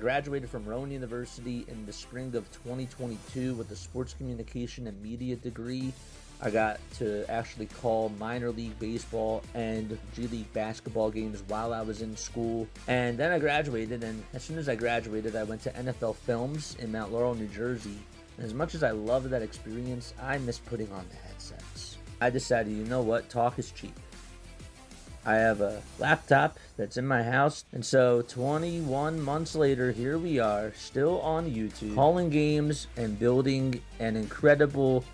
Graduated from Rowan University in the spring of 2022 with a sports communication and media degree. I got to actually call minor league baseball and G League basketball games while I was in school. And then I graduated, and as soon as I graduated, I went to NFL Films in Mount Laurel, New Jersey. And as much as I loved that experience, I miss putting on the headsets. I decided, you know what, talk is cheap. I have a laptop that's in my house, and so 21 months later, here we are, still on YouTube, calling games and building an incredible,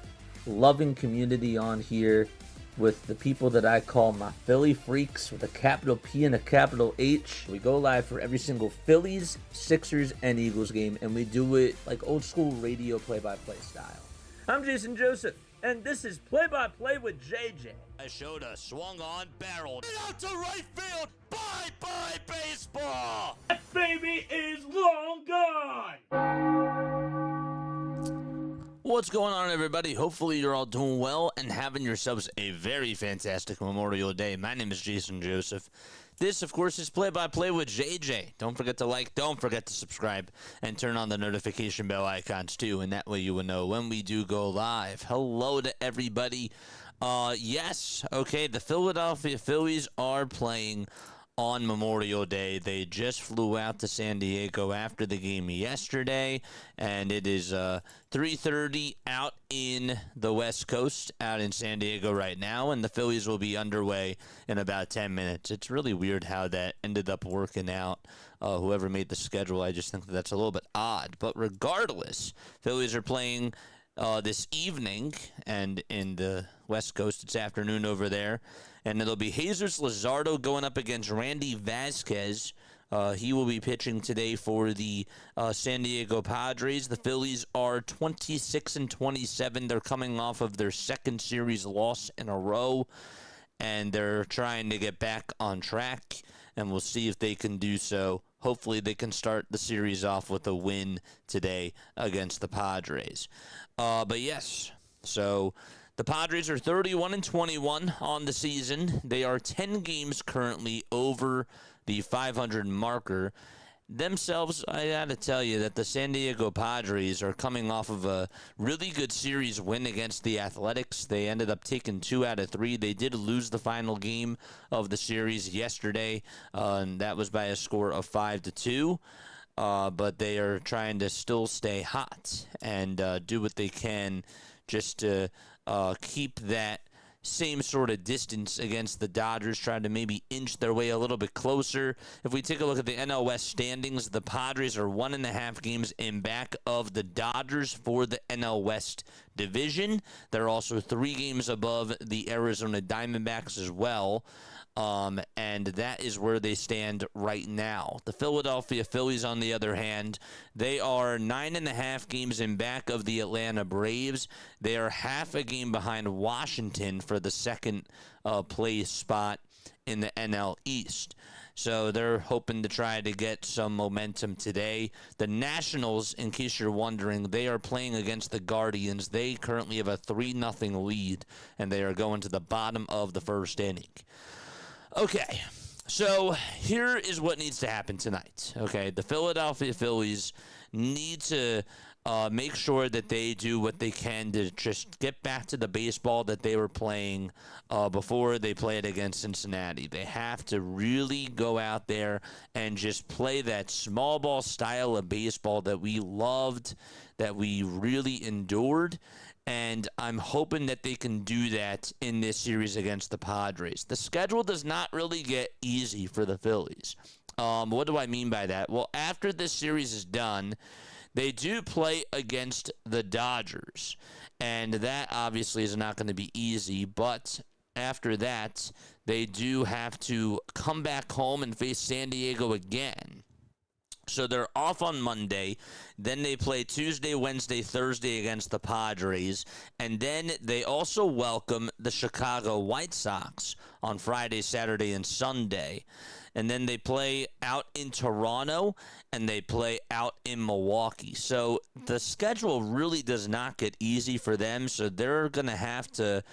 loving community on here with the people that I call my Philly freaks with a capital P and a capital H. We go live for every single Phillies, Sixers, and Eagles game, and we do it like old school radio play-by-play style. I'm Jason Joseph, and this is Play-by-Play with JJ. I showed a swung on, barreled out to right field. Bye-bye baseball. That baby is long gone. What's going on, everybody? Hopefully you're all doing well and having yourselves a very fantastic Memorial Day. My name is Jason Joseph. This, of course, is Play-by-Play with JJ. Don't forget to like, don't forget to subscribe, and turn on the notification bell icons, too, and that way you will know when we do go live. Hello to everybody. Yes, okay, the Philadelphia Phillies are playing on Memorial Day. They just flew out to San Diego after the game yesterday, and it is 3:30 out in the West Coast, out in San Diego right now, and the Phillies will be underway in about 10 minutes. It's really weird how that ended up working out. Whoever made the schedule, I just think that's a little bit odd. But regardless, Phillies are playing this evening, and in the West Coast, it's afternoon over there. And it'll be Jesus Luzardo going up against Randy Vasquez. He will be pitching today for the San Diego Padres. The Phillies are 26-27. They're coming off of their second series loss in a row, and they're trying to get back on track, and we'll see if they can do so. Hopefully they can start the series off with a win today against the Padres. But yes, so the Padres are 31-21 on the season. They are 10 games currently over the 500 marker. Themselves, I got to tell you that the San Diego Padres are coming off of a really good series win against the Athletics. They ended up taking 2 out of 3. They did lose the final game of the series yesterday, and that was by a score of 5-2. But they are trying to still stay hot and do what they can just to keep that same sort of distance against the Dodgers, trying to maybe inch their way a little bit closer. If we take a look at the NL West standings, the Padres are 1.5 games in back of the Dodgers for the NL West division. They're also 3 games above the Arizona Diamondbacks as well. And that is where they stand right now. The Philadelphia Phillies, on the other hand, they are 9.5 games in back of the Atlanta Braves. They are half a game behind Washington for the second place spot in the NL East. So they're hoping to try to get some momentum today. The Nationals, in case you're wondering, they are playing against the Guardians. They currently have a 3-0 lead, and they are going to the bottom of the first inning. Okay, so here is what needs to happen tonight. Okay, the Philadelphia Phillies need to make sure that they do what they can to just get back to the baseball that they were playing before they played against Cincinnati. They have to really go out there and just play that small ball style of baseball that we loved, that we really endured. And I'm hoping that they can do that in this series against the Padres. The schedule does not really get easy for the Phillies. What do I mean by that? Well, after this series is done, they do play against the Dodgers. And that obviously is not going to be easy. But after that, they do have to come back home and face San Diego again. So they're off on Monday, then they play Tuesday, Wednesday, Thursday against the Padres, and then they also welcome the Chicago White Sox on Friday, Saturday, and Sunday. And then they play out in Toronto, and they play out in Milwaukee. So the schedule really does not get easy for them, so they're going to have to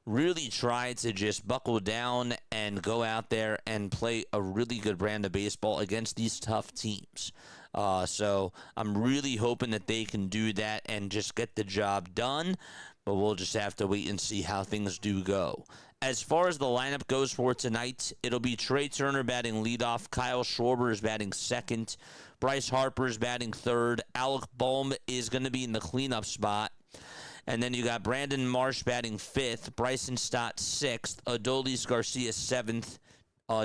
really try to just buckle down and go out there and play a really good brand of baseball against these tough teams. So I'm really hoping that they can do that and just get the job done. But we'll just have to wait and see how things do go. As far as the lineup goes for tonight, it'll be Trey Turner batting leadoff. Kyle Schwarber is batting second. Bryce Harper is batting third. Alec Bohm is going to be in the cleanup spot. And then you got Brandon Marsh batting fifth. Bryson Stott sixth. Adolis Garcia seventh.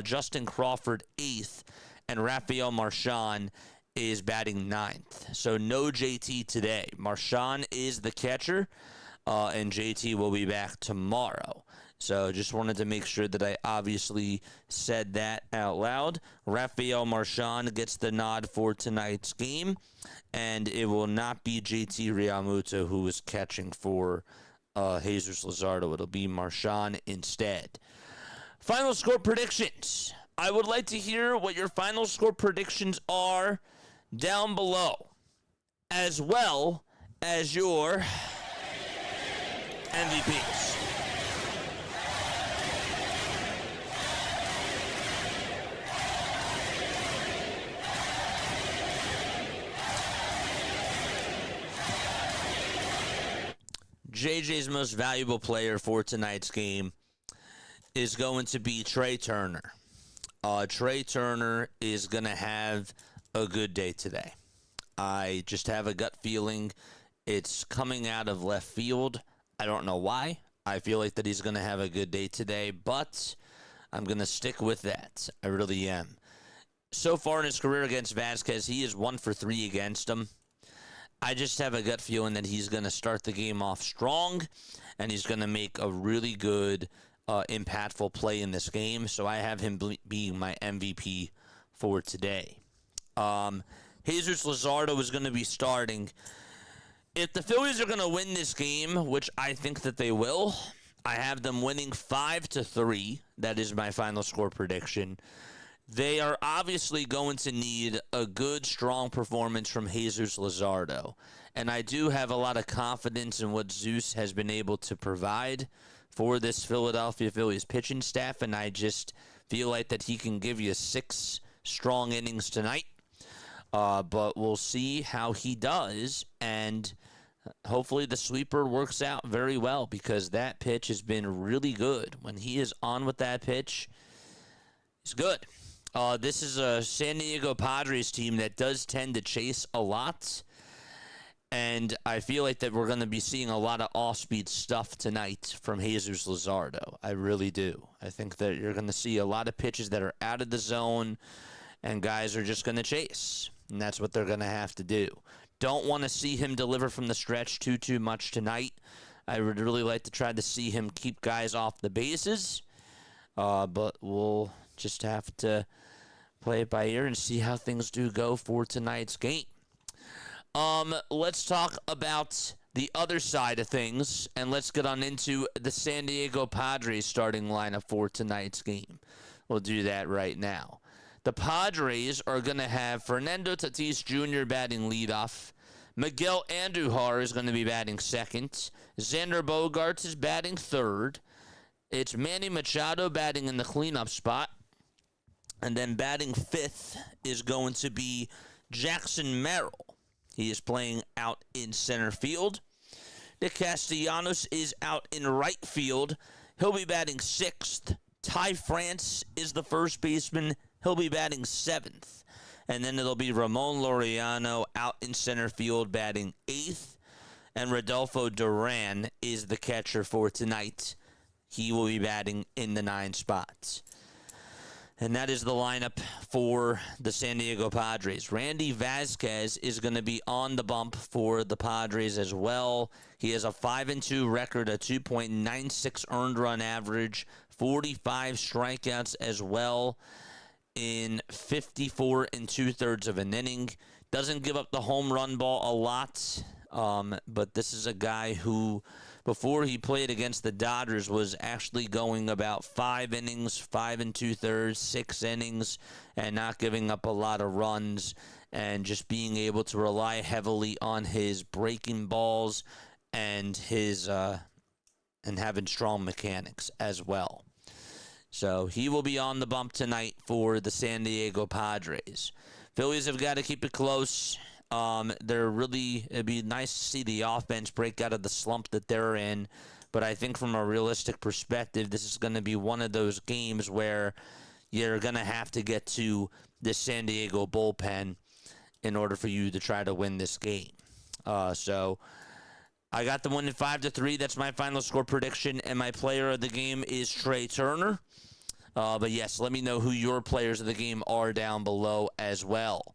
Justin Crawford eighth. And Rafael Marchand is batting ninth. So no JT today. Marchand is the catcher. And JT will be back tomorrow. So just wanted to make sure that I obviously said that out loud. Rafael Marchand gets the nod for tonight's game, and it will not be JT Realmuto who is catching for Jesus Luzardo. It'll be Marchand instead. Final score predictions. I would like to hear what your final score predictions are down below, as well as your MVPs. JJ's most valuable player for tonight's game is going to be Trey Turner. Trey Turner is going to have a good day today. I just have a gut feeling it's coming out of left field. I don't know why. I feel like that he's going to have a good day today, but I'm going to stick with that. I really am. So far in his career against Vasquez, he is 1 for 3 against him. I just have a gut feeling that he's going to start the game off strong, and he's going to make a really good, impactful play in this game. So I have him being my MVP for today. Jesus Luzardo is going to be starting. If the Phillies are going to win this game, which I think that they will, I have them winning 5-3. That is my final score prediction. They are obviously going to need a good, strong performance from Jesus Luzardo. And I do have a lot of confidence in what Zeus has been able to provide for this Philadelphia Phillies pitching staff. And I just feel like that he can give you 6 strong innings tonight. But we'll see how he does. And hopefully the sweeper works out very well, because that pitch has been really good. When he is on with that pitch, it's good. This is a San Diego Padres team that does tend to chase a lot, and I feel like that we're going to be seeing a lot of off-speed stuff tonight from Jesus Luzardo. I really do. I think that you're going to see a lot of pitches that are out of the zone, and guys are just going to chase, and that's what they're going to have to do. Don't want to see him deliver from the stretch too much tonight. I would really like to try to see him keep guys off the bases, but we'll just have to play it by ear and see how things do go for tonight's game. Let's talk about the other side of things, and let's get on into the San Diego Padres starting lineup for tonight's game. We'll do that right now. The Padres are going to have Fernando Tatis Jr. batting leadoff. Miguel Andujar is going to be batting second. Xander Bogaerts is batting third. It's Manny Machado batting in the cleanup spot. And then batting fifth is going to be Jackson Merrill. He is playing out in center field. Nick Castellanos is out in right field. He'll be batting sixth. Ty France is the first baseman. He'll be batting seventh. And then it'll be Ramon Laureano out in center field batting eighth. And Rodolfo Duran is the catcher for tonight. He will be batting in the 9 spots. And that is the lineup for the San Diego Padres. Randy Vasquez is going to be on the bump for the Padres as well. He has a 5-2 record, a 2.96 earned run average, 45 strikeouts as well in 54 2/3 of an inning. Doesn't give up the home run ball a lot, but this is a guy who, before he played against the Dodgers, was actually going about 5 innings, 5 2/3, 6 innings, and not giving up a lot of runs, and just being able to rely heavily on his breaking balls and his and having strong mechanics as well. So he will be on the bump tonight for the San Diego Padres. Phillies have got to keep it close. It'd be nice to see the offense break out of the slump that they're in. But I think from a realistic perspective, this is going to be one of those games where you're going to have to get to the San Diego bullpen in order for you to try to win this game. So I got the win at 5-3. That's my final score prediction, and my player of the game is Trea Turner. But yes, let me know who your players of the game are down below as well.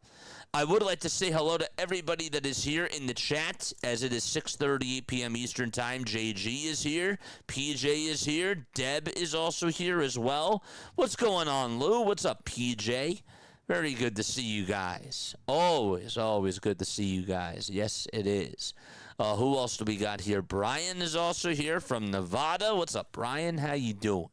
I would like to say hello to everybody that is here in the chat, as it is 6:38 p.m. Eastern Time. JG is here. PJ is here. Deb is also here as well. What's going on, Lou? What's up, PJ? Very good to see you guys. Always good to see you guys. Yes, it is. Who else do we got here? Brian is also here from Nevada. What's up, Brian? How you doing?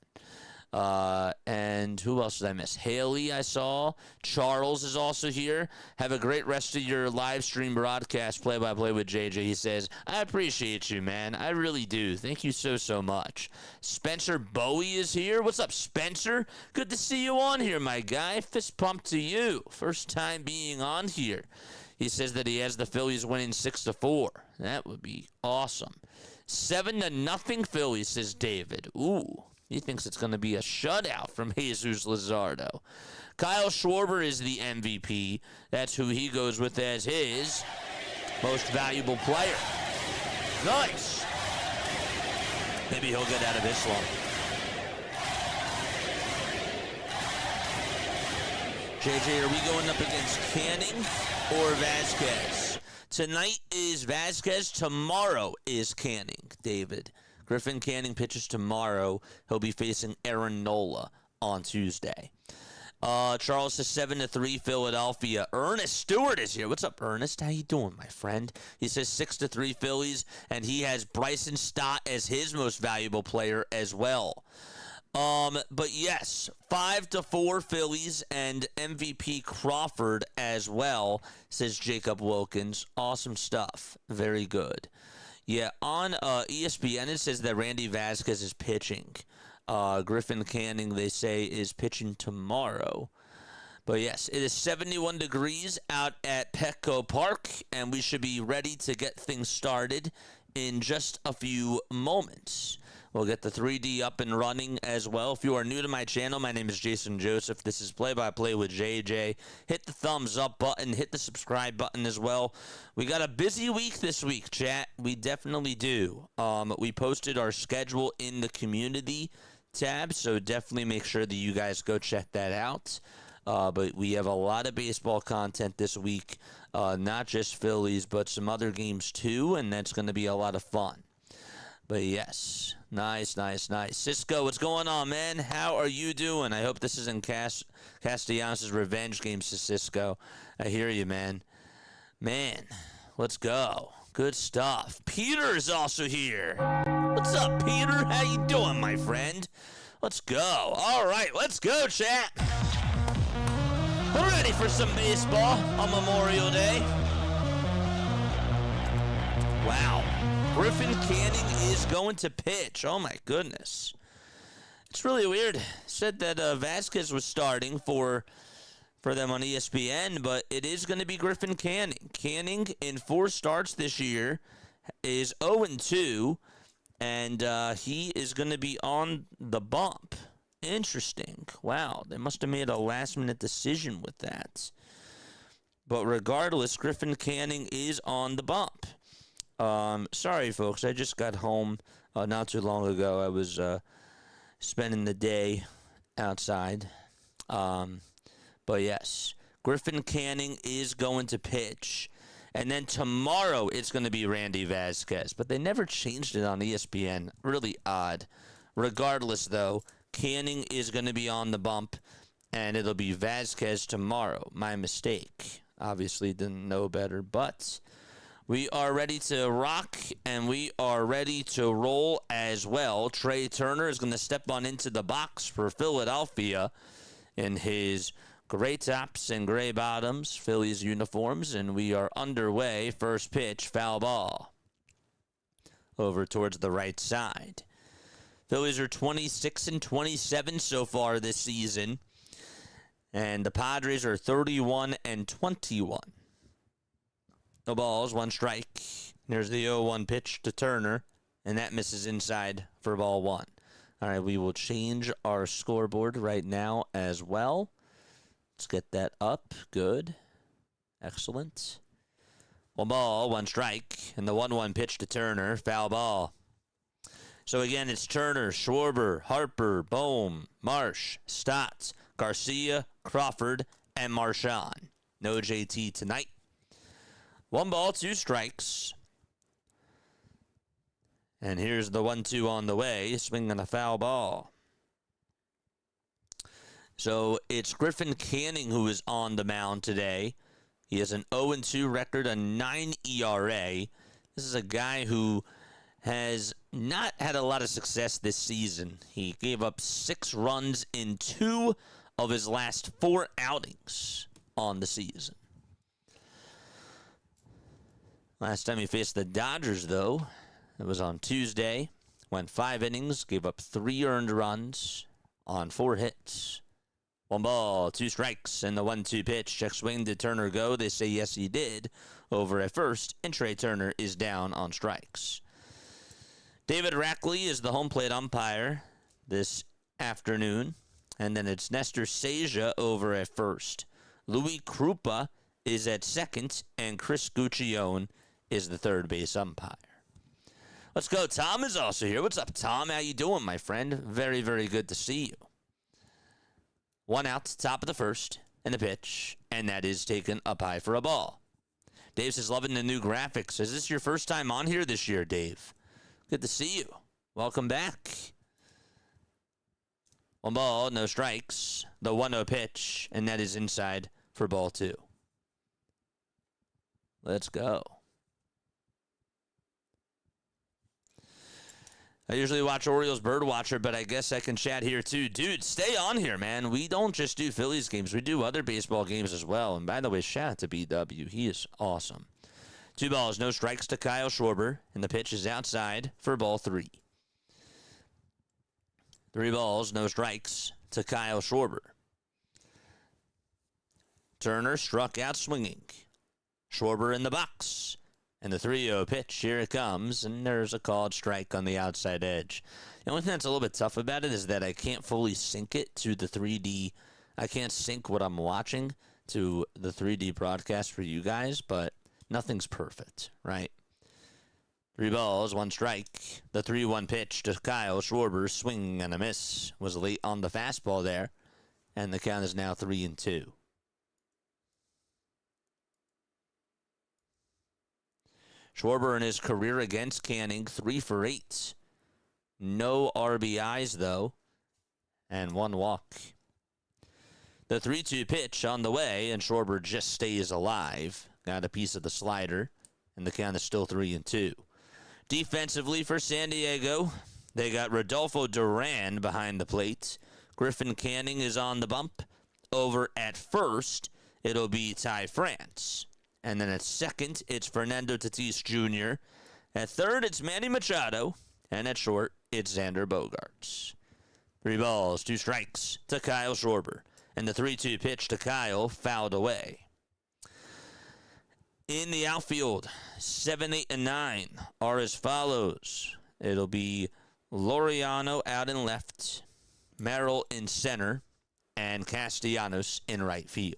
And who else did I miss? Haley, I saw. Charles is also here. Have a great rest of your live stream broadcast, play-by-play with JJ. He says, I appreciate you, man. I really do. Thank you so much. Spencer Bowie is here. What's up, Spencer? Good to see you on here, my guy. Fist pump to you. First time being on here. He says that he has the Phillies winning 6-4. That would be awesome. 7-0 Phillies, says David. Ooh. He thinks it's going to be a shutout from Jesus Luzardo. Kyle Schwarber is the MVP. That's who he goes with as his most valuable player. Nice. Maybe he'll get out of this one. JJ, are we going up against Canning or Vasquez? Tonight is Vasquez. Tomorrow is Canning, David. Griffin Canning pitches tomorrow. He'll be facing Aaron Nola on Tuesday. Charles says 7-3 Philadelphia. Ernest Stewart is here. What's up, Ernest? How you doing, my friend? He says 6-3 Phillies, and he has Bryson Stott as his most valuable player as well. But yes, 5-4 Phillies and MVP Crawford as well, says Jacob Wilkins. Awesome stuff. Very good. Yeah, on ESPN, it says that Randy Vasquez is pitching. Griffin Canning, they say, is pitching tomorrow. But yes, it is 71 degrees out at Petco Park, and we should be ready to get things started in just a few moments. We'll get the 3D up and running as well. If you are new to my channel, my name is Jason Joseph. This is Play-by-Play with JJ. Hit the thumbs up button. Hit the subscribe button as well. We got a busy week this week, chat. We definitely do. We posted our schedule in the community tab, so definitely make sure that you guys go check that out. But we have a lot of baseball content this week. Not just Phillies, but some other games too, and that's going to be a lot of fun. But yes, nice. Cisco, what's going on, man? How are you doing? I hope this isn't Castellanos' revenge game, Cisco. I hear you, man. Man, let's go. Good stuff. Peter is also here. What's up, Peter? How you doing, my friend? Let's go. All right, let's go, chat. We're ready for some baseball on Memorial Day. Wow. Griffin Canning is going to pitch. Oh, my goodness. It's really weird. Said that Vasquez was starting for them on ESPN, but it is going to be Griffin Canning. Canning, in 4 starts this year, is 0-2, and he is going to be on the bump. Interesting. Wow, they must have made a last-minute decision with that. But regardless, Griffin Canning is on the bump. Sorry, folks. I just got home not too long ago. I was spending the day outside. But yes, Griffin Canning is going to pitch. And then tomorrow it's going to be Randy Vasquez. But they never changed it on ESPN. Really odd. Regardless, though, Canning is going to be on the bump. And it'll be Vasquez tomorrow. My mistake. Obviously didn't know better, but we are ready to rock, and we are ready to roll as well. Trea Turner is going to step on into the box for Philadelphia in his gray tops and gray bottoms, Phillies uniforms, and we are underway. First pitch, foul ball. Over towards the right side. Phillies are 26-27 so far this season. And the Padres are 31-21. No balls, one strike. There's the 0-1 pitch to Turner, and that misses inside for ball one. All right, we will change our scoreboard right now as well. Let's get that up. Good. Excellent. One ball, one strike, and the 1-1 pitch to Turner, foul ball. So again, it's Turner, Schwarber, Harper, Bohm, Marsh, Stott, Garcia, Crawford, and Marchand. No JT tonight. One ball, two strikes. And here's the 1-2 on the way, swinging a foul ball. So it's Griffin Canning who is on the mound today. He has an 0-2 record, a 9 ERA. This is a guy who has not had a lot of success this season. He gave up 6 runs in 2 of his last 4 outings on the season. Last time he faced the Dodgers, though, it was on Tuesday. Went 5 innings, gave up 3 earned runs on 4 hits. 1 ball, 2 strikes, and the 1-2 pitch. Check swing. Did Turner go? They say yes, he did. Over at first, and Trey Turner is down on strikes. David Rackley is the home plate umpire this afternoon. And then it's Nestor Seja over at first. Louis Krupa is at second, and Chris Guccione is the third base umpire. Let's go. Tom is also here. What's up, Tom? How you doing, my friend? Very, very good to see you. 1 out, top of the first, and the pitch, and that is taken up high for a ball. Dave says, loving the new graphics. Is this your first time on here this year, Dave? Good to see you. Welcome back. 1 ball, no strikes. The 1-0 pitch, and that is inside for ball 2. Let's go. I usually watch Orioles Birdwatcher, but I guess I can chat here too. Dude, stay on here, man. We don't just do Phillies games. We do other baseball games as well. And by the way, shout out to BW. He is awesome. 2 balls, no strikes to Kyle Schwarber, and the pitch is outside for ball 3. 3 balls, no strikes to Kyle Schwarber. Turner struck out swinging. Schwarber in the box. And the 3-0 pitch, here it comes, and there's a called strike on the outside edge. The only thing that's a little bit tough about it is that I can't fully sync it to the 3D. I can't sync what I'm watching to the 3D broadcast for you guys, but nothing's perfect, right? 3 balls, 1 strike. The 3-1 pitch to Kyle Schwarber, swing and a miss. Was late on the fastball there, and the count is now 3-2. Schwarber in his career against Canning, 3 for 8. No RBIs, though, and 1 walk. The 3-2 pitch on the way, and Schwarber just stays alive. Got a piece of the slider, and the count is still 3-2. Defensively for San Diego, they got Rodolfo Duran behind the plate. Griffin Canning is on the bump. Over at first, it'll be Ty France. And then at second, it's Fernando Tatis Jr. At third, it's Manny Machado. And at short, it's Xander Bogaerts. 3 balls, 2 strikes to Kyle Schwarber. And the 3-2 pitch to Kyle fouled away. In the outfield, 7, 8, and 9 are as follows. It'll be Laureano out in left, Merrill in center, and Castellanos in right field.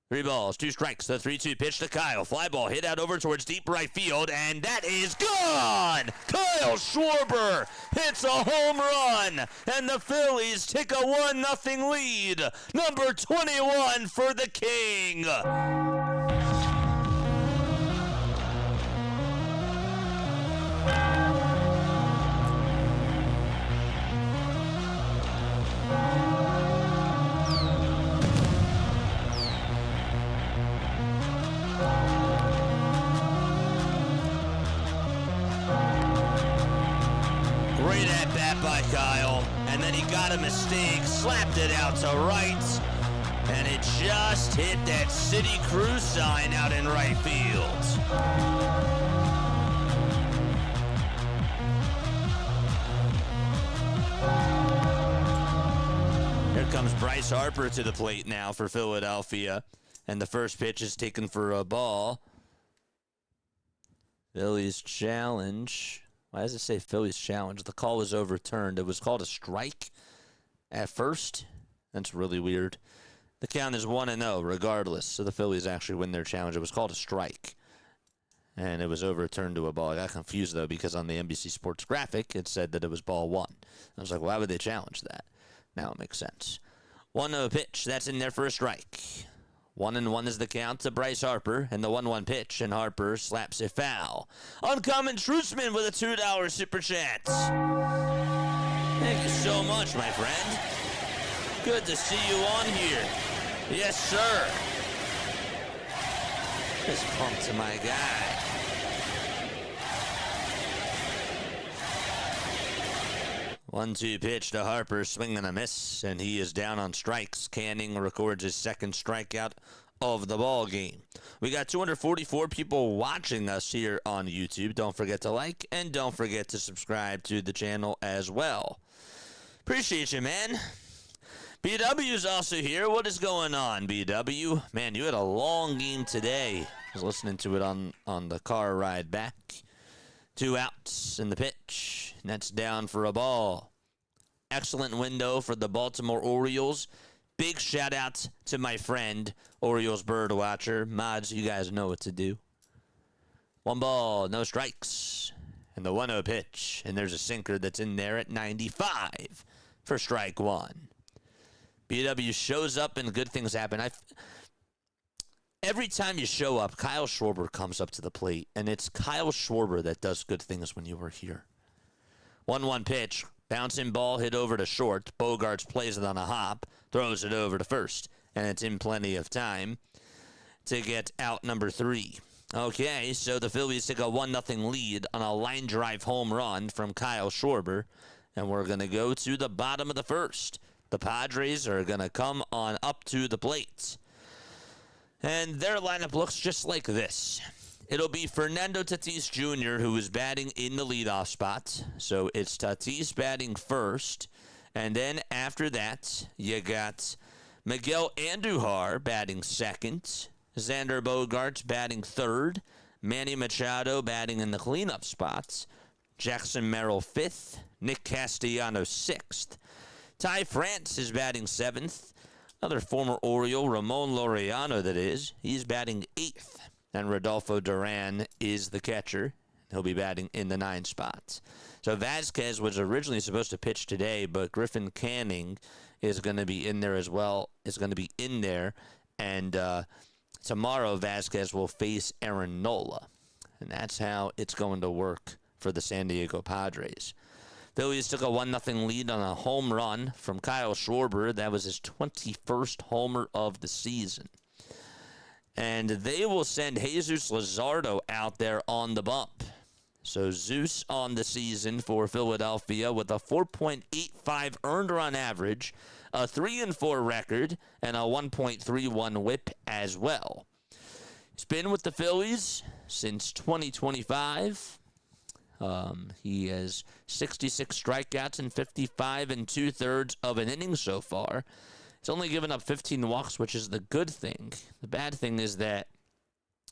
3 balls, 2 strikes. The 3-2 pitch to Kyle. Fly ball hit out over towards deep right field, and that is gone! Kyle Schwarber hits a home run, and the Phillies take a 1-0 lead. Number 21 for the King. Great at bat by Kyle, and then he got a mistake, slapped it out to right, and it just hit that City Cruise sign out in right field. Here comes Bryce Harper to the plate now for Philadelphia. And the first pitch is taken for a ball. Phillies challenge. Why does it say Phillies challenge? The call was overturned. It was called a strike at first. That's really weird. The count is 1-0 regardless. So the Phillies actually win their challenge. It was called a strike. And it was overturned to a ball. I got confused, though, because on the NBC Sports graphic, it said that it was ball 1. I was like, why would they challenge that? Now it makes sense. 1-0 pitch. That's in there for a strike. 1-1 is the count to Bryce Harper, and the 1-1 pitch, and Harper slaps it foul. Uncommon Truthman with a $2 super chat. Thank you so much, my friend. Good to see you on here. Yes, sir. Fist pump to my guy. 1-2 pitch to Harper, swing and a miss, and he is down on strikes. Canning records his second strikeout of the ball game. We got 244 people watching us here on YouTube. Don't forget to like, and don't forget to subscribe to the channel as well. Appreciate you, man. BW's also here. What is going on, BW? Man, you had a long game today. I was listening to it on the car ride back. 2 outs in the pitch. That's down for a ball. Excellent window for the Baltimore Orioles. Big shout out to my friend, Orioles bird watcher. Mods, you guys know what to do. 1 ball, no strikes. And the 1-0 pitch. And there's a sinker that's in there at 95 for strike 1. BW shows up and good things happen. Every time you show up, Kyle Schwarber comes up to the plate, and it's Kyle Schwarber that does good things when you were here. 1-1 pitch, bouncing ball hit over to short. Bogarts plays it on a hop, throws it over to first, and it's in plenty of time to get out number 3. Okay, so the Phillies take a 1-0 lead on a line drive home run from Kyle Schwarber, and we're going to go to the bottom of the first. The Padres are going to come on up to the plate. And their lineup looks just like this. It'll be Fernando Tatis Jr., who is batting in the leadoff spot. So it's Tatis batting first. And then after that, you got Miguel Andujar batting second. Xander Bogaerts batting third. Manny Machado batting in the cleanup spots. Jackson Merrill fifth. Nick Castellanos sixth. Ty France is batting seventh. Another former Oriole, Ramon Laureano, that is. He's batting 8th. And Rodolfo Duran is the catcher. He'll be batting in the 9 spots. So Vasquez was originally supposed to pitch today, but Griffin Canning is going to be in there as well. Is going to be in there. And tomorrow Vasquez will face Aaron Nola. And that's how it's going to work for the San Diego Padres. Phillies took a 1-0 lead on a home run from Kyle Schwarber. That was his 21st homer of the season. And they will send Jesus Luzardo out there on the bump. So Zeus on the season for Philadelphia with a 4.85 earned run average, a 3-4 record, and a 1.31 whip as well. He's been with the Phillies since 2025. He has 66 strikeouts and 55 2/3 of an inning so far. He's only given up 15 walks, which is the good thing. The bad thing is that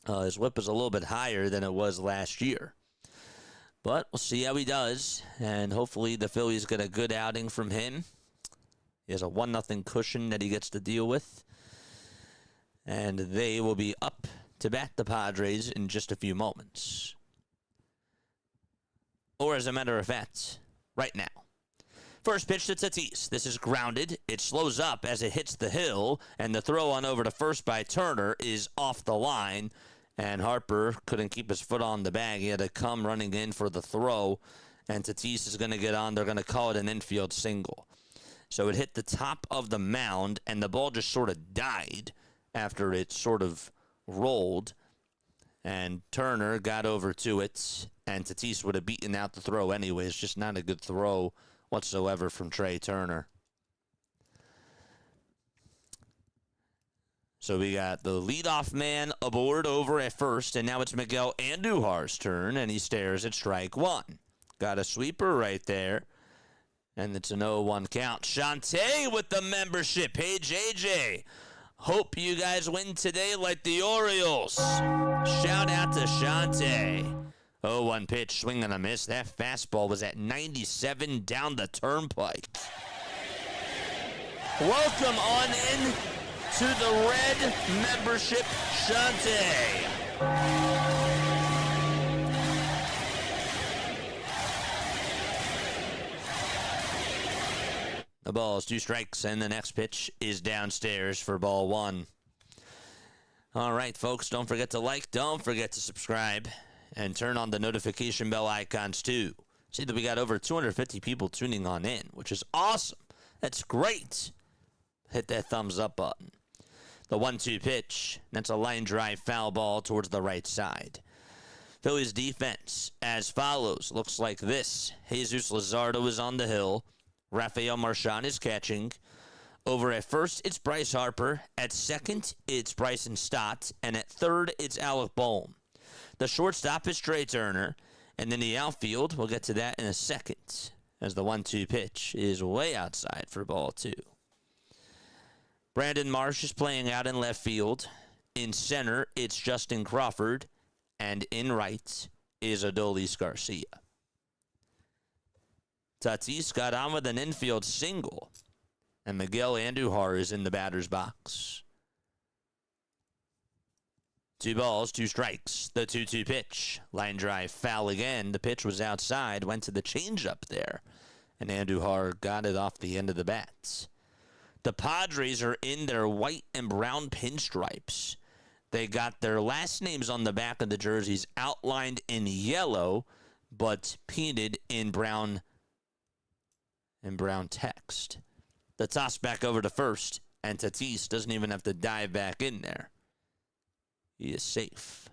his whip is a little bit higher than it was last year. But we'll see how he does, and hopefully the Phillies get a good outing from him. He has a 1-0 cushion that he gets to deal with, and they will be up to bat the Padres in just a few moments. Or as a matter of fact, right now. First pitch to Tatis. This is grounded. It slows up as it hits the hill, and the throw on over to first by Turner is off the line, and Harper couldn't keep his foot on the bag. He had to come running in for the throw, and Tatis is going to get on. They're going to call it an infield single. So it hit the top of the mound, and the ball just sort of died after it sort of rolled, and Turner got over to it, and Tatis would have beaten out the throw anyways. Just not a good throw whatsoever from Trey Turner. So we got the leadoff man aboard over at first, and now it's Miguel Andujar's turn, and he stares at strike 1. Got a sweeper right there, And it's an 0-1 count. Shantae with the membership. Hey, JJ. Hope you guys win today like the Orioles. Shout out to Shantae. 0-1 pitch, swing and a miss. That fastball was at 97 down the turnpike. Welcome on in to the red membership, Shantae. The ball is 2 strikes, and the next pitch is downstairs for ball 1. All right, folks, don't forget to like, don't forget to subscribe, and turn on the notification bell icons, too. See that we got over 250 people tuning on in, which is awesome. That's great. Hit that thumbs up button. The 1-2 pitch, that's a line drive foul ball towards the right side. Phillies defense as follows. Looks like this. Jesus Luzardo is on the hill. Rafael Marchand is catching. Over at first, it's Bryce Harper. At second, it's Bryson Stott. And at third, it's Alec Bohm. The shortstop is Trey Turner. And then the outfield, we'll get to that in a second, as the 1-2 pitch is way outside for ball 2. Brandon Marsh is playing out in left field. In center, it's Justin Crawford. And in right is Adolis Garcia. Tatis got on with an infield single, and Miguel Andujar is in the batter's box. 2 balls, 2 strikes. The 2-2 pitch. Line drive foul again. The pitch was outside, went to the changeup there, and Andujar got it off the end of the bat. The Padres are in their white and brown pinstripes. They got their last names on the back of the jerseys outlined in yellow, but painted in brown text. The toss back over to first, and Tatis doesn't even have to dive back in there. He is safe.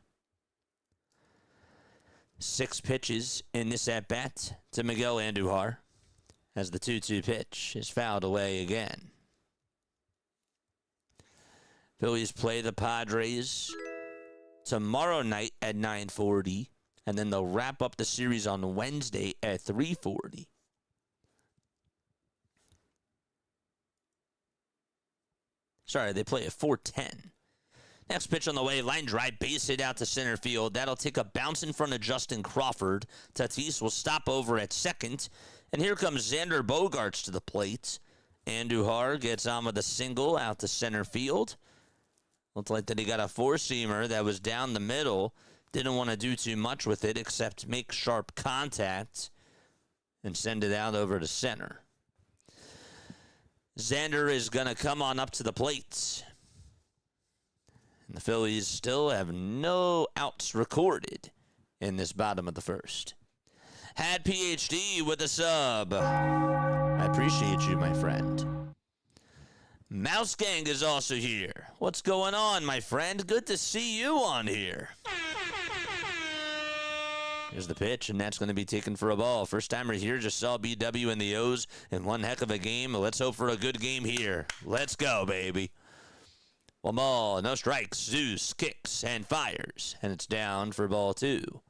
6 pitches in this at-bat to Miguel Andujar as the 2-2 pitch is fouled away again. Phillies play the Padres tomorrow night at 9:40, and then they'll wrap up the series on Wednesday at 3:40. Sorry, they play at 4:10. Next pitch on the way, line drive, base hit out to center field. That'll take a bounce in front of Justin Crawford. Tatis will stop over at second. And here comes Xander Bogaerts to the plate. Andujar gets on with a single out to center field. Looked like that he got a 4-seamer that was down the middle. Didn't want to do too much with it except make sharp contact and send it out over to center. Xander is going to come on up to the plate. And the Phillies still have no outs recorded in this bottom of the first. Had PhD with a sub. I appreciate you, my friend. Mouse Gang is also here. What's going on, my friend? Good to see you on here. Here's the pitch, and that's going to be taken for a ball. First timer here, just saw BW and the O's in one heck of a game. Let's hope for a good game here. Let's go, baby. 1 ball, no strikes. Zeus kicks and fires, and it's down for ball 2.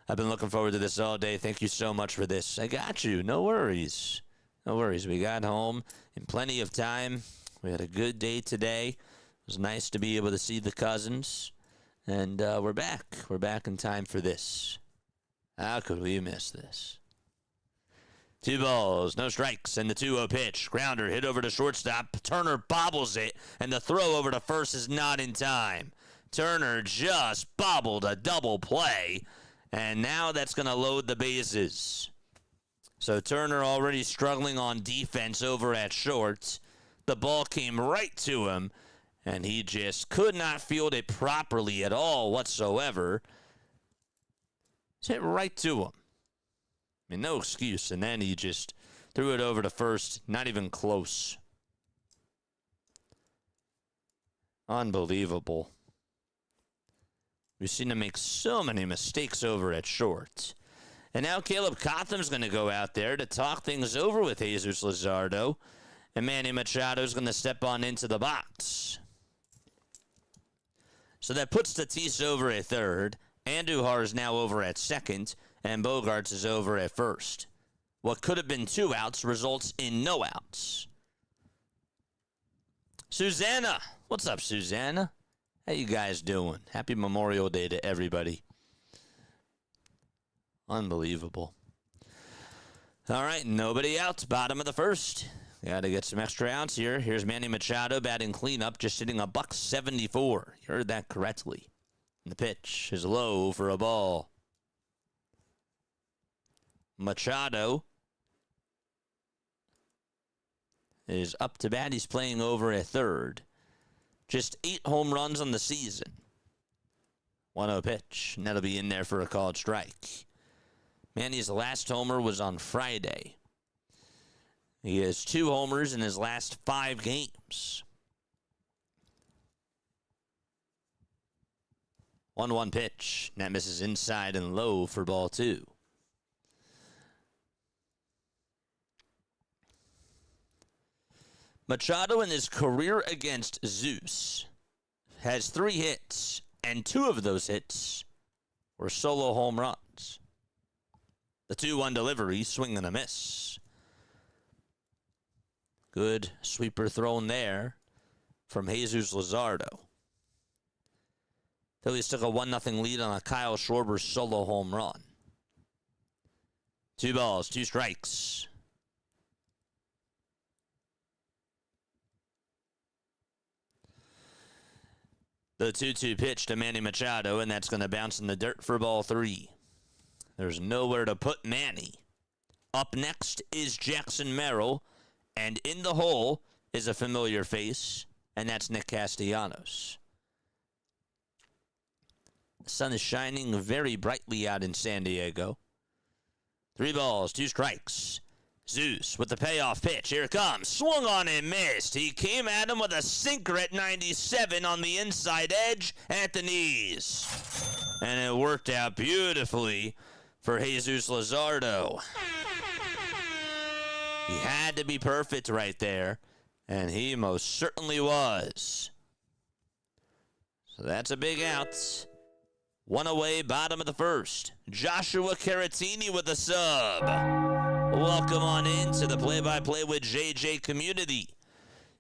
I've been looking forward to this all day. Thank you so much for this. I got you. No worries. No worries. We got home in plenty of time. We had a good day today. It was nice to be able to see the cousins. And we're back. We're back in time for this. How could we miss this? 2 balls, no strikes, and the 2-0 pitch. Grounder hit over to shortstop. Turner bobbles it, and the throw over to first is not in time. Turner just bobbled a double play, and now that's going to load the bases. So Turner already struggling on defense over at short. The ball came right to him, and he just could not field it properly at all whatsoever. It's hit right to him. I mean, no excuse. And then he just threw it over to first. Not even close. Unbelievable. We've seen him make so many mistakes over at short. And now Caleb Cotham's going to go out there to talk things over with Jesus Luzardo. And Manny Machado's going to step on into the box. So that puts Tatis over at third. Andujar is now over at second. And Bogaerts is over at first. What could have been 2 outs results in no outs. Susanna. What's up, Susanna? How you guys doing? Happy Memorial Day to everybody. Unbelievable. All right, nobody out. Bottom of the first. Got to get some extra outs here. Here's Manny Machado batting cleanup, just hitting a $174. You heard that correctly. And the pitch is low for a ball. Machado is up to bat. He's playing over at third. Just 8 home runs on the season. 1-0 pitch, and that'll be in there for a called strike. Manny's last homer was on Friday. He has 2 homers in his last 5 games. 1-1 pitch. And that misses inside and low for ball 2. Machado in his career against Zeus has 3 hits, and 2 of those hits were solo home runs. The 2-1 delivery, swing and a miss. Good sweeper thrown there from Jesus Luzardo. Phillies took a 1-0 lead on a Kyle Schwarber solo home run. 2 balls, 2 strikes. The 2-2 pitch to Manny Machado, and that's going to bounce in the dirt for ball 3. There's nowhere to put Manny. Up next is Jackson Merrill, and in the hole is a familiar face, and that's Nick Castellanos. The sun is shining very brightly out in San Diego. 3 balls, 2 strikes. Zeus with the payoff pitch. Here it comes. Swung on and missed. He came at him with a sinker at 97 on the inside edge at the knees. And it worked out beautifully for Jesus Luzardo. He had to be perfect right there, and he most certainly was. So that's a big out. 1 away, bottom of the first. Joshua Caratini with a sub. Welcome on into the play-by-play with JJ community.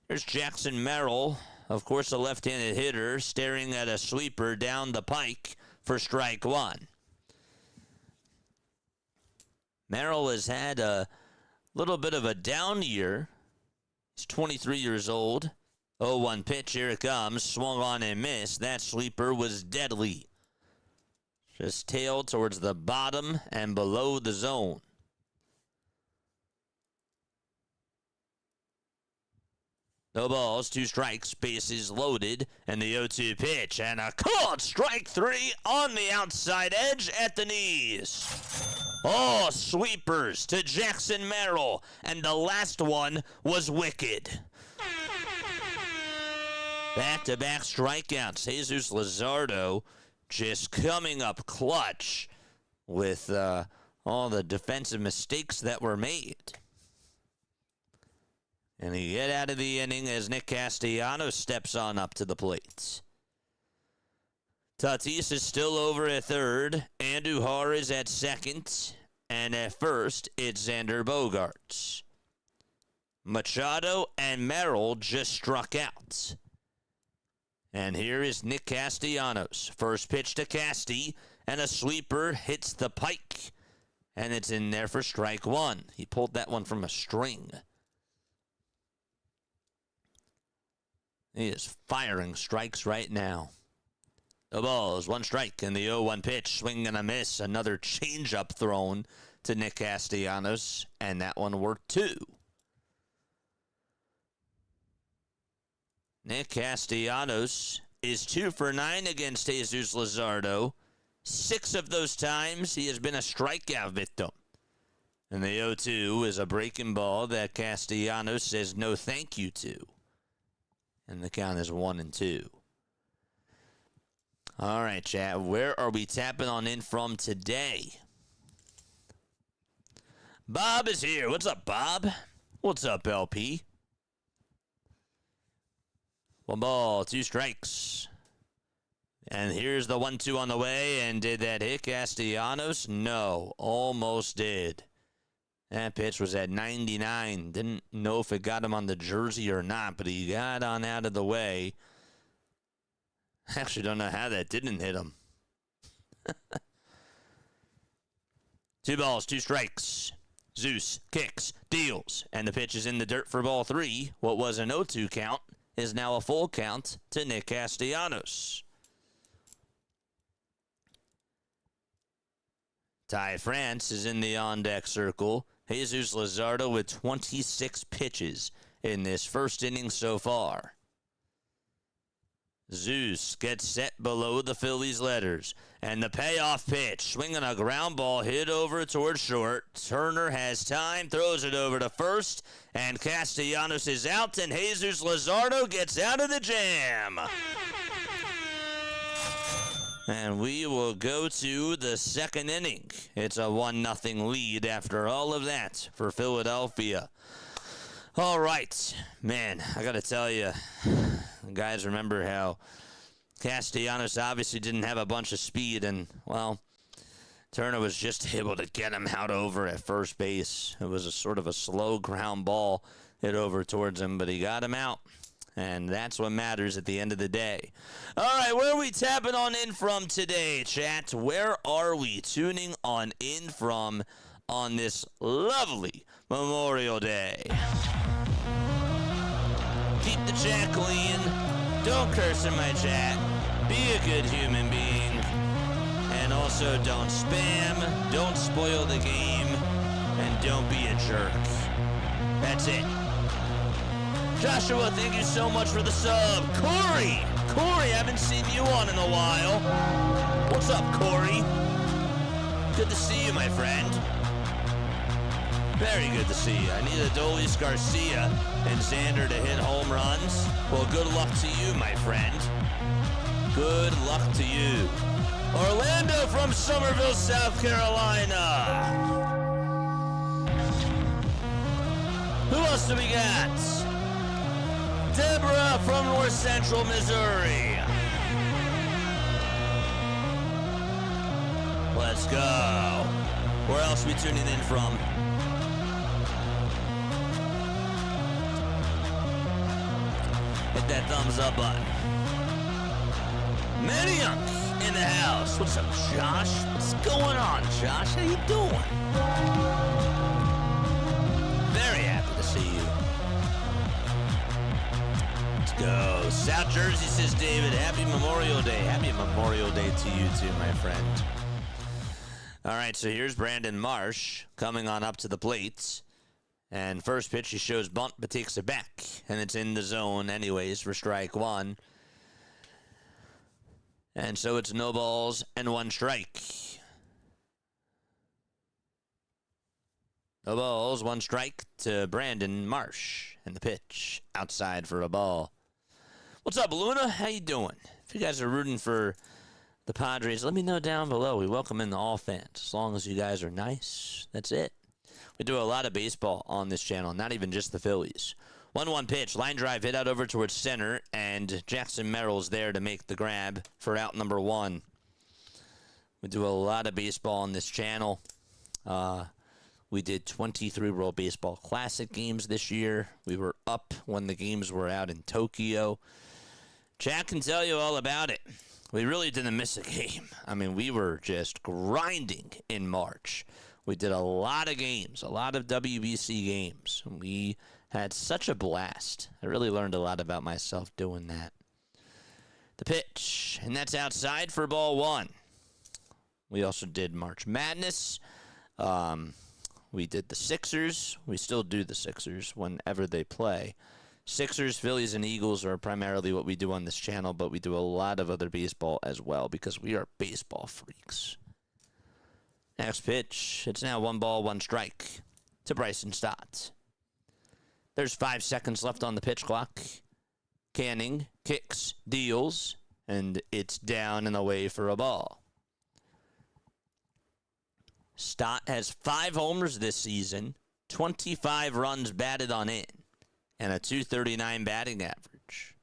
Here's Jackson Merrill, of course a left-handed hitter, staring at a sweeper down the pike for strike 1. Merrill has had a little bit of a down year. He's 23 years old. 0-1 pitch, here it comes. Swung on and missed. That sweeper was deadly. Just tailed towards the bottom and below the zone. No balls, 2 strikes, bases loaded, and the 0-2 pitch, and a called strike 3 on the outside edge at the knees. Oh, sweepers to Jackson Merrill, and the last one was wicked. Back-to-back strikeouts. Jesus Luzardo just coming up clutch with all the defensive mistakes that were made. And he get out of the inning as Nick Castellanos steps on up to the plate. Tatis is still over at third. Andujar is at second. And at first, it's Xander Bogaerts. Machado and Merrill just struck out. And here is Nick Castellanos. First pitch to Casty, and a sweeper hits the pike. And it's in there for strike 1. He pulled that one from a string. He is firing strikes right now. The balls, 1 strike, and the 0-1 pitch, swing and a miss. Another changeup thrown to Nick Castellanos, and that one worked 2. Nick Castellanos is 2 for 9 against Jesus Luzardo. 6 of those times he has been a strikeout victim. And the 0-2 is a breaking ball that Castellanos says no thank you to. And the count is 1-2. All right, chat. Where are we tapping on in from today? Bob is here. What's up, Bob? What's up, LP? 1 ball, 2 strikes. And here's the 1-2 on the way. And did that hit Castellanos? No, almost did. That pitch was at 99. Didn't know if it got him on the jersey or not, but he got on out of the way. Actually, don't know how that didn't hit him. 2 balls, 2 strikes. Zeus kicks, deals, and the pitch is in the dirt for ball 3. What was an 0-2 count is now a full count to Nick Castellanos. Ty France is in the on-deck circle. Jesus Luzardo with 26 pitches in this first inning so far. Zeus gets set below the Phillies letters. And the payoff pitch, swinging a ground ball hit over towards short. Turner has time, throws it over to first, and Castellanos is out, and Jesus Luzardo gets out of the jam. And we will go to the second inning. It's a 1-0 lead after all of that for Philadelphia. All right, man, I got to tell you, guys, remember how Castellanos obviously didn't have a bunch of speed, and, well, Turner was just able to get him out over at first base. It was a sort of a slow ground ball hit over towards him, but he got him out, and that's what matters at the end of the day. All right, where are we tapping on in from today, chat? Where are we tuning on in from on this lovely Memorial Day? Keep the chat clean. Don't curse in my chat. Be a good human being. And also don't spam, don't spoil the game, and don't be a jerk. That's it. Joshua, thank you so much for the sub. Corey, haven't seen you on in a while. What's up, Corey? Good to see you, my friend. Very good to see you. I need Adolis Garcia and Xander to hit home runs. Well, good luck to you, my friend. Good luck to you. Orlando from Somerville, South Carolina. Who else do we got? Deborah from North Central Missouri. Let's go. Where else are we tuning in from? Hit that thumbs up button. Maniac in the house. What's up, Josh? What's going on, Josh? How you doing? Very happy to see you. Let's go. South Jersey, says David. Happy Memorial Day. Happy Memorial Day to you too, my friend. All right, so here's Brandon Marsh coming on up to the plate. And first pitch, he shows bunt, but takes it back. And it's in the zone anyways for strike one. And so it's no balls and 1 strike. No balls, 1 strike to Brandon Marsh. And the pitch outside for a ball. What's up, Luna? How you doing? If you guys are rooting for the Padres, let me know down below. We welcome in all fans. As long as you guys are nice, that's it. We do a lot of baseball on this channel, not even just the Phillies. 1-1 pitch, line drive hit out over towards center, and Jackson Merrill's there to make the grab for out number 1. We do a lot of baseball on this channel. We did 23 World Baseball Classic games this year. We were up when the games were out in Tokyo. Chat can tell you all about it. We really didn't miss a game. I mean, we were just grinding in March. We did a lot of games, a lot of WBC games. We had such a blast. I really learned a lot about myself doing that. The pitch, and that's outside for ball 1. We also did March Madness. We did the Sixers. We still do the Sixers whenever they play. Sixers, Phillies, and Eagles are primarily what we do on this channel, but we do a lot of other baseball as well because we are baseball freaks. Next pitch, it's now 1 ball, 1 strike to Bryson Stott. There's 5 seconds left on the pitch clock. Canning kicks, deals, and it's down and away for a ball. Stott has 5 homers this season, 25 runs batted on in, and a .239 batting average.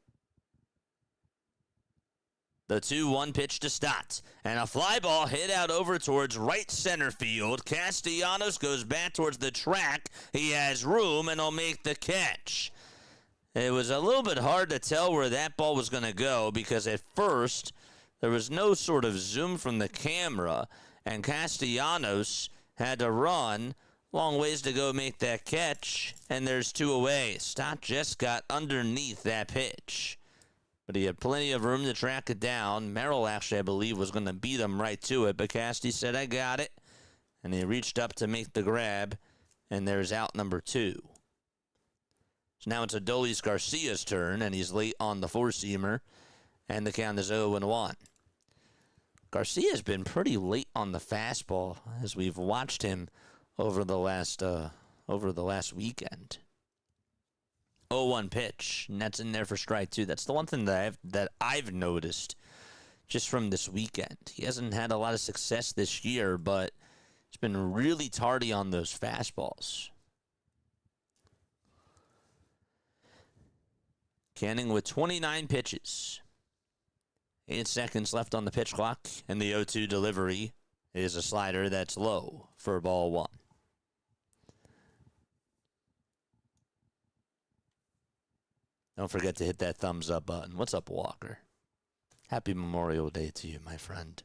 The 2-1 pitch to Stott. And a fly ball hit out over towards right center field. Castellanos goes back towards the track. He has room and will make the catch. It was a little bit hard to tell where that ball was going to go because at first there was no sort of zoom from the camera, and Castellanos had to run long ways to go make that catch, and there's 2 away. Stott just got underneath that pitch, but he had plenty of room to track it down. Merrill actually, I believe, was going to beat him right to it, but Casty said, I got it, and he reached up to make the grab, and there's out number 2. So now it's Adolis Garcia's turn, and he's late on the 4-seamer, and the count is 0-1. Garcia's been pretty late on the fastball as we've watched him over the last weekend. 0-1 pitch, and that's in there for strike 2. That's the one thing that I've noticed just from this weekend. He hasn't had a lot of success this year, but he's been really tardy on those fastballs. Canning with 29 pitches. 8 seconds left on the pitch clock, and the 0-2 delivery is a slider that's low for ball 1. Don't forget to hit that thumbs up button. What's up, Walker? Happy Memorial Day to you, my friend.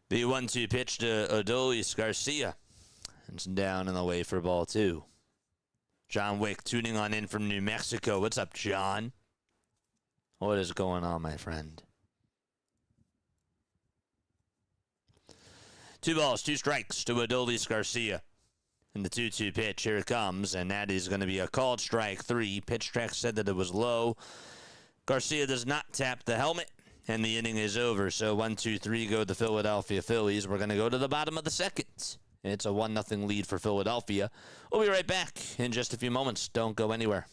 The 1-2 pitch to Adolis Garcia. It's down and away for ball 2. John Wick tuning on in from New Mexico. What's up, John? What is going on, my friend? 2 balls, 2 strikes to Adolis Garcia. And the 2-2 pitch, here it comes, and that is going to be a called strike 3. Pitch track said that it was low. Garcia does not tap the helmet, and the inning is over. So 1-2-3 go the Philadelphia Phillies. We're going to go to the bottom of the second. It's a 1-0 lead for Philadelphia. We'll be right back in just a few moments. Don't go anywhere.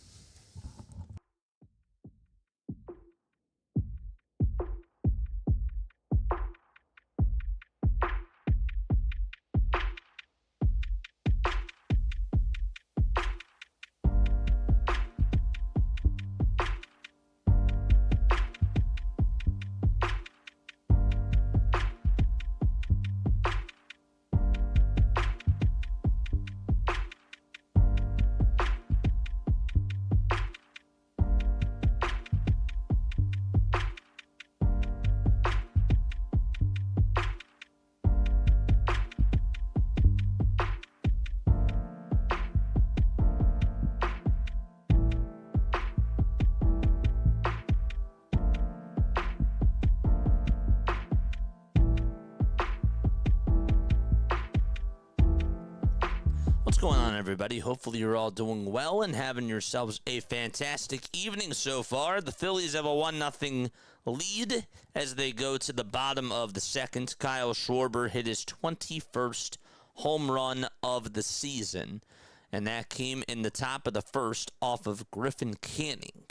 What's going on, everybody? Hopefully you're all doing well and having yourselves a fantastic evening so far. The Phillies have a 1-0 lead as they go to the bottom of the second. Kyle Schwarber hit his 21st home run of the season, and that came in the top of the first off of Griffin Canning.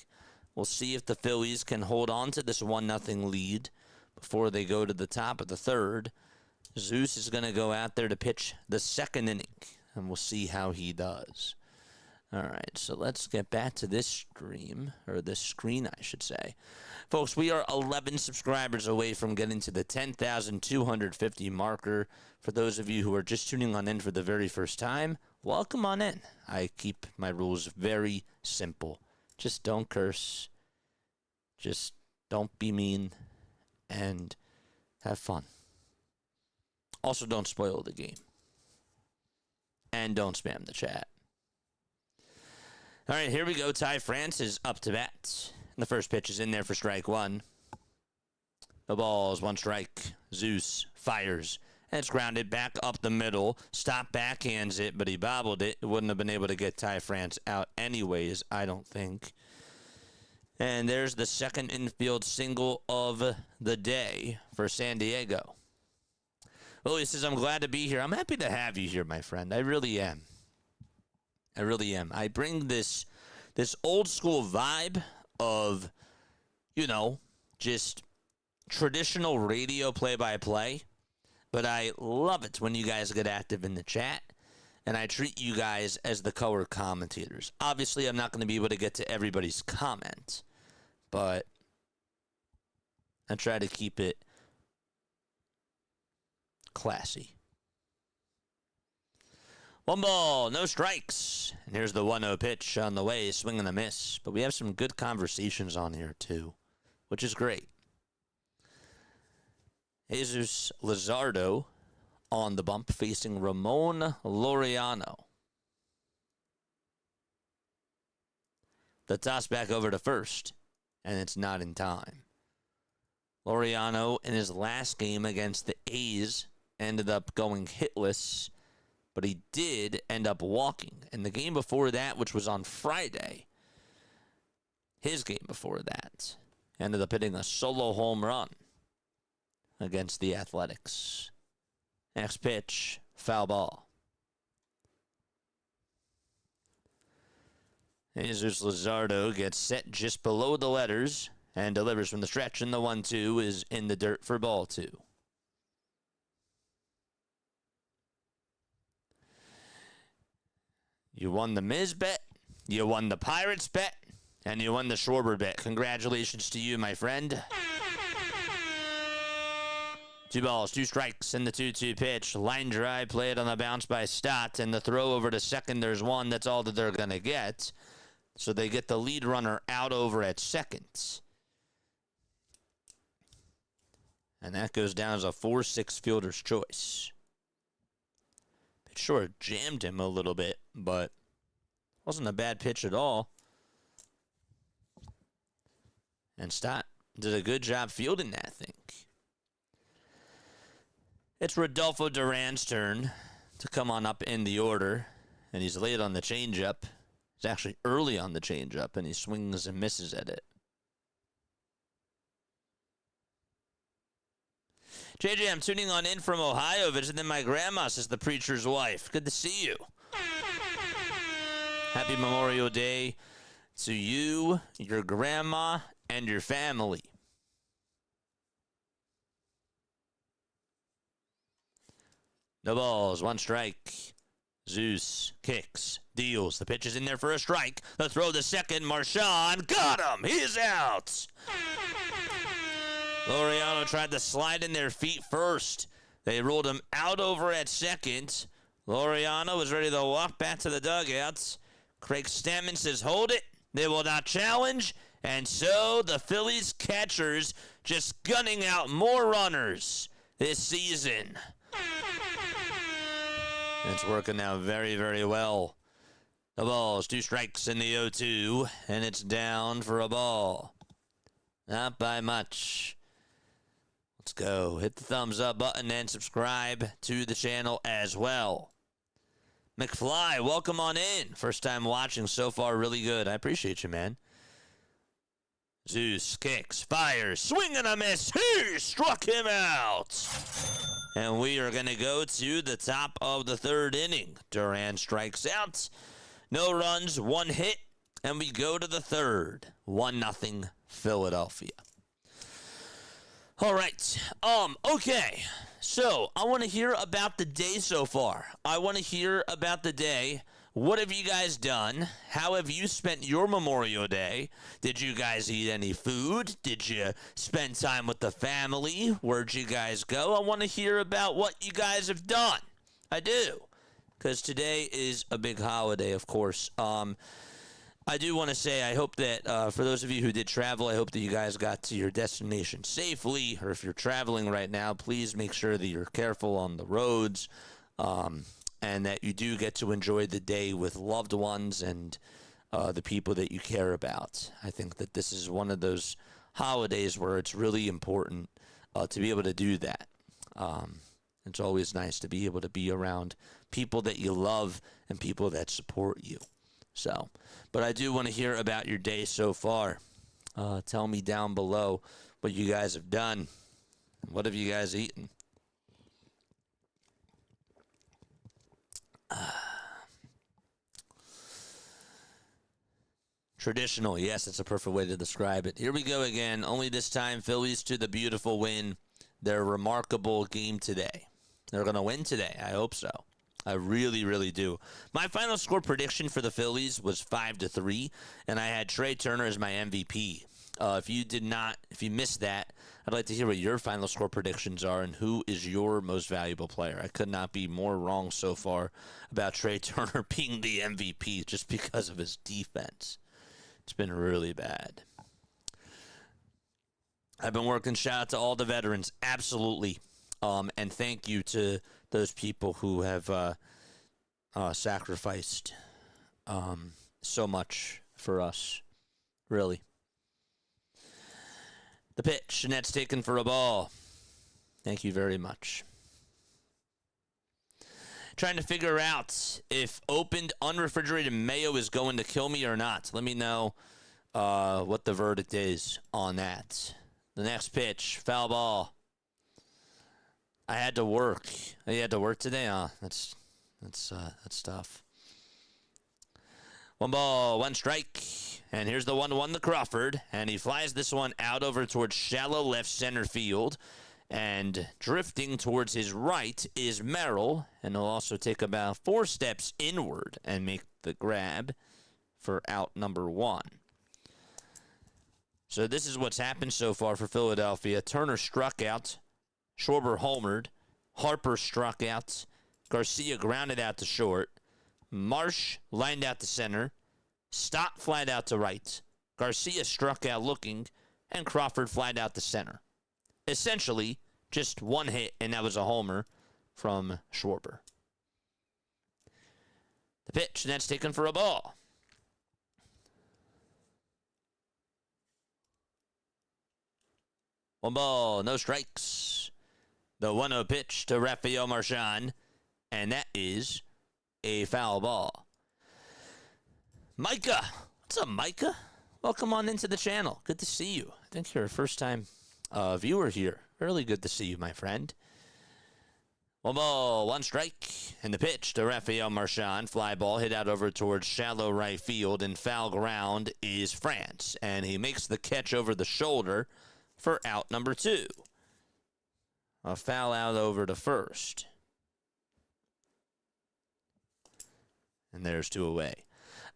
We'll see if the Phillies can hold on to this 1-0 lead before they go to the top of the third. Zeus is going to go out there to pitch the second inning, and we'll see how he does. All right, so let's get back to this stream, or this screen, I should say. Folks, we are 11 subscribers away from getting to the 10,250 marker. For those of you who are just tuning on in for the very first time, welcome on in. I keep my rules very simple. Just don't curse. Just don't be mean. And have fun. Also, don't spoil the game. And don't spam the chat. All right, here we go. Ty France is up to bat. The first pitch is in there for strike 1. The ball is 1 strike. Zeus fires. And it's grounded back up the middle. Stop backhands it, but he bobbled it. It wouldn't have been able to get Ty France out anyways, I don't think. And there's the second infield single of the day for San Diego. Well, he says, I'm glad to be here. I'm happy to have you here, my friend. I really am. I really am. I bring this old school vibe of, just traditional radio play-by-play. But I love it when you guys get active in the chat. and I treat you guys as the color commentators. Obviously, I'm not going to be able to get to everybody's comment, but I try to keep it classy. 1 ball, no strikes. And here's the 1-0 pitch on the way, swing and a miss. But we have some good conversations on here, too, which is great. Jesus Luzardo on the bump, facing Ramon Laureano. The toss back over to first, and it's not in time. Laureano, in his last game against the A's, ended up going hitless, but he did end up walking. In the game before that, which was on Friday, his game before that, ended up hitting a solo home run against the Athletics. Next pitch, foul ball. Jesus Luzardo gets set just below the letters and delivers from the stretch, and the 1-2 is in the dirt for ball 2. You won the Miz bet, you won the Pirates bet, and you won the Schwarber bet. Congratulations to you, my friend. 2 balls, 2 strikes, and the 2-2 pitch. Line drive played on the bounce by Stott, and the throw over to second, there's one. That's all that they're going to get. So they get the lead runner out over at second. And that goes down as a 4-6 fielder's choice. Pitch sure jammed him a little bit, but wasn't a bad pitch at all. And Stott did a good job fielding that, I think. It's Rodolfo Duran's turn to come on up in the order, and he's late on the changeup. He's actually early on the changeup, and he swings and misses at it. JJ, I'm tuning on in from Ohio, visiting my grandma, says the preacher's wife. Good to see you. Happy Memorial Day to you, your grandma, and your family. No balls, 1 strike. Zeus kicks, deals. The pitch is in there for a strike. The throw to second. Marchand got him. He's out. Laureano tried to slide in their feet first. They rolled him out over at second. Laureano was ready to walk back to the dugouts. Craig Stammen says, hold it. They will not challenge. And so the Phillies catchers just gunning out more runners this season. It's working out very, very well. The ball's 2 strikes in the 0-2, and it's down for a ball. Not by much. Let's go. Hit the thumbs up button and subscribe to the channel as well. McFly, welcome on in. First time watching so far, really good. I appreciate you, man. Zeus kicks, fires, swing and a miss. He struck him out. And we are going to go to the top of the 3rd inning. Duran strikes out. No runs, 1 hit. And we go to the 3rd. 1-0 Philadelphia. All right. Okay. So I want to hear about the day so far. I want to hear about the day. What have you guys done? How have you spent your Memorial Day? Did you guys eat any food? Did you spend time with the family? Where'd you guys go? I want to hear about what you guys have done. I do. Because today is a big holiday, of course. I do want to say I hope that for those of you who did travel, I hope that you guys got to your destination safely. Or if you're traveling right now, please make sure that you're careful on the roads. And that you do get to enjoy the day with loved ones and the people that you care about. I think that this is one of those holidays where it's really important to be able to do that. It's always nice to be able to be around people that you love and people that support you. So, but I do want to hear about your day so far. Tell me down below what you guys have done. What have you guys eaten? Traditional, yes, it's a perfect way to describe it. Here we go again. Only this time, Phillies to the beautiful win. Their remarkable game today. They're going to win today. I hope so. I really, really do. My final score prediction for the Phillies was 5-3, and I had Trey Turner as my MVP. If you missed that, I'd like to hear what your final score predictions are and who is your most valuable player. I could not be more wrong so far about Trey Turner being the MVP just because of his defense. It's been really bad. I've been working. Shout out to all the veterans. Absolutely. And thank you to those people who have sacrificed so much for us. Really. The pitch, and that's taken for a ball. Thank you very much. Trying to figure out if opened unrefrigerated mayo is going to kill me or not. Let me know what the verdict is on that. The next pitch, foul ball. I had to work. You had to work today? That's tough. 1 ball, 1 strike. And here's the 1-1 to Crawford. And he flies this one out over towards shallow left center field. And drifting towards his right is Merrill. And he'll also take about 4 steps inward and make the grab for out number 1. So this is what's happened so far for Philadelphia. Turner struck out. Schwarber homered. Harper struck out. Garcia grounded out to short. Marsh lined out to center. Stott flied out to right. Garcia struck out looking. And Crawford flied out to center. Essentially, just 1 hit, and that was a homer from Schwarber. The pitch, and that's taken for a ball. One ball, no strikes. The 1-0 pitch to Rafael Marchand, and that is a foul ball. Micah. What's up, Micah? Welcome on into the channel. Good to see you. I think you're a first-time viewer here. Really good to see you, my friend. 1 ball, 1 strike, and the pitch to Rafael Marchand. Fly ball hit out over towards shallow right field, and foul ground is France, and he makes the catch over the shoulder for out number 2. A foul out over to first. And there's 2 away.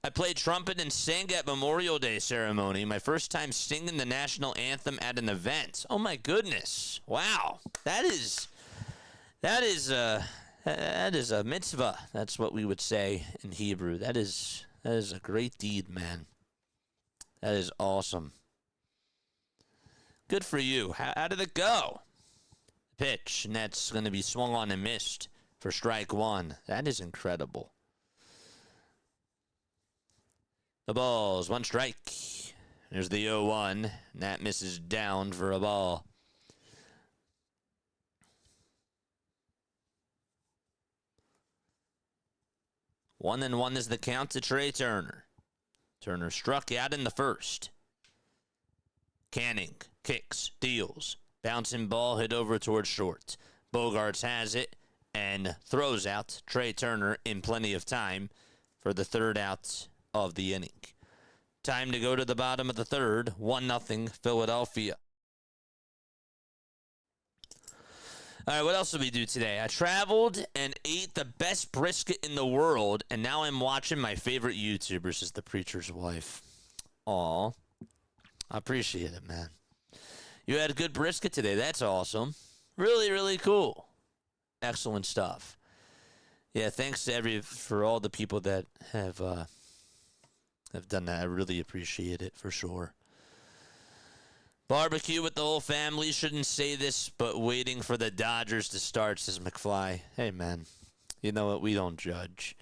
I played trumpet and sang at Memorial Day ceremony. My first time singing the national anthem at an event. Oh my goodness! Wow, that is a mitzvah. That's what we would say in Hebrew. That is a great deed, man. That is awesome. Good for you. How did it go? Pitch, and that's going to be swung on and missed for strike 1. That is incredible. The balls, 1 strike. There's the 0-1, and that misses down for a ball. One and 1 is the count to Trey Turner. Turner struck out in the first. Canning kicks, deals. Bouncing ball hit over towards short. Bogarts has it and throws out Trey Turner in plenty of time for the 3rd out of the inning. Time to go to the bottom of the 3rd. 1-0 Philadelphia. All right, what else did we do today? I traveled and ate the best brisket in the world, and now I'm watching my favorite YouTuber, says the preacher's wife. Aw, I appreciate it, man. You had a good brisket today. That's awesome. Really, really cool. Excellent stuff. Yeah, thanks to for all the people that have done that. I really appreciate it for sure. Barbecue with the whole family. Shouldn't say this, but waiting for the Dodgers to start, says McFly. Hey, man. You know what? We don't judge.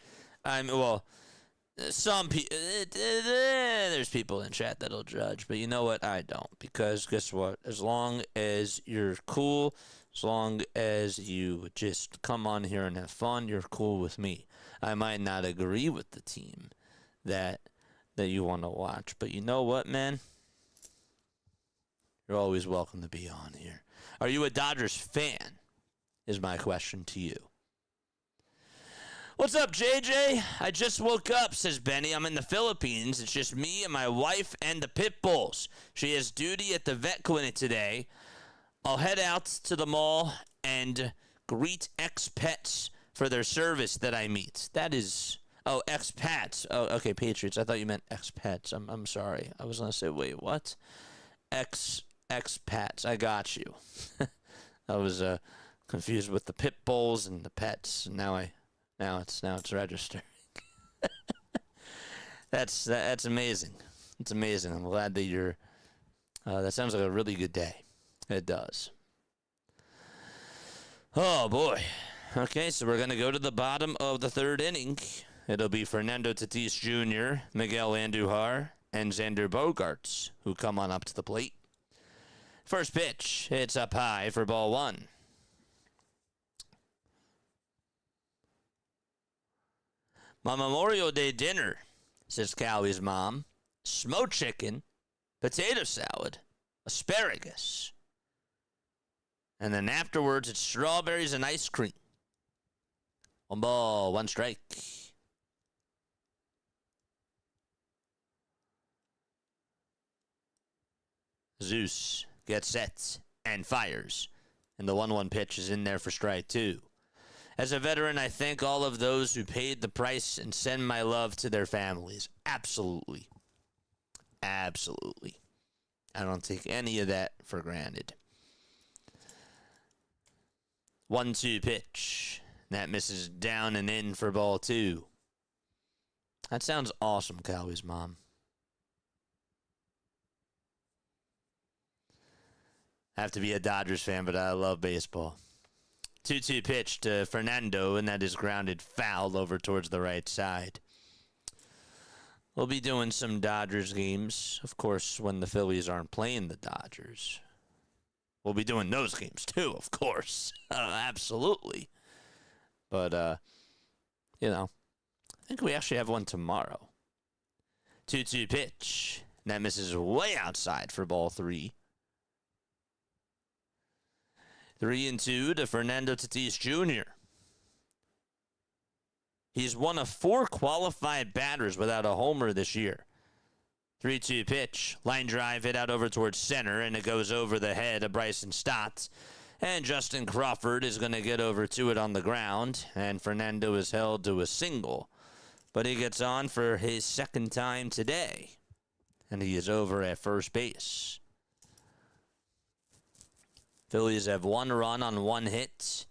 Some people, there's people in chat that'll judge, but you know what? I don't, because guess what? As long as you're cool, as long as you just come on here and have fun, you're cool with me. I might not agree with the team that you want to watch, but you know what, man? You're always welcome to be on here. Are you a Dodgers fan? Is my question to you. What's up, JJ? I just woke up, says Benny. I'm in the Philippines. It's just me and my wife and the pit bulls. She has duty at the vet clinic today. I'll head out to the mall and greet ex-pets for their service that I meet. That is, oh, expats. Oh, okay, Patriots. I thought you meant expats. I'm sorry. I was gonna say, wait, what? Expats. I got you. I was confused with the pit bulls and the pets. Now it's registering. That's amazing. It's amazing. I'm glad that you're. That sounds like a really good day. It does. Oh boy. Okay, so we're gonna go to the bottom of the third inning. It'll be Fernando Tatis Jr., Miguel Andujar, and Xander Bogaerts who come on up to the plate. First pitch, it's up high for ball one. My Memorial Day dinner, says Cowie's mom, smoked chicken, potato salad, asparagus. And then afterwards, it's strawberries and ice cream. 1 ball, 1 strike. Zeus gets set and fires. And the 1-1 pitch is in there for strike 2. As a veteran, I thank all of those who paid the price and send my love to their families. Absolutely. Absolutely. I don't take any of that for granted. 1-2 pitch. That misses down and in for ball 2. That sounds awesome, Cowie's mom. I have to be a Dodgers fan, but I love baseball. 2-2 pitch to Fernando, and that is grounded foul over towards the right side. We'll be doing some Dodgers games, of course, when the Phillies aren't playing the Dodgers. We'll be doing those games, too, of course. Absolutely. But, I think we actually have one tomorrow. 2-2 pitch. That misses way outside for ball 3. 3-2 to Fernando Tatis Jr. He's one of 4 qualified batters without a homer this year. 3-2 pitch. Line drive hit out over towards center, and it goes over the head of Bryson Stott. And Justin Crawford is going to get over to it on the ground, and Fernando is held to a single. But he gets on for his second time today, and he is over at first base. Phillies have 1 run on 1 hit.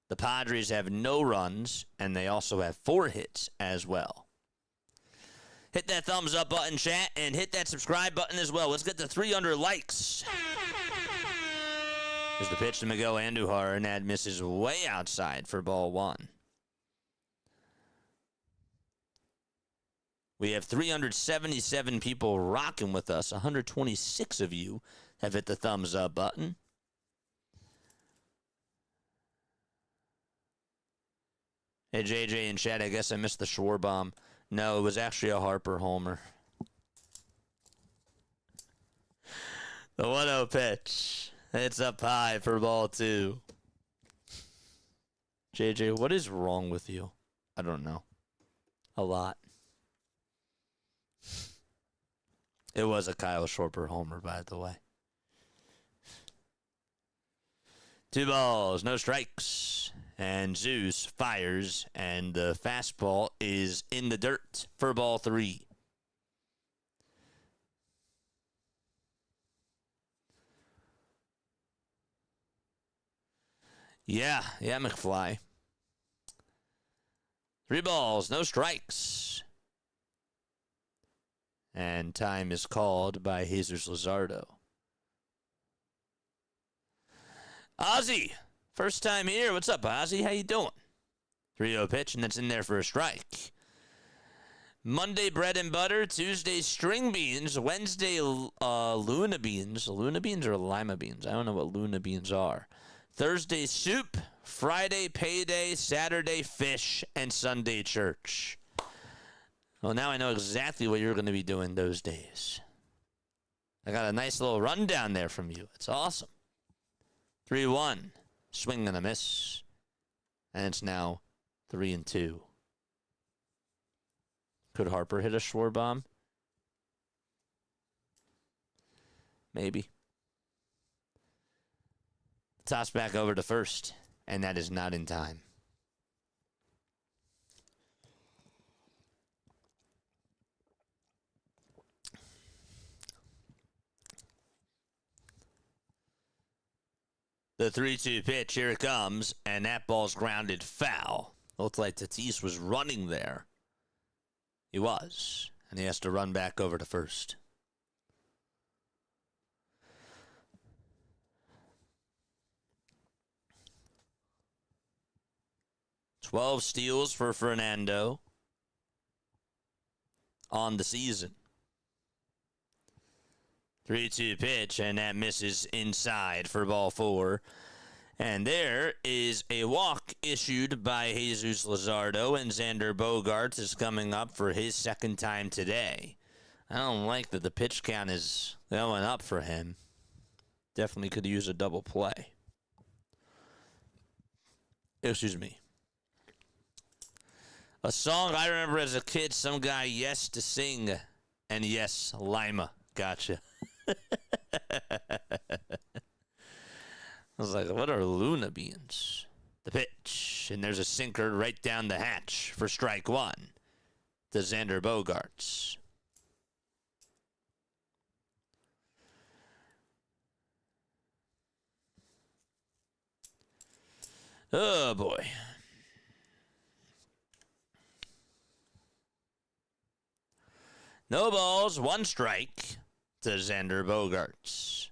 The Padres have no runs, and they also have 4 hits as well. Hit that thumbs up button, chat, and hit that subscribe button as well. Let's get to 300 likes. Here's the pitch to Miguel Andujar, and that misses way outside for ball 1. We have 377 people rocking with us. 126 of you have hit the thumbs up button. Hey, JJ in chat, I guess I missed the Schwarber. No, it was actually a Harper homer. The 1-0 pitch. It's up high for ball 2. JJ, what is wrong with you? I don't know. A lot. It was a Kyle Schwarber homer, by the way. 2 balls, no strikes. And Zeus fires, and the fastball is in the dirt for ball 3. Yeah, McFly. 3 balls, no strikes. And time is called by Jesus Luzardo. Ozzy, first time here. What's up, Ozzy? How you doing? 3-0 pitch, and that's in there for a strike. Monday, bread and butter. Tuesday, string beans. Wednesday, Luna beans. Luna beans or lima beans? I don't know what Luna beans are. Thursday, soup. Friday, payday. Saturday, fish. And Sunday, church. Well, now I know exactly what you're going to be doing those days. I got a nice little rundown there from you. It's awesome. 3-1. Swing and a miss. And it's now 3-2. Could Harper hit a Schwarber? Maybe. Toss back over to first. And that is not in time. The 3-2 pitch, here it comes, and that ball's grounded foul. Looked like Tatis was running there. He was, and he has to run back over to first. "12 steals for Fernando on the season." 3-2 pitch, and that misses inside for ball 4. And there is a walk issued by Jesus Luzardo, and Xander Bogaerts is coming up for his second time today. I don't like that the pitch count is going up for him. Definitely could use a double play. Excuse me. A song I remember as a kid, some guy used to sing, and yes, Lima, gotcha. I was like, what are Luna beans? The pitch, and there's a sinker right down the hatch for strike 1 to Xander Bogaerts. Oh, boy. No balls, 1 strike to Xander Bogaerts.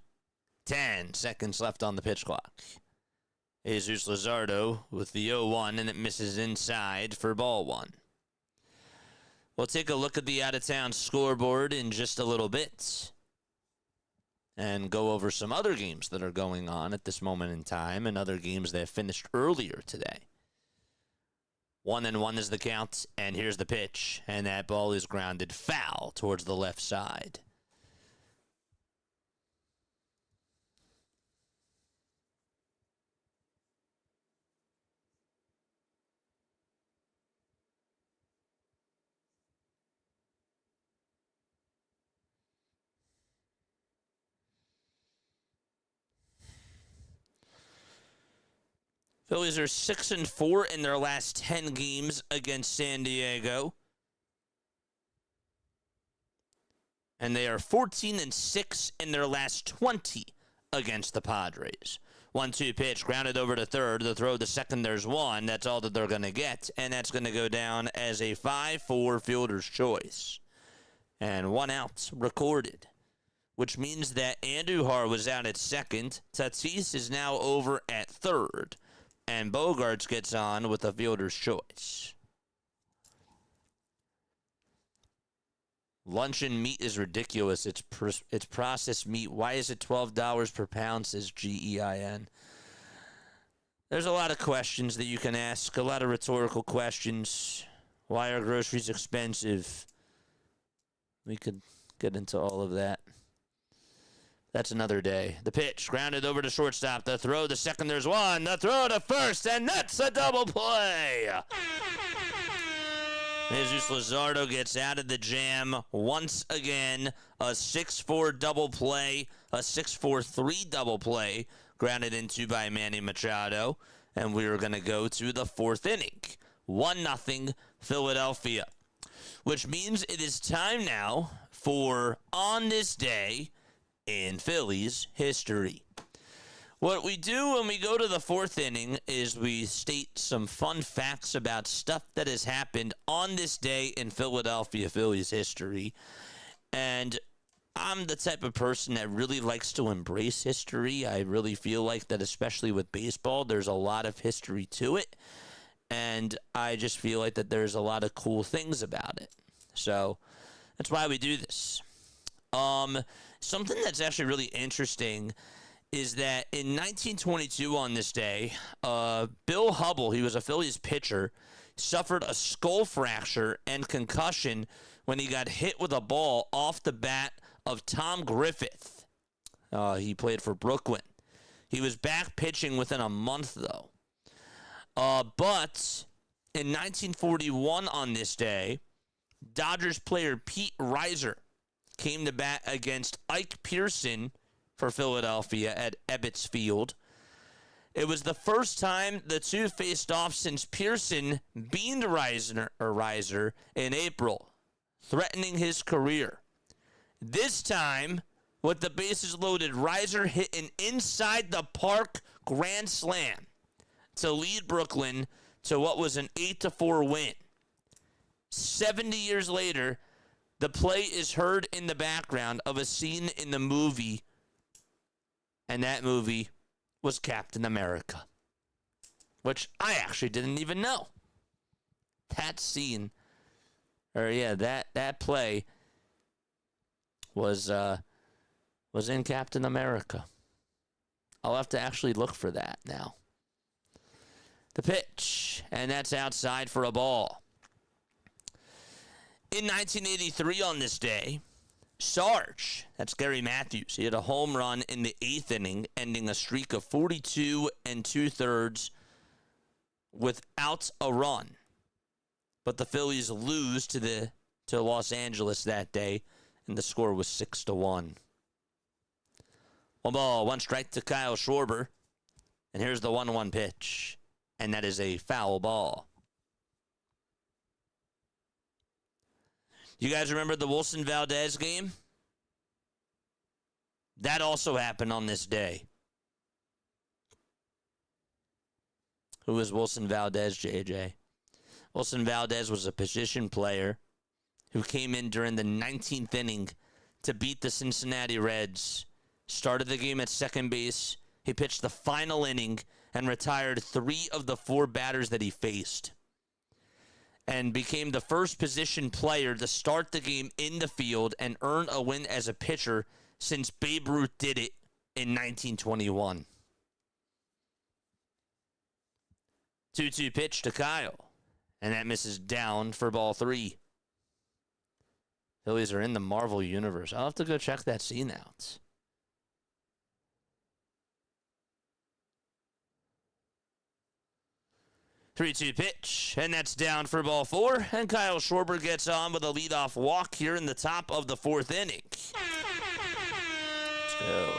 10 seconds left on the pitch clock. Jesus Luzardo with the 0-1, and it misses inside for ball 1. We'll take a look at the out-of-town scoreboard in just a little bit and go over some other games that are going on at this moment in time and other games that finished earlier today. 1-1 is the count, and here's the pitch, and that ball is grounded foul towards the left side. Phillies are 6-4 in their last 10 games against San Diego. And they are 14-6 in their last 20 against the Padres. 1-2 pitch, grounded over to third. The throw to second, there's 1. That's all that they're going to get. And that's going to go down as a 5-4 fielder's choice. And 1 out recorded, which means that Andujar was out at second. Tatis is now over at third. And Bogaerts gets on with a fielder's choice. Luncheon meat is ridiculous. It's processed meat. Why is it $12 per pound, says GEIN. There's a lot of questions that you can ask, a lot of rhetorical questions. Why are groceries expensive? We could get into all of that. That's another day. The pitch, grounded over to shortstop. The throw to second, there's 1. The throw to first, and that's a double play. Jesus Luzardo gets out of the jam once again. A 6-4 double play, a 6-4-3 double play, grounded into by Manny Machado. And we are going to go to the 4th inning. 1-0 Philadelphia. Which means it is time now for On This Day in Phillies history. What we do when we go to the 4th inning is we state some fun facts about stuff that has happened on this day in Philadelphia Phillies history. And I'm the type of person that really likes to embrace history. I really feel like that, especially with baseball, there's a lot of history to it. And I just feel like that there's a lot of cool things about it. So that's why we do this. Something that's actually really interesting is that in 1922 on this day, Bill Hubble, he was a Phillies pitcher, suffered a skull fracture and concussion when he got hit with a ball off the bat of Tom Griffith. He played for Brooklyn. He was back pitching within a month, though. But in 1941 on this day, Dodgers player Pete Reiser came to bat against Ike Pearson for Philadelphia at Ebbets Field. It was the first time the two faced off since Pearson beaned Reiser in April, threatening his career. This time, with the bases loaded, Riser hit an inside the park grand slam to lead Brooklyn to what was an 8-4 win. 70 years later, the play is heard in the background of a scene in the movie, and that movie was Captain America, which I actually didn't even know. That scene, that play was in Captain America. I'll have to actually look for that now. The pitch, and that's outside for a ball. In 1983 on this day, Sarge, that's Gary Matthews, he had a home run in the 8th inning, ending a streak of 42 2/3 without a run. But the Phillies lose to Los Angeles that day, and the score was 6-1. 1 ball, 1 strike to Kyle Schwarber. And here's the 1-1 pitch. And that is a foul ball. You guys remember the Wilson Valdez game? That also happened on this day. Who was Wilson Valdez, JJ? Wilson Valdez was a position player who came in during the 19th inning to beat the Cincinnati Reds. Started the game at second base. He pitched the final inning and retired 3 of the 4 batters that he faced, and became the first position player to start the game in the field and earn a win as a pitcher since Babe Ruth did it in 1921. 2-2 pitch to Kyle, and that misses down for ball 3. Phillies are in the Marvel universe. I'll have to go check that scene out. Three-two pitch, and that's down for ball 4. And Kyle Schwarber gets on with a leadoff walk here in the top of the 4th inning. Let's go.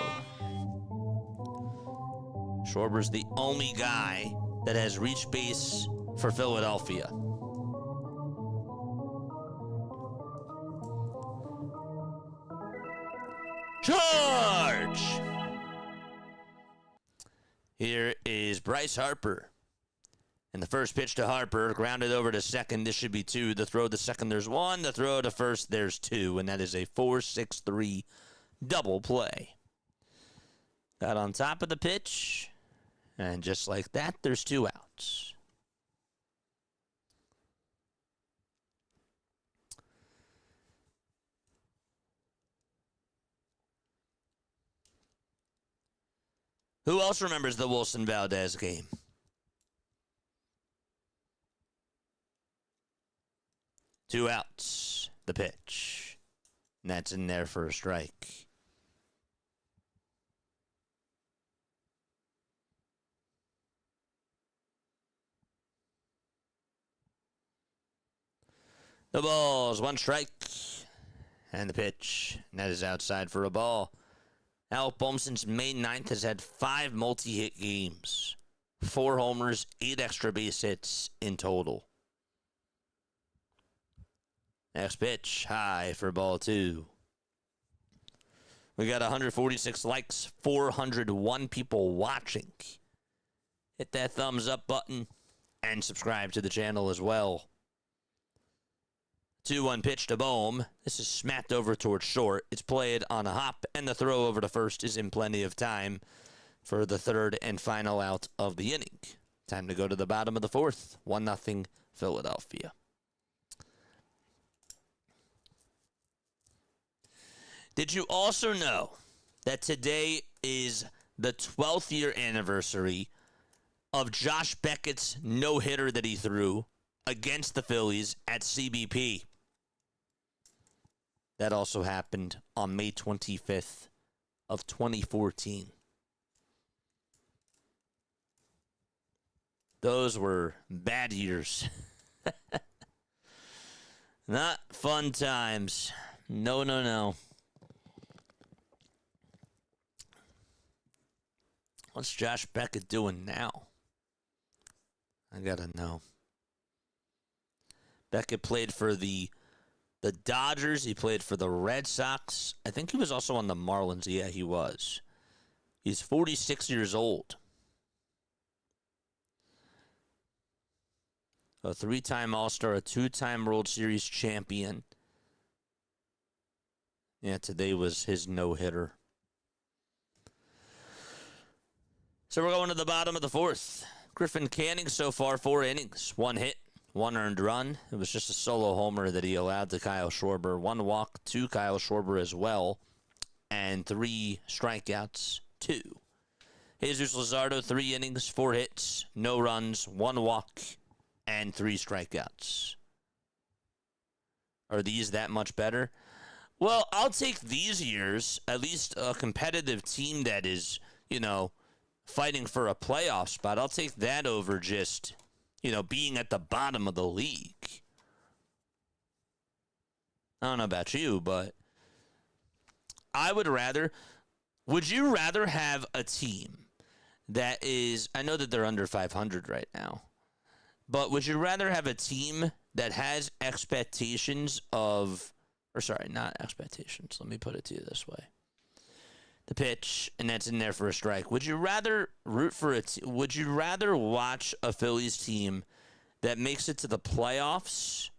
Schwarber's the only guy that has reached base for Philadelphia. Charge! Here is Bryce Harper. And the first pitch to Harper, grounded over to second. This should be 2. The throw to second, there's 1. The throw to first, there's 2. And that is a 4-6-3 double play. Got on top of the pitch. And just like that, there's 2 outs. Who else remembers the Wilson Valdez game? Two outs, the pitch. And that's in there for a strike. The ball's 1 strike. And the pitch. And that is outside for a ball. Alec Bohm since May 9th has had 5 multi-hit games. 4 homers, 8 extra base hits in total. Next pitch, high for ball 2. We got 146 likes, 401 people watching. Hit that thumbs up button and subscribe to the channel as well. 2-1 pitch to Bohm. This is smacked over towards short. It's played on a hop, and the throw over to first is in plenty of time for the 3rd and final out of the inning. Time to go to the bottom of the 4th. 1-0 Philadelphia. Did you also know that today is the 12th year anniversary of Josh Beckett's no-hitter that he threw against the Phillies at CBP? That also happened on May 25th of 2014. Those were bad years. Not fun times. No, no, no. What's Josh Beckett doing now? I gotta know. Beckett played for the the Dodgers. He played for the Red Sox. I think he was also on the Marlins. Yeah, he was. He's 46 years old. A 3-time All-Star, a 2-time World Series champion. Yeah, today was his no-hitter. So we're going to the bottom of the fourth. Griffin Canning so far, 4 innings, 1 hit, 1 earned run. It was just a solo homer that he allowed to Kyle Schwarber. 1 walk to Kyle Schwarber as well. And 3 strikeouts, 2. Jesus Luzardo, 3 innings, 4 hits, no runs, 1 walk, and 3 strikeouts. Are these that much better? Well, I'll take these years, at least a competitive team that is, fighting for a playoff spot. I'll take that over just, being at the bottom of the league. I don't know about you, but would you rather have a team that is, I know that they're under 500 right now, but would you rather have a team that has expectations of, not expectations, let me put it to you this way. The pitch, and that's in there for a strike. Would you rather would you rather watch a Phillies team that makes it to the playoffs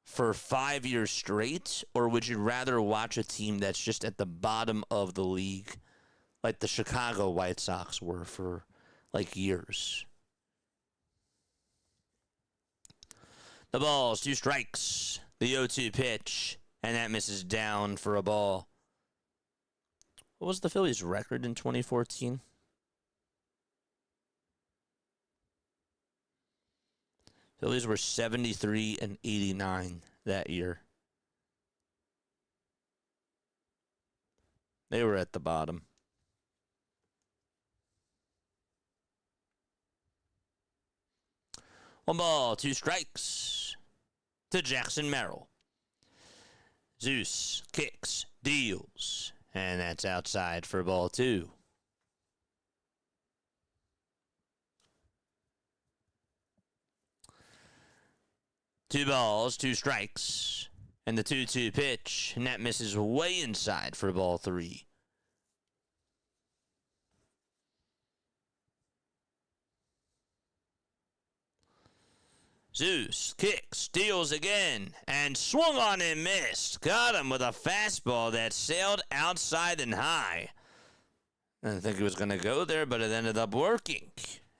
for 5 years straight, or would you rather watch a team that's just at the bottom of the league, like the Chicago White Sox were for, years? The ball's 2 strikes. The 0-2 pitch, and that misses down for a ball. What was the Phillies' record in 2014? Phillies were 73-89 that year. They were at the bottom. One ball, 2 strikes to Jackson Merrill. Zeus kicks, deals, and that's outside for ball 2. Two balls, 2 strikes, and the 2-2 pitch, and that misses way inside for ball 3. Zeus kicks, steals again, and swung on and missed. Got him with a fastball that sailed outside and high. I didn't think he was going to go there, but it ended up working.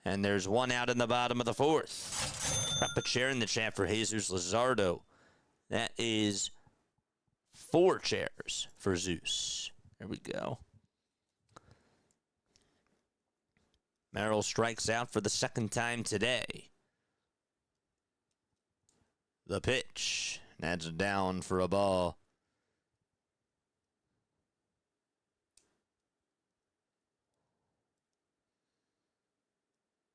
And there's 1 out in the bottom of the 4th. Drop a chair in the chat for Jesus Luzardo. That is 4 chairs for Zeus. There we go. Merrill strikes out for the 2nd time today. The pitch. That's down for a ball.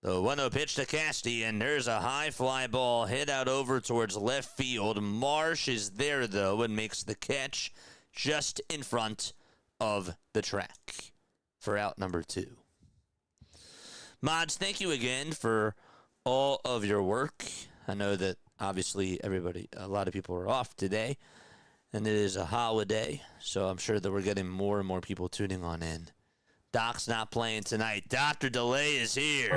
The 1-0 pitch to Casty, and there's a high fly ball hit out over towards left field. Marsh is there, though, and makes the catch just in front of the track for out number 2. Mods, thank you again for all of your work. I know that obviously a lot of people are off today, and it is a holiday, so I'm sure that we're getting more and more people tuning on in. Doc's not playing tonight. Dr. DeLay is here.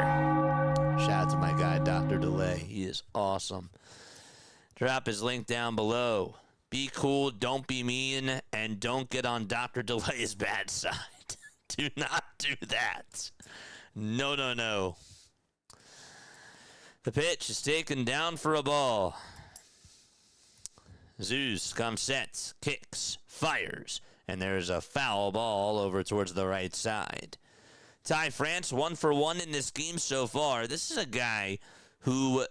Shout out to my guy, Dr. DeLay. He is awesome. Drop his link down below. Be cool, don't be mean, and don't get on Dr. DeLay's bad side. Do not do that. No, no, no. The pitch is taken down for a ball. Zeus comes set, kicks, fires, and there's a foul ball over towards the right side. Ty France, 1 for 1 in this game so far. This is a guy who,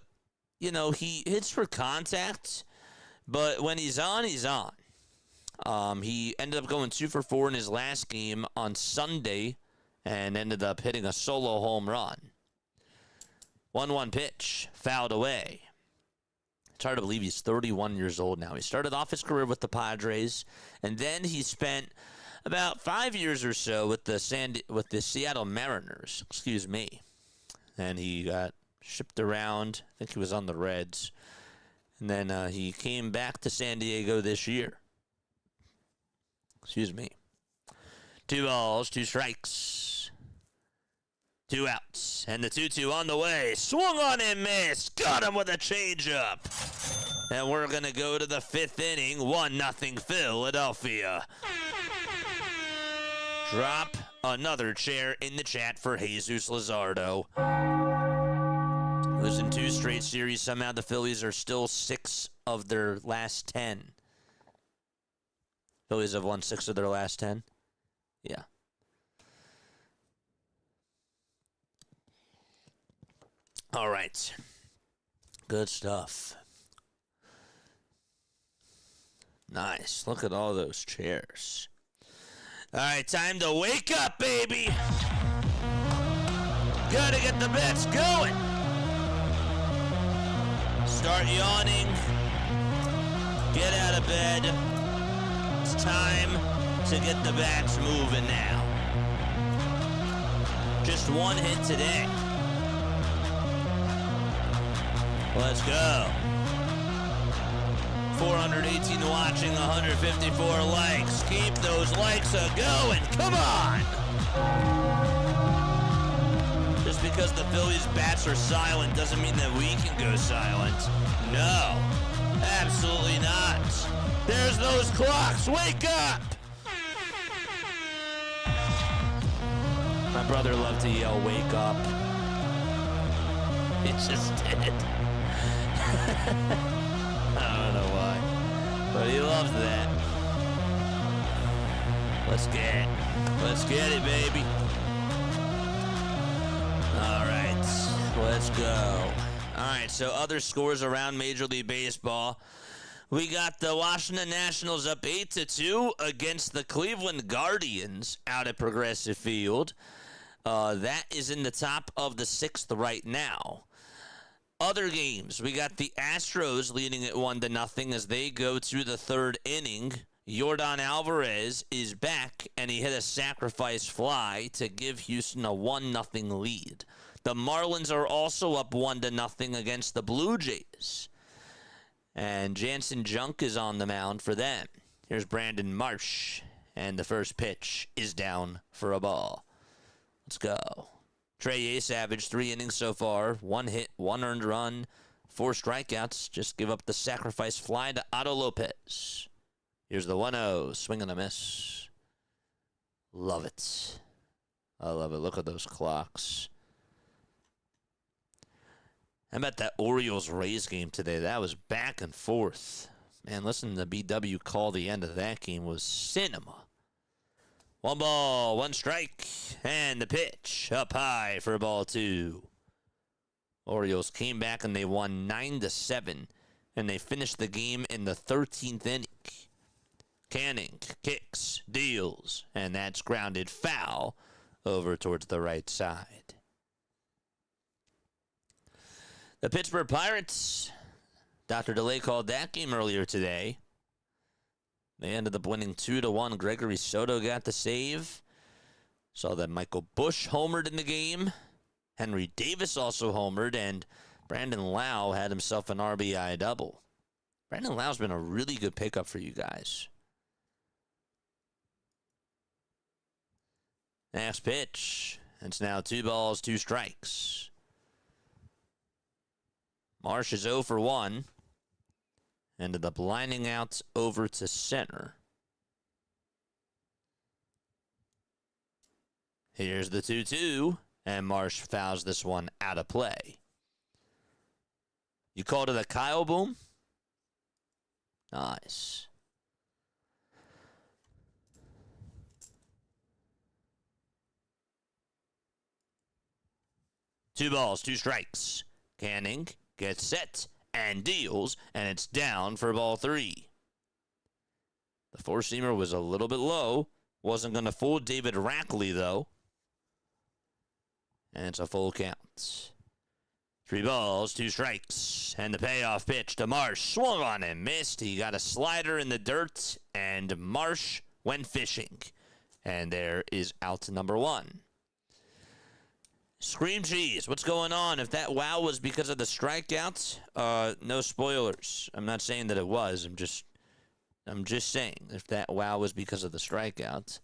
he hits for contact, but when he's on, he's on. He ended up going 2 for 4 in his last game on Sunday and ended up hitting a solo home run. 1-1 pitch, fouled away. It's hard to believe he's 31 years old now. He started off his career with the Padres, and then he spent about 5 years or so with the Seattle Mariners. And he got shipped around. I think he was on the Reds. And then he came back to San Diego this year. Excuse me. 2 balls, 2 strikes. 2 outs. And the 2-2 on the way. Swung on and missed. Got him with a changeup. And we're going to go to the 5th inning. 1-0 Philadelphia. Drop another chair in the chat for Jesus Luzardo. Losing 2 straight series. Somehow the Phillies are still 6 of their last 10. Phillies have won 6 of their last 10. Yeah. All right. Good stuff. Nice. Look at all those chairs. All right, time to wake up, baby. Gotta get the bets going. Start yawning. Get out of bed. It's time to get the bats moving now. Just 1 hit today. Let's go. 418 watching, 154 likes. Keep those likes a-going. Come on! Just because the Phillies' bats are silent doesn't mean that we can go silent. No, absolutely not. There's those clocks. Wake up! My brother loved to yell, wake up. He just did. I don't know why, but he loves that. Let's get it, baby. All right, let's go. All right, so other scores around Major League Baseball. We got the Washington Nationals up 8-2 against the Cleveland Guardians out at Progressive Field. That is in the top of the 6th right now. Other games, we got the Astros leading at 1-0 as they go to the 3rd inning. Yordan Alvarez is back, and he hit a sacrifice fly to give Houston a 1-0 lead. The Marlins are also up 1-0 against the Blue Jays. And Jansen Junk is on the mound for them. Here's Brandon Marsh, and the first pitch is down for a ball. Let's go. Trey Savage, 3 innings so far. 1 hit, 1 earned run, 4 strikeouts. Just give up the sacrifice fly to Otto Lopez. Here's the 1-0. Swing and a miss. Love it. I love it. Look at those clocks. How about that Orioles-Rays game today? That was back and forth. Man, listen to the BW call. The end of that game was cinema. 1 ball, 1 strike, and the pitch up high for ball 2. Orioles came back and they won 9-7, and they finished the game in the 13th inning. Canning kicks, deals, and that's grounded foul over towards the right side. The Pittsburgh Pirates, Dr. DeLay called that game earlier today. They ended up winning 2-1. Gregory Soto got the save. Saw that Michael Busch homered in the game. Henry Davis also homered, and Brandon Lau had himself an RBI double. Brandon Lau's been a really good pickup for you guys. Next pitch. It's now 2 balls, 2 strikes. Marsh is 0 for 1. Ended up lining out over to center. Here's the 2-2, and Marsh fouls this one out of play. You called it a Kyle boom? Nice. Two balls, 2 strikes. Canning gets set and deals, and it's down for ball 3. The 4-seamer was a little bit low. Wasn't going to fool David Rackley, though. And it's a full count. 3 balls, 2 strikes, and the payoff pitch to Marsh. Swung on and missed. He got a slider in the dirt, and Marsh went fishing. And there is out number 1. Scream Cheese, what's going on? If that wow was because of the strikeouts, no spoilers. I'm not saying that it was. I'm just saying if that wow was because of the strikeouts,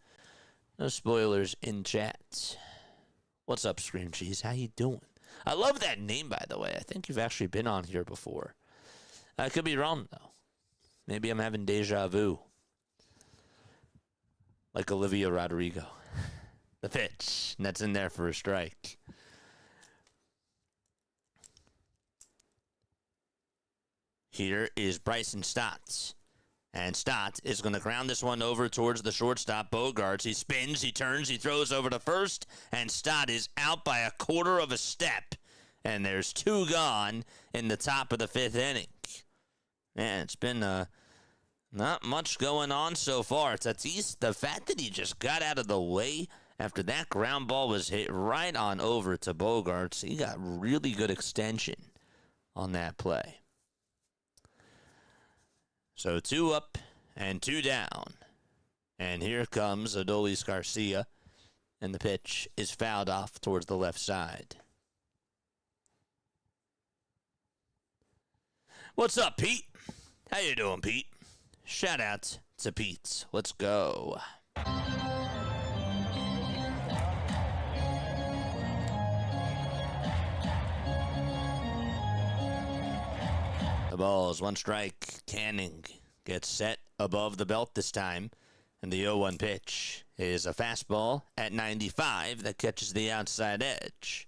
no spoilers in chat. What's up, Scream Cheese? How you doing? I love that name, by the way. I think you've actually been on here before. I could be wrong, though. Maybe I'm having deja vu. Like Olivia Rodrigo. The pitch. And that's in there for a strike. Here is Bryson Stott. And Stott is going to ground this one over towards the shortstop, Bogarts. He spins, he turns, he throws over to first, and Stott is out by a quarter of a step. And there's 2 gone in the top of the 5th inning. Man, it's been not much going on so far. Tatis, the fact that he just got out of the way after that ground ball was hit right on over to Bogarts, he got really good extension on that play. So 2 up and 2 down. And here comes Adolis Garcia. And the pitch is fouled off towards the left side. What's up, Pete? How you doing, Pete? Shout out to Pete. Let's go. The ball is 1 strike. Canning gets set above the belt this time. And the 0-1 pitch is a fastball at 95 that catches the outside edge.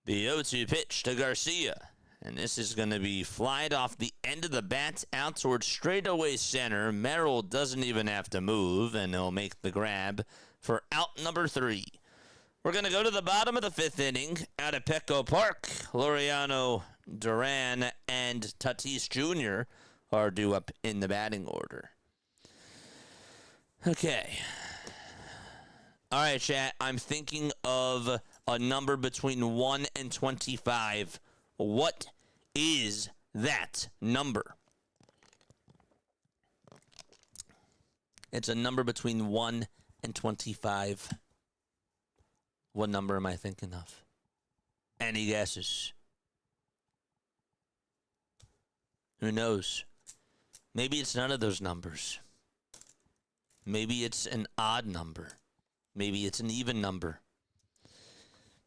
The 0-2 pitch to Garcia. And this is going to be flied off the end of the bat out towards straightaway center. Merrill doesn't even have to move, and he'll make the grab for out number 3. We're going to go to the bottom of the 5th inning out at Petco Park. Laureano, Duran, and Tatis Jr. are due up in the batting order. Okay. All right, chat. I'm thinking of a number between 1 and 25. What is that number? It's a number between 1 and 25. What number am I thinking of? Any guesses? Who knows? Maybe it's none of those numbers. Maybe it's an odd number. Maybe it's an even number.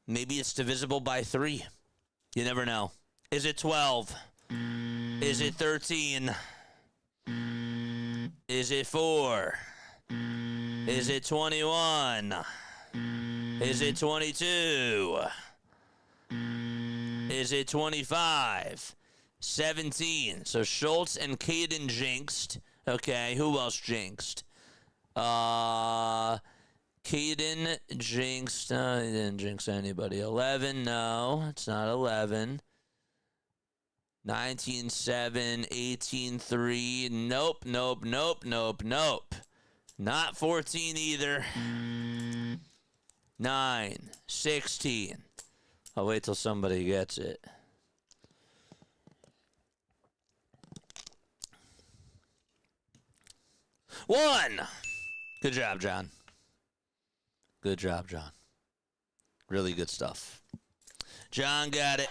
Maybe it's divisible by 3. You never know. Is it 12? Is it 13? Is it 4? Is it 21? Is it 22? Is it 25? 17. So Schultz and Caden jinxed. Okay, who else jinxed? Caden jinxed. He didn't jinx anybody. 11, no. It's not 11. 19-7, 18-3. Nope. Not 14 either. 9, 16. I'll wait till somebody gets it. One. Good job, John. Good job, John. Really good stuff. John got it.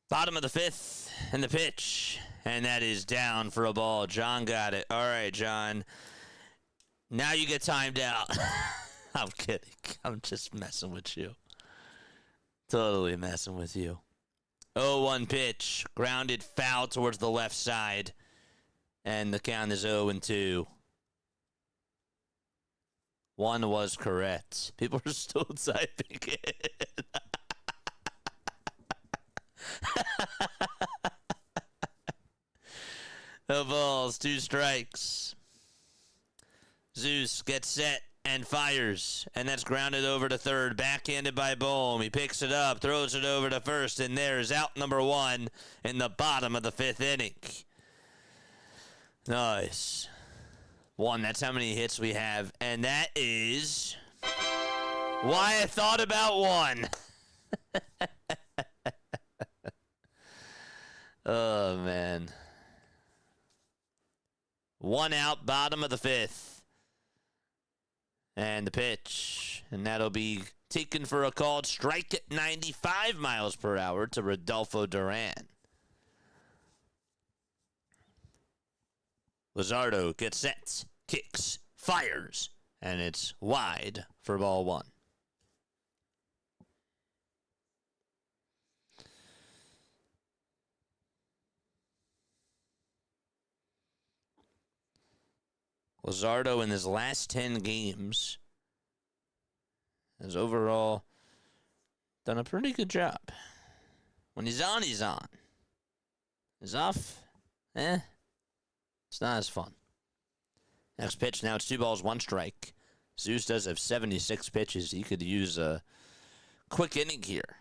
Bottom of the 5th, and the pitch. And that is down for a ball. John got it. All right, John. Now you get timed out. I'm kidding. I'm just messing with you. Totally messing with you. 0-1 pitch. Grounded foul towards the left side. And the count is 0-2. 1 was correct. People are still typing it. No balls, 2 strikes. Zeus gets set and fires, and that's grounded over to third, backhanded by Bohm. He picks it up, throws it over to first, and there's out number 1 in the bottom of the 5th inning. Nice. 1, that's how many hits we have, and that is Why I thought about one. Oh, man. 1 out, bottom of the 5th. And the pitch. And that'll be taken for a called strike at 95 miles per hour to Rodolfo Duran. Luzardo gets set, kicks, fires, and it's wide for ball 1. Luzardo in his last 10 games has overall done a pretty good job. When he's on, he's on. He's off, it's not as fun. Next pitch, now it's 2 balls, 1 strike. Zeus does have 76 pitches. He could use a quick inning here.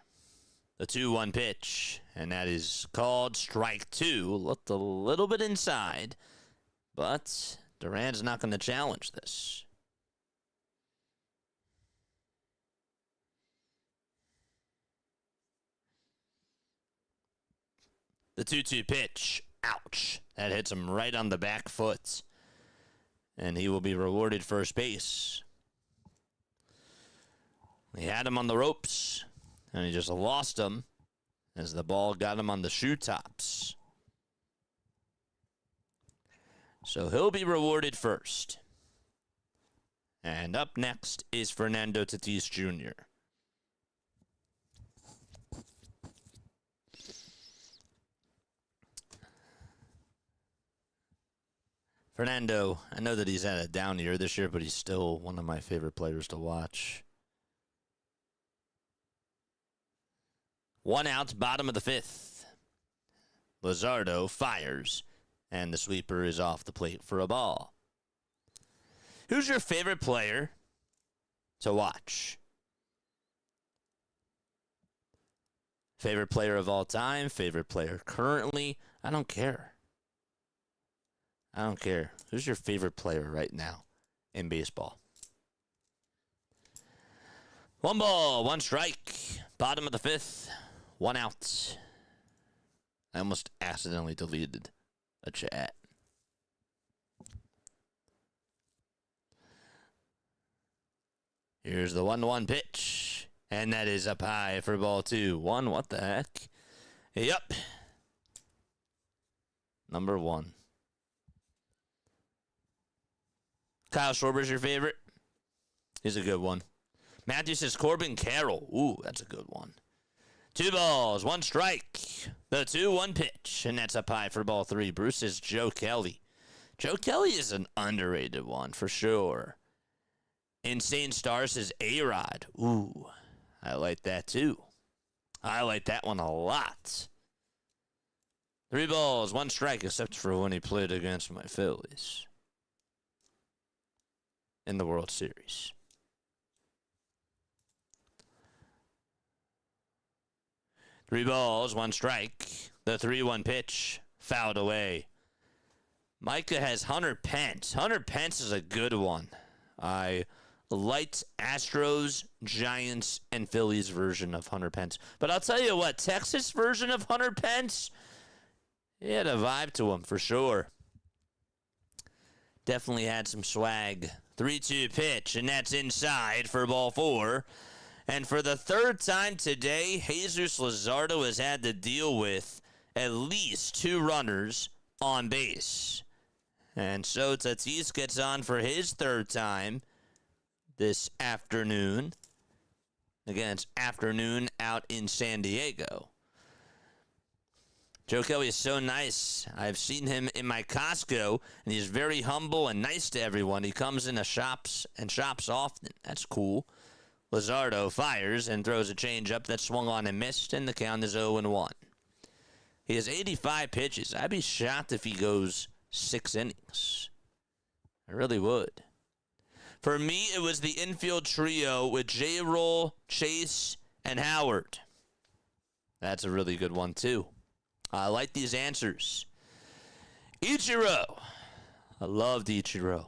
The 2-1 pitch, and that is called strike 2. Looked a little bit inside, but Duran's not going to challenge this. The 2-2 pitch. Ouch. That hits him right on the back foot. And he will be rewarded first base. He had him on the ropes, and he just lost him as the ball got him on the shoe tops. So he'll be rewarded first. And up next is Fernando Tatis Jr. Fernando, I know that he's had a down year this year, but he's still one of my favorite players to watch. 1 out, bottom of the 5th. Luzardo fires, and the sweeper is off the plate for a ball. Who's your favorite player to watch? Favorite player of all time? Favorite player currently? I don't care. I don't care. Who's your favorite player right now in baseball? 1 ball, 1 strike. Bottom of the 5th. 1 out. I almost accidentally deleted a chat. Here's the 1-1 pitch. And that is up high for ball 2. What the heck? Yep. Number 1. Kyle Schwarber's your favorite? He's a good one. Matthew says Corbin Carroll. Ooh, that's a good one. 2 balls, 1 strike. The 2-1 pitch, and that's up high for ball 3. Bruce says Joe Kelly. Joe Kelly is an underrated one for sure. Insane Star says A-Rod. Ooh, I like that too. I like that one a lot. 3 balls, 1 strike, except for when he played against my Phillies in the World Series. Three balls, 1 strike. The 3-1 pitch fouled away. Micah has Hunter Pence. Hunter Pence is a good one. I liked Astros, Giants, and Phillies version of Hunter Pence. But I'll tell you what, Texas version of Hunter Pence, he had a vibe to him for sure. Definitely had some swag. 3-2 pitch, and that's inside for ball 4. And for the 3rd time today, Jesus Luzardo has had to deal with at least 2 runners on base. And so Tatis gets on for his 3rd time this afternoon. Again, it's afternoon out in San Diego. Joe Kelly is so nice. I've seen him in my Costco, and he's very humble and nice to everyone. He comes into shops and shops often. That's cool. Luzardo fires and throws a changeup that swung on and missed, and the count is 0-1. He has 85 pitches. I'd be shocked if he goes 6 innings. I really would. For me, it was the infield trio with J-Roll, Chase, and Howard. That's a really good one, too. I like these answers. Ichiro. I loved Ichiro.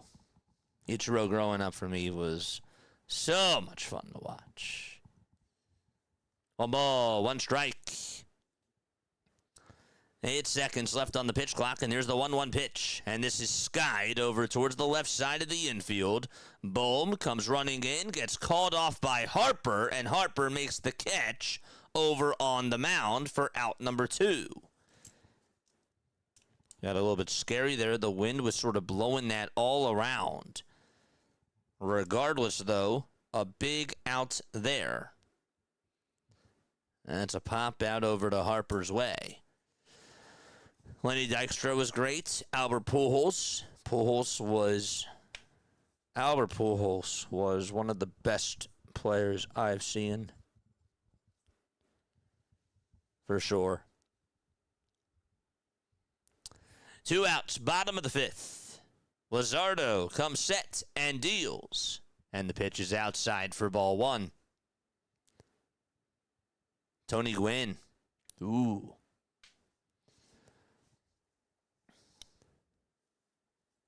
Ichiro growing up for me was So much fun to watch. 1 ball, 1 strike. 8 seconds left on the pitch clock, and there's the 1-1 pitch. And this is skied over towards the left side of the infield. Bohm comes running in, gets called off by Harper, and Harper makes the catch over on the mound for out number 2. Got a little bit scary there. The wind was sort of blowing that all around. Regardless, though, a big out there. That's a pop out over to Harper's way. Lenny Dykstra was great. Albert Pujols was one of the best players I've seen. For sure. 2 outs, bottom of the 5th. Luzardo comes set and deals. And the pitch is outside for ball 1. Tony Gwynn. Ooh.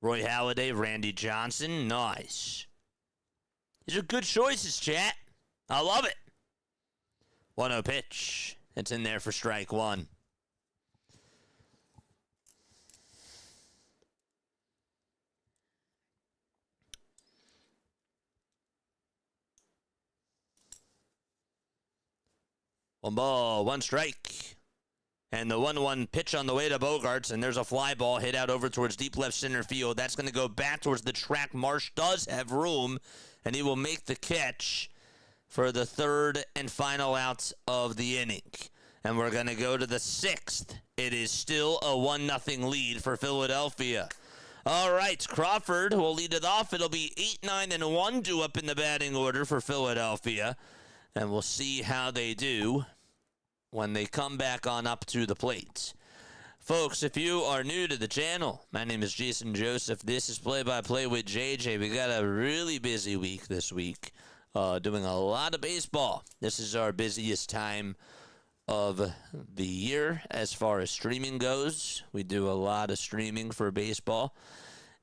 Roy Halladay, Randy Johnson. Nice. These are good choices, chat. I love it. 1-0 pitch. It's in there for strike 1. One ball, 1 strike. And the 1-1 pitch on the way to Bogarts, and there's a fly ball hit out over towards deep left center field. That's going to go back towards the track. Marsh does have room, and he will make the catch for the 3rd and final out of the inning. And we're going to go to the 6th. It is still a 1-0 lead for Philadelphia. All right, Crawford will lead it off. It'll be 8-9-1 due up in the batting order for Philadelphia. And we'll see how they do when they come back on up to the plate. Folks, if you are new to the channel, my name is Jason Joseph. This is Play-by-Play with JJ. We got a really busy week this week, doing a lot of baseball. This is our busiest time of the year as far as streaming goes. We do a lot of streaming for baseball,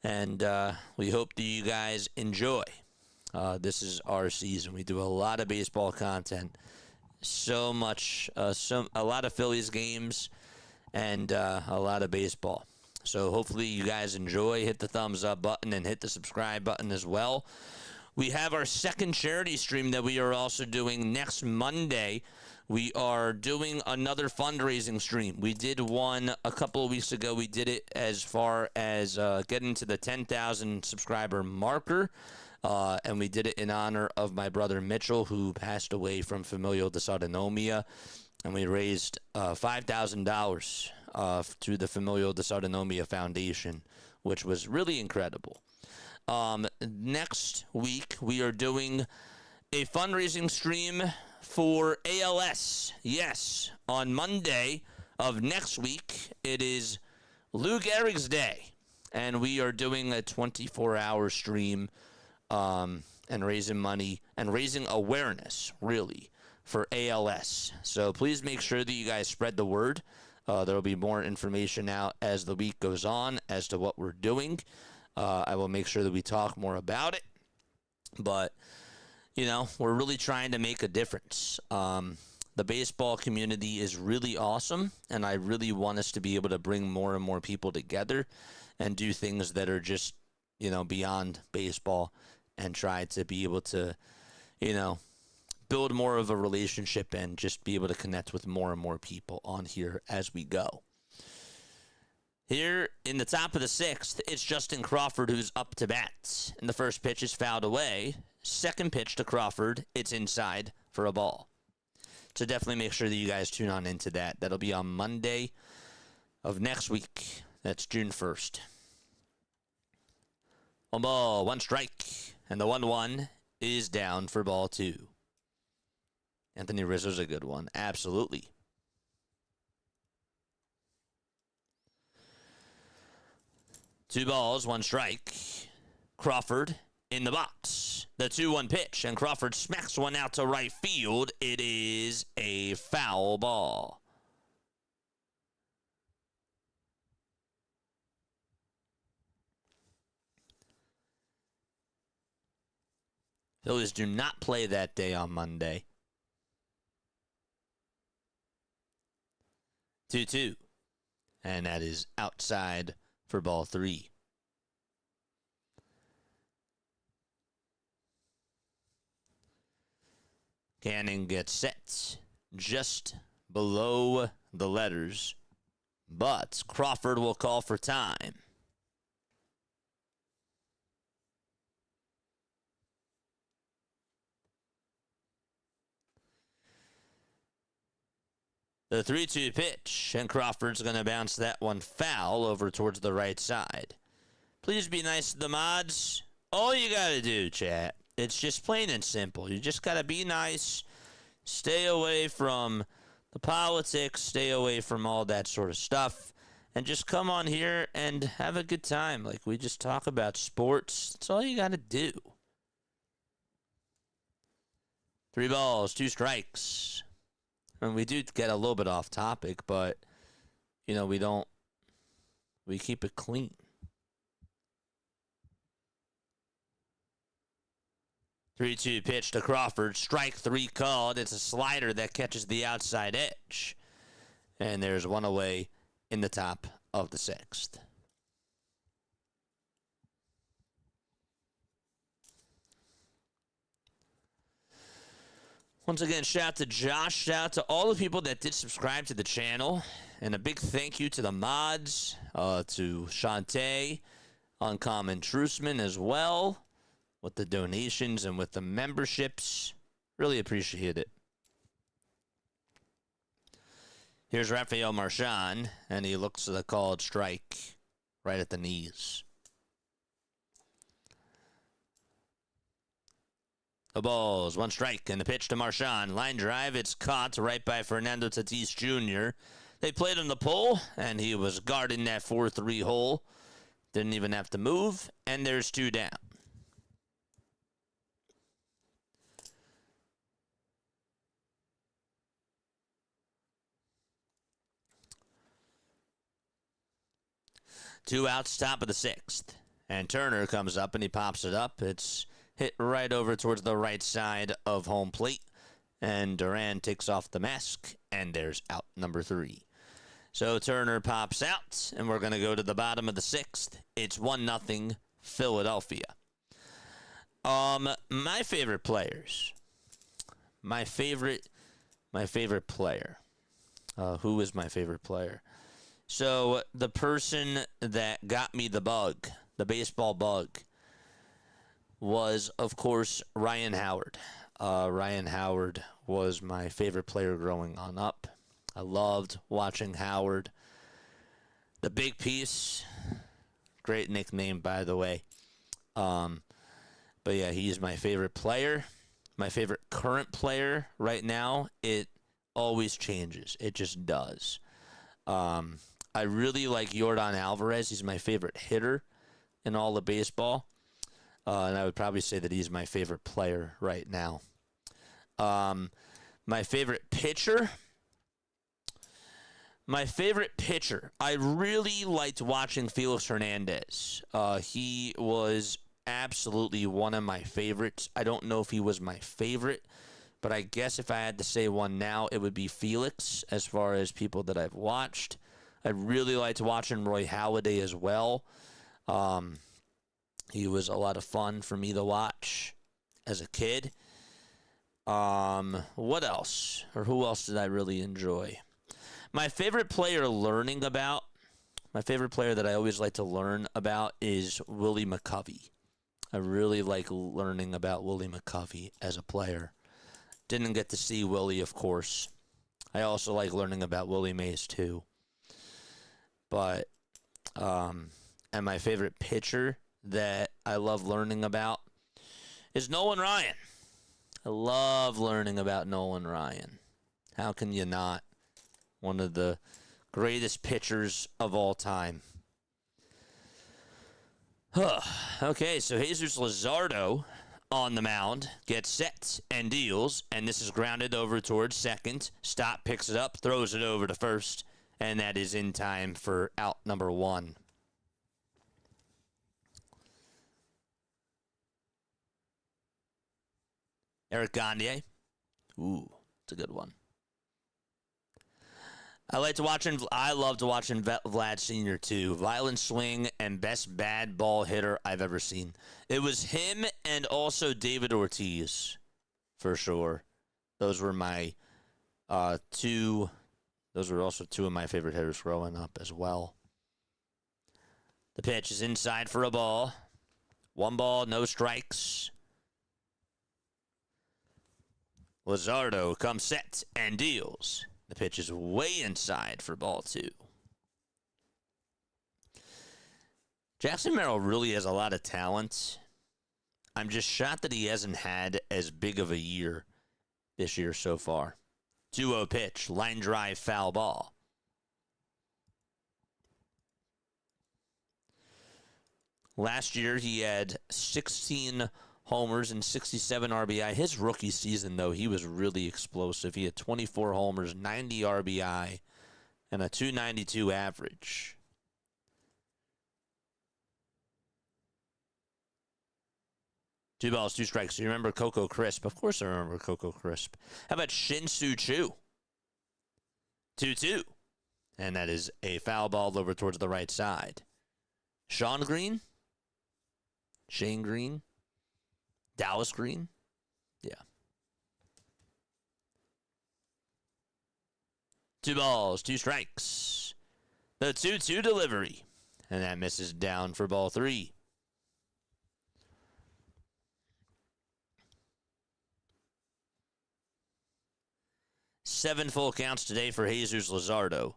and we hope that you guys enjoy. This is our season. We do a lot of baseball content. So much, a lot of Phillies games and a lot of baseball. So hopefully you guys enjoy. Hit the thumbs up button and hit the subscribe button as well. We have our second charity stream that we are also doing next Monday. We are doing another fundraising stream. We did one a couple of weeks ago. We did it as far as getting to the 10,000 subscriber marker. And we did it in honor of my brother Mitchell, who passed away from familial dysautonomia. And we raised $5,000 to the Familial Dysautonomia Foundation, which was really incredible. Next week, we are doing a fundraising stream for ALS. Yes, on Monday of next week, it is Lou Gehrig's Day. And we are doing a 24-hour stream and raising money and raising awareness, really, for ALS. So please make sure that you guys spread the word. There will be more information out as the week goes on as to what we're doing. I will make sure that we talk more about it. But, you know, we're really trying to make a difference. The baseball community is really awesome, and I really want us to be able to bring more and more people together and do things that are just, you know, beyond baseball, and try to be able to, you know, build more of a relationship and just be able to connect with more and more people on here as we go. Here in the top of the 6th, it's Justin Crawford who's up to bat. And the first pitch is fouled away. Second pitch to Crawford, it's inside for a ball. So definitely make sure that you guys tune on into that. That'll be on Monday of next week. That's June 1st. 1 ball, 1 strike. And the 1-1 is down for ball 2. Anthony Rizzo's a good one. Absolutely. Two balls, 1 strike. Crawford in the box. The 2-1 pitch, and Crawford smacks one out to right field. It is a foul ball. Phillies do not play that day on Monday. 2-2. And that is outside for ball 3. Canning gets set just below the letters, but Crawford will call for time. The 3-2 pitch, and Crawford's going to bounce that one foul over towards the right side. Please be nice to the mods. All you got to do, chat, it's just plain and simple. You just got to be nice, stay away from the politics, stay away from all that sort of stuff, and just come on here and have a good time. Like, we just talk about sports. That's all you got to do. 3 balls, 2 strikes. And we do get a little bit off topic, but, you know, we keep it clean. 3-2 pitch to Crawford. Strike 3 called. It's a slider that catches the outside edge. And there's one away in the top of the 6th. Once again, shout out to Josh. Shout out to all the people that did subscribe to the channel. And a big thank you to the mods, to Shantae, Uncommon Truceman as well, with the donations and with the memberships. Really appreciate it. Here's Rafael Marchand, and he looks at the called strike right at the knees. The balls, 1 strike, and the pitch to Marchand. Line drive, it's caught right by Fernando Tatis Jr. They played him the pull, and he was guarding that 4-3 hole. Didn't even have to move, and there's 2 down. Two outs, top of the 6th. And Turner comes up, and he pops it up. It's hit right over towards the right side of home plate. And Duran takes off the mask, and there's out number 3. So Turner pops out, and we're going to go to the bottom of the 6th. It's 1-0 Philadelphia. My favorite players. My favorite player. Who is my favorite player? So the person that got me the bug, the baseball bug, was, of course, Ryan Howard. Ryan Howard was my favorite player growing on up. I loved watching Howard. The Big Piece, great nickname, by the way. But yeah, he's my favorite player. My favorite current player right now, it always changes. It just does. I really like Yordan Alvarez. He's my favorite hitter in all of baseball. And I would probably say that he's my favorite player right now. My favorite pitcher. I really liked watching Felix Hernandez. He was absolutely one of my favorites. I don't know if he was my favorite, but I guess if I had to say one now, it would be Felix as far as people that I've watched. I really liked watching Roy Halladay as well. He was a lot of fun for me to watch as a kid. What else? Or who else did I really enjoy? My favorite player that I always like to learn about is Willie McCovey. I really like learning about Willie McCovey as a player. Didn't get to see Willie, of course. I also like learning about Willie Mays, too. But, and my favorite pitcher that I love learning about is Nolan Ryan. I love learning about Nolan Ryan. How can you not? One of the greatest pitchers of all time. Okay, so Jesus Luzardo on the mound gets set and deals, and this is grounded over towards second. Stott picks it up, throws it over to first, and that is in time for out number 1. Eric Gagne. Ooh, it's a good one. I loved watching Vlad Sr. too. Violent swing and best bad ball hitter I've ever seen. It was him and also David Ortiz, for sure. Those were my two. Those were also two of my favorite hitters growing up as well. The pitch is inside for a ball. 1 ball, no strikes. Luzardo comes set and deals. The pitch is way inside for ball 2. Jackson Merrill really has a lot of talent. I'm just shocked that he hasn't had as big of a year this year so far. 2-0 pitch, line drive, foul ball. Last year he had 16 homers and 67 RBI. His rookie season, though, he was really explosive. He had 24 homers, 90 RBI, and a .292 average. Two balls, 2 strikes. You remember Coco Crisp? Of course I remember Coco Crisp. How about Shin-Soo Choo? 2-2. And that is a foul ball over towards the right side. Sean Green? Shane Green? Dallas Green? Yeah. 2 balls, 2 strikes. The 2-2 delivery. And that misses down for ball 3. Seven full counts today for Jesus Luzardo.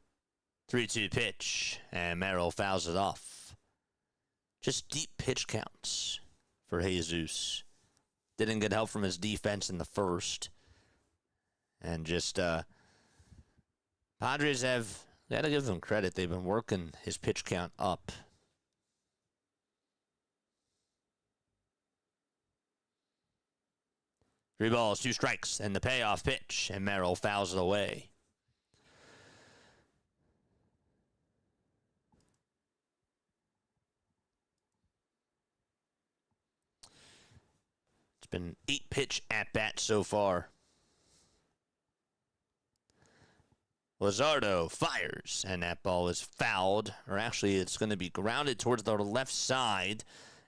3-2 pitch, and Merrill fouls it off. Just deep pitch counts for Jesus. Didn't get help from his defense in the first. And just, Padres got to give them credit. They've been working his pitch count up. Three balls, 2 strikes, and the payoff pitch, and Merrill fouls it away. It's been 8 pitch at-bats so far. Luzardo fires, and that ball is fouled, or actually it's going to be grounded towards the left side.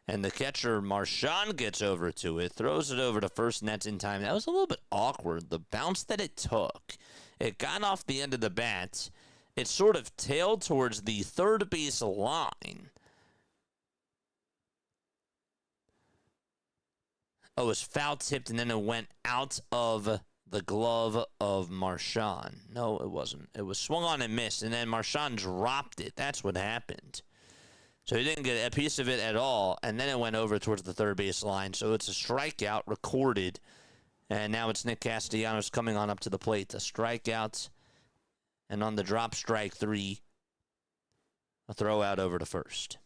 And the catcher, Marchand, gets over to it, throws it over to first, and that's in time. That was a little bit awkward. The bounce that it took, it got off the end of the bat. It sort of tailed towards the third base line. Oh, it was foul-tipped, and then it went out of the glove of Marchand. No, it wasn't. It was swung on and missed, and then Marchand dropped it. That's what happened. So he didn't get a piece of it at all, and then it went over towards the third base line. So it's a strikeout recorded, and now it's Nick Castellanos coming on up to the plate. A strikeout, and on the drop strike 3, a throw out over to first.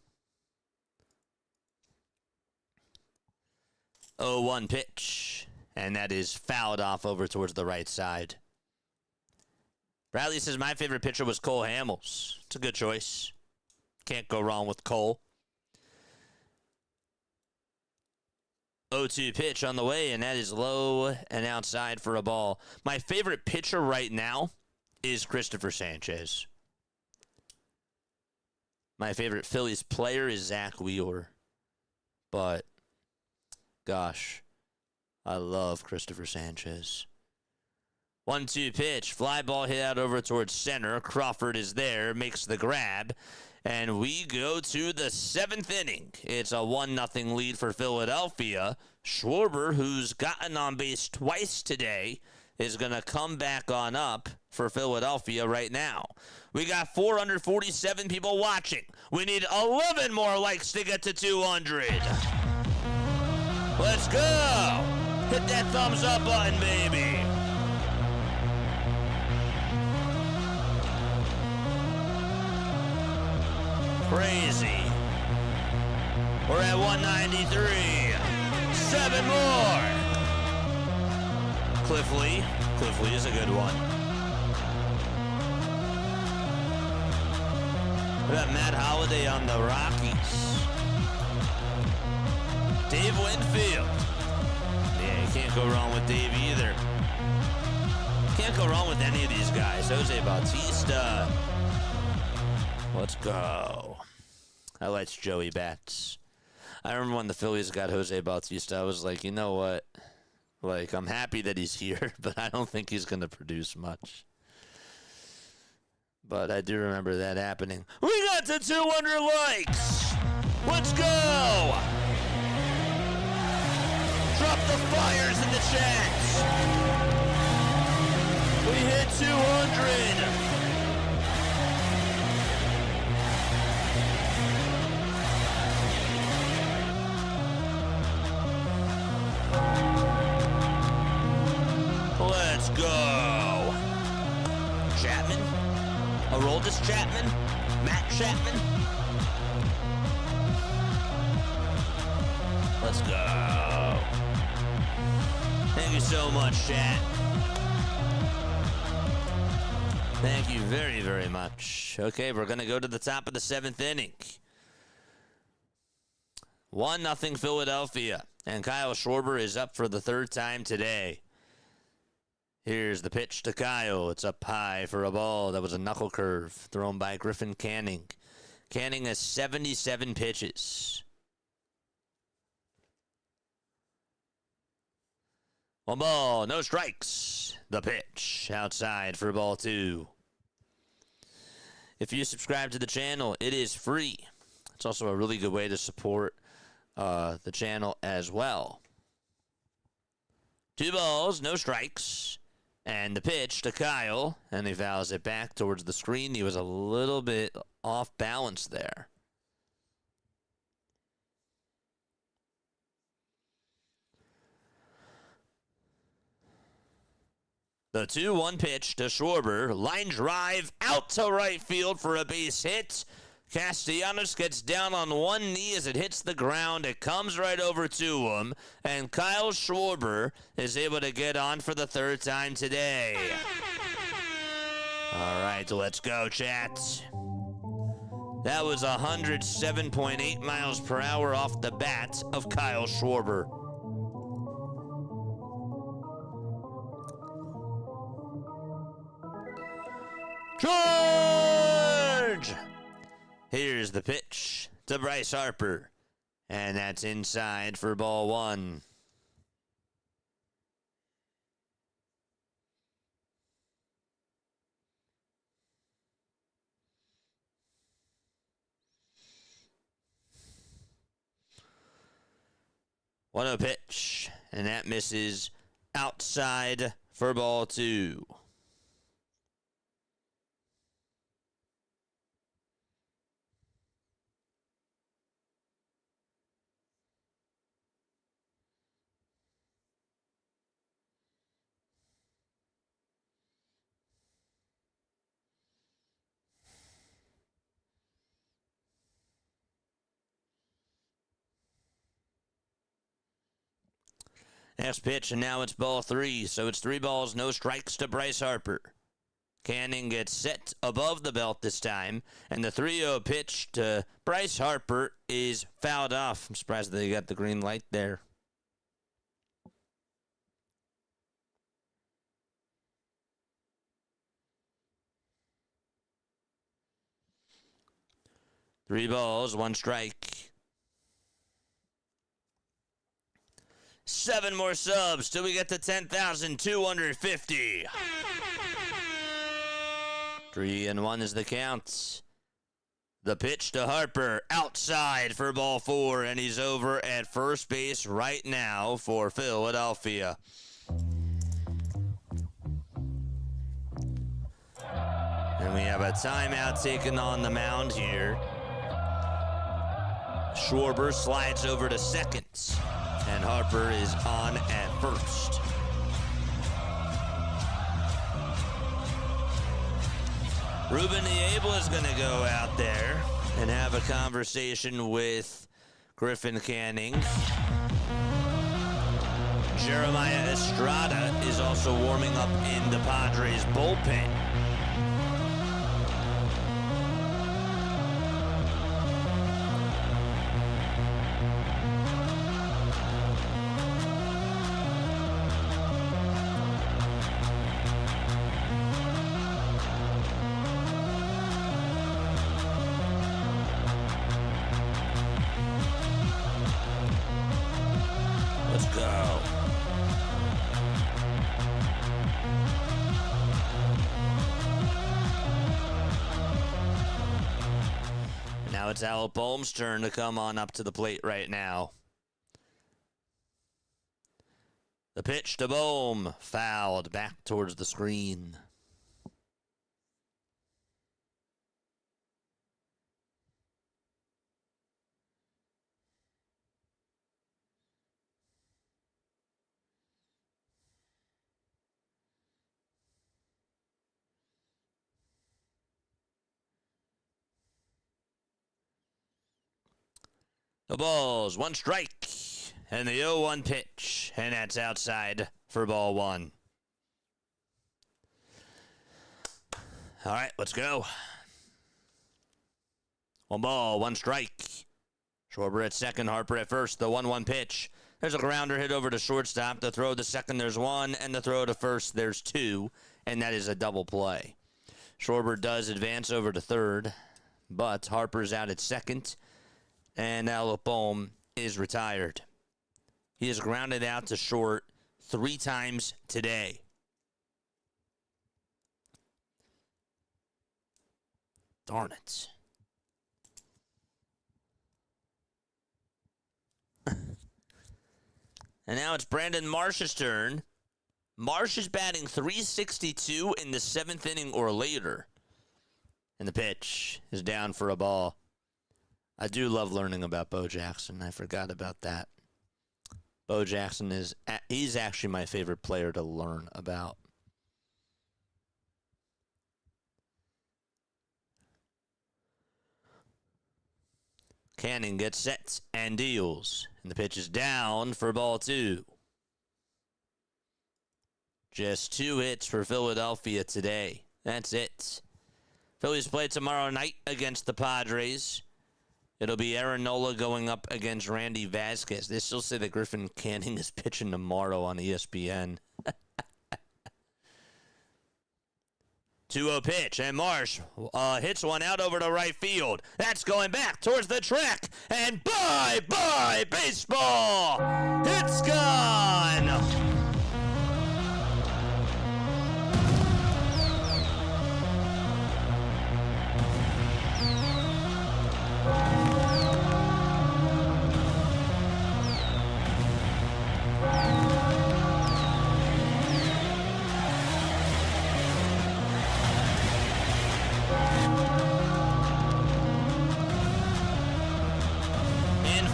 0-1 pitch, and that is fouled off over towards the right side. Bradley says, my favorite pitcher was Cole Hamels. It's a good choice. Can't go wrong with Cole. 0-2 pitch on the way, and that is low and outside for a ball. My favorite pitcher right now is Christopher Sanchez. My favorite Phillies player is Zach Wheeler. But, gosh, I love Christopher Sanchez. 1-2 pitch. Fly ball hit out over towards center. Crawford is there, makes the grab. And we go to the 7th inning. It's a 1-0 lead for Philadelphia. Schwarber, who's gotten on base twice today, is going to come back on up for Philadelphia right now. We got 447 people watching. We need 11 more likes to get to 200. Let's go. Hit that thumbs up button, baby. Crazy. We're at 193. 7 more. Cliff Lee. Cliff Lee is a good one. We got Matt Holliday on the Rockies. Dave Winfield. can't go wrong with Dave either. Can't go wrong with any of these guys. Jose Bautista. Let's go. I liked Joey Bats. I remember when the Phillies got Jose Bautista, I was like, you know what? Like, I'm happy that he's here, but I don't think he's going to produce much. But I do remember that happening. We got to 200 likes. Let's go. Drop the fires in the chat. We hit 200. Let's go. Chapman? Aroldis Chapman? Matt Chapman? Let's go. Thank you so much, chat. Thank you very, very much. Okay, we're going to go to the top of the 7th inning. 1-0 Philadelphia. And Kyle Schwarber is up for the 3rd time today. Here's the pitch to Kyle. It's up high for a ball. That was a knuckle curve thrown by Griffin Canning. Canning has 77 pitches. 1 ball, no strikes. The pitch outside for ball 2. If you subscribe to the channel, it is free. It's also a really good way to support the channel as well. 2 balls, no strikes. And the pitch to Kyle, and he fouls it back towards the screen. He was a little bit off balance there. The 2-1 pitch to Schwarber. Line drive out to right field for a base hit. Castellanos gets down on one knee as it hits the ground. It comes right over to him. And Kyle Schwarber is able to get on for the 3rd time today. All right, let's go, chat. That was 107.8 miles per hour off the bat of Kyle Schwarber. George! Here's the pitch to Bryce Harper. And that's inside for ball 1. What a pitch. And that misses outside for ball 2. Next pitch, and now it's ball 3. So it's 3 balls, no strikes to Bryce Harper. Canning gets set above the belt this time, and the 3-0 pitch to Bryce Harper is fouled off. I'm surprised they got the green light there. Three balls, 1 strike. 7 more subs till we get to 10,250. 3-1 is the count. The pitch to Harper outside for ball 4, and he's over at first base right now for Philadelphia. And we have a timeout taken on the mound here. Schwarber slides over to second, and Harper is on at first. Ruben Niebla is going to go out there and have a conversation with Griffin Canning. Jeremiah Estrada is also warming up in the Padres bullpen. go. Now it's Alec Boehm's turn to come on up to the plate right now. The pitch to Boehm, fouled back towards the screen. The balls, one strike, and the 0-1 pitch, and that's outside for ball one. All right, let's go. One ball, one strike. Schwarber at second, Harper at first, the 1-1 pitch. There's a grounder hit over to shortstop. The throw to second, there's one, and the throw to first, there's two, and that is a double play. Schwarber does advance over to third, but Harper's out at second. And Alec Boehm is retired. He has grounded out to short 3 times today. Darn it. And now it's Brandon Marsh's turn. Marsh is batting .362 in the 7th inning or later. And the pitch is down for a ball. I do love learning about Bo Jackson. I forgot about that. Bo Jackson he's actually my favorite player to learn about. Canning gets set and deals. And the pitch is down for ball 2. Just 2 hits for Philadelphia today. That's it. Phillies play tomorrow night against the Padres. It'll be Aaron Nola going up against Randy Vasquez. They still say that Griffin Canning is pitching tomorrow on ESPN. 2-0 pitch, and Marsh hits one out over to right field. That's going back towards the track, and bye-bye baseball! It's gone!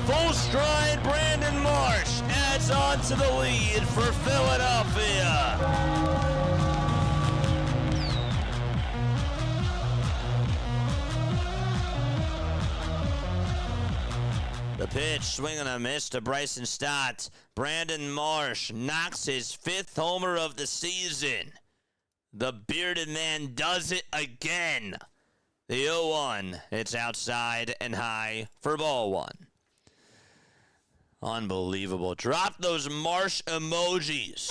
Full stride, Brandon Marsh adds on to the lead for Philadelphia. The pitch, swing and a miss to Bryson Stott. Brandon Marsh knocks his 5th homer of the season. The bearded man does it again. The 0-1, it's outside and high for ball 1. Unbelievable. Drop those Marsh emojis.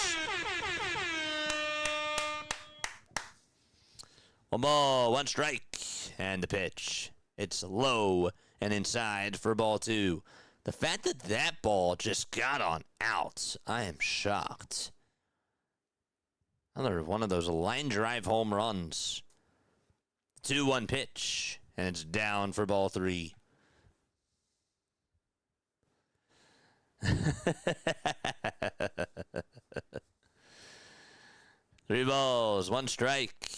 One ball, one strike, and the pitch. It's low and inside for ball 2. The fact that that ball just got on out, I am shocked. Another one of those line drive home runs. 2-1 pitch, and it's down for ball 3. 3 balls, 1 strike.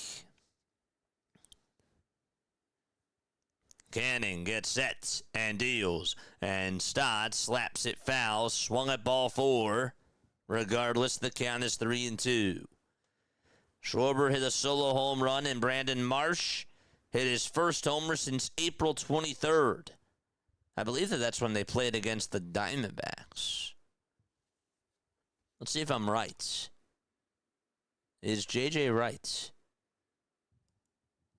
Canning gets set and deals, and Stott slaps it foul, swung at ball 4. Regardless, the count is 3-2. Schwarber hit a solo home run, and Brandon Marsh hit his first homer since April 23rd. I believe that's when they played against the Diamondbacks. Let's see if I'm right. Is JJ right?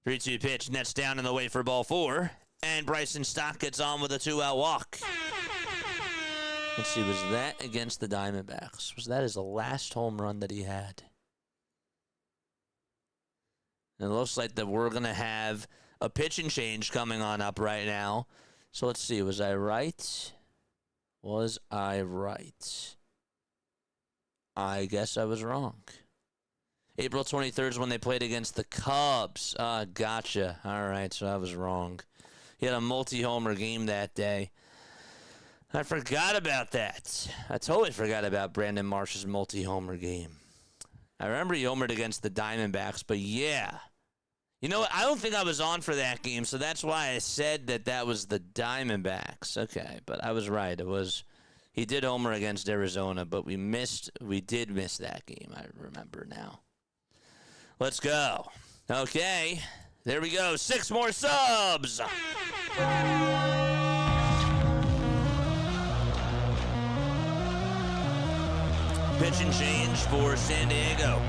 3-2 pitch, nets down in the way for ball 4. And Bryson Stott gets on with a 2-out walk. Let's see, was that against the Diamondbacks? Was that his last home run that he had? And it looks like that we're going to have a pitching change coming on up right now. So let's see, was I right? Was I right? I guess I was wrong. April 23rd is when they played against the Cubs. Gotcha. All right, so I was wrong. He had a multi-homer game that day. I forgot about that. I totally forgot about Brandon Marsh's multi-homer game. I remember he homered against the Diamondbacks, but yeah. You know what? I don't think I was on for that game, so that's why I said that was the Diamondbacks. Okay, but I was right. He did homer against Arizona, but we did miss that game. I remember now. Let's go. Okay, there we go. 6 more subs. Pitch and change for San Diego.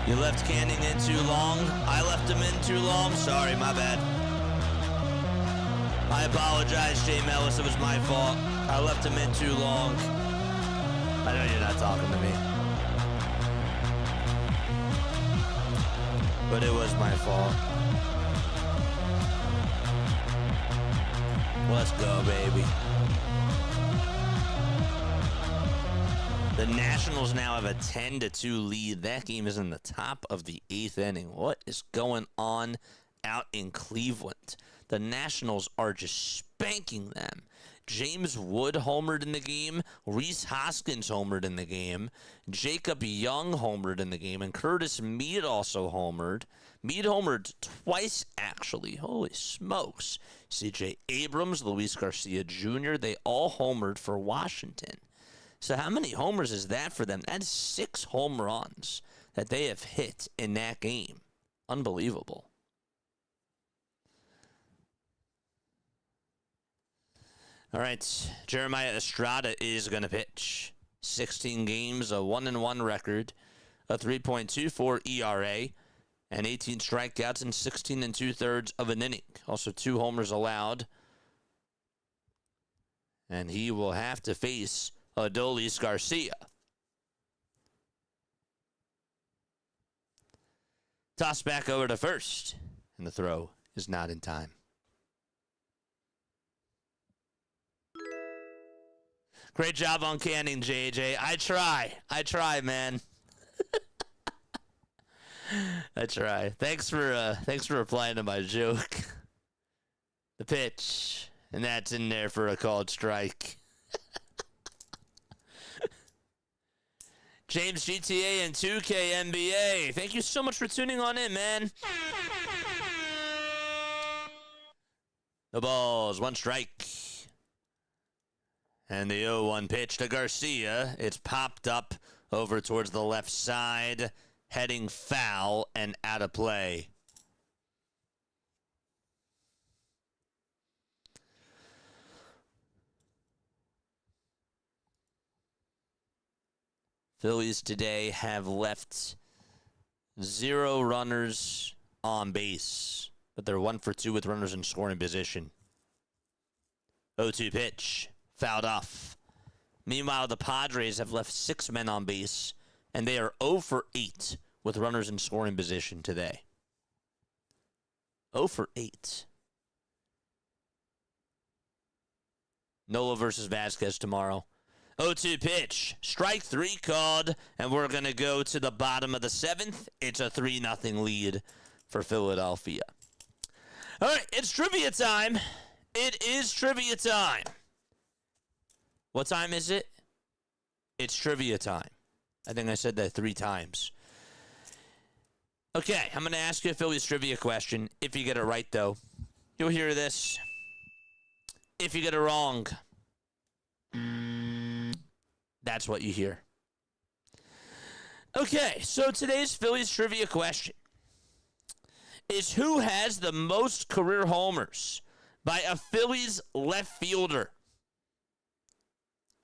You left Canning in too long. I left him in too long. Sorry, my bad. I apologize, Jay Mellis. It was my fault. I left him in too long. I know you're not talking to me. But it was my fault. Let's go, baby. The Nationals now have a 10-2 lead. That game is in the top of the 8th inning. What is going on out in Cleveland? The Nationals are just spanking them. James Wood homered in the game. Rhys Hoskins homered in the game. Jacob Young homered in the game. And Curtis Mead also homered. Mead homered twice, actually. Holy smokes. C.J. Abrams, Luis Garcia Jr., they all homered for Washington. So how many homers is that for them? That is 6 home runs that they have hit in that game. Unbelievable. All right, Jeremiah Estrada is going to pitch. 16 games, a 1-1 record, a 3.24 ERA, and 18 strikeouts in 16 2/3 of an inning. Also 2 homers allowed. And he will have to face Adolis Garcia. Toss back over to first, and the throw is not in time. Great job on Canning, JJ. I try, man. I try. Thanks for replying to my joke. The pitch, and that's in there for a called strike. James GTA and 2K NBA. Thank you so much for tuning on in, man. The ball's 1 strike. And the 0-1 pitch to Garcia. It's popped up over towards the left side, heading foul and out of play. Phillies today have left 0 runners on base, but they're 1 for 2 with runners in scoring position. 0-2 pitch, fouled off. Meanwhile, the Padres have left 6 men on base, and they are 0 for 8 with runners in scoring position today. 0 for 8. Nola versus Vasquez tomorrow. 0-2 pitch. Strike 3 called, and we're going to go to the bottom of the 7th. It's a 3-0 lead for Philadelphia. All right, it's trivia time. It is trivia time. What time is it? It's trivia time. I think I said that 3 times. Okay, I'm going to ask you a Phillies trivia question. If you get it right, though, you'll hear this. If you get it wrong, that's what you hear. Okay, so today's Phillies trivia question is, who has the most career homers by a Phillies left fielder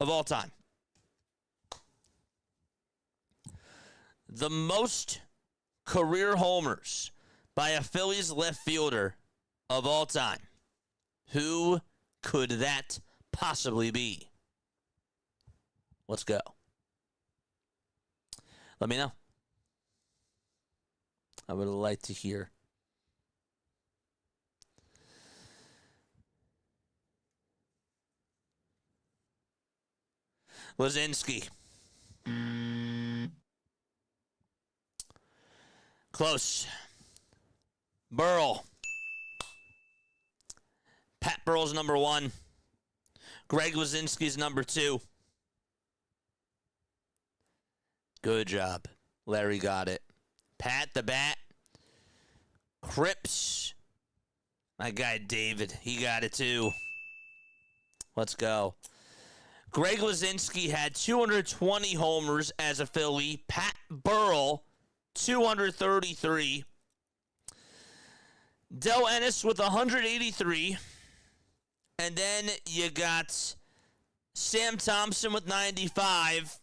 of all time? The most career homers by a Phillies left fielder of all time. Who could that possibly be? Let's go. Let me know. I would like to hear. Lazinski. Close. Burrell. Pat Burrell's number 1. Greg Lazinski's number 2. Good job. Larry got it. Pat the Bat. Cripps. My guy David, he got it too. Let's go. Greg Lazinski had 220 homers as a Philly. Pat Burrell, 233. Del Ennis with 183. And then you got Sam Thompson with 95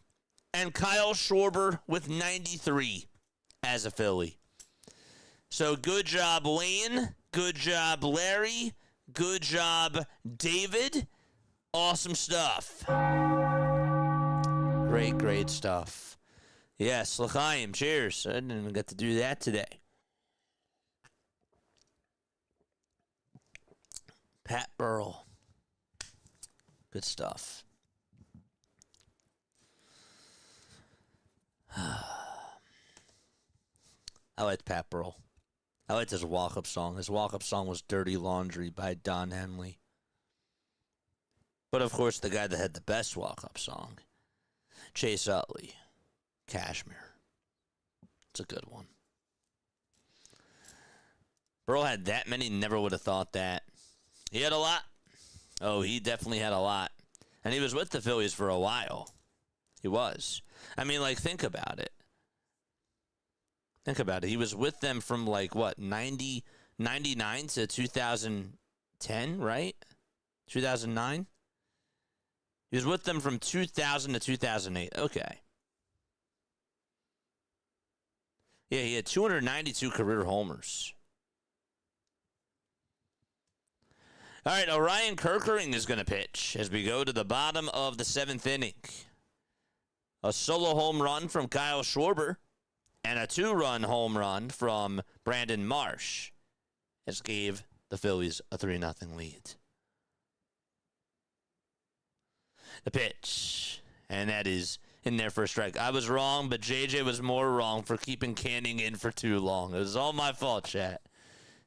and Kyle Schwarber with 93 as a Philly. So good job, Wayne. Good job, Larry. Good job, David. Awesome stuff. Great stuff. Yes, l'chaim. Cheers. I didn't even get to do that today. Pat Burrell. Good stuff. I liked Pat Burrell. I liked his walk-up song. His walk-up song was Dirty Laundry by Don Henley. But, of course, the guy that had the best walk-up song, Chase Utley, Cashmere. It's a good one. Burrell had that many, never would have thought that. He had a lot. Oh, he definitely had a lot. And he was with the Phillies for a while. He was. I mean, like, think about it. Think about it. He was with them from, like, what, 99 to 2010, right? 2009? He was with them from 2000 to 2008. Okay. Yeah, he had 292 career homers. All right, Orion Kerkering is going to pitch as we go to the bottom of the 7th inning. A solo home run from Kyle Schwarber and a 2-run home run from Brandon Marsh has gave the Phillies a 3-0 lead. The pitch, and that is in there for a strike. I was wrong, but JJ was more wrong for keeping Canning in for too long. It was all my fault, chat.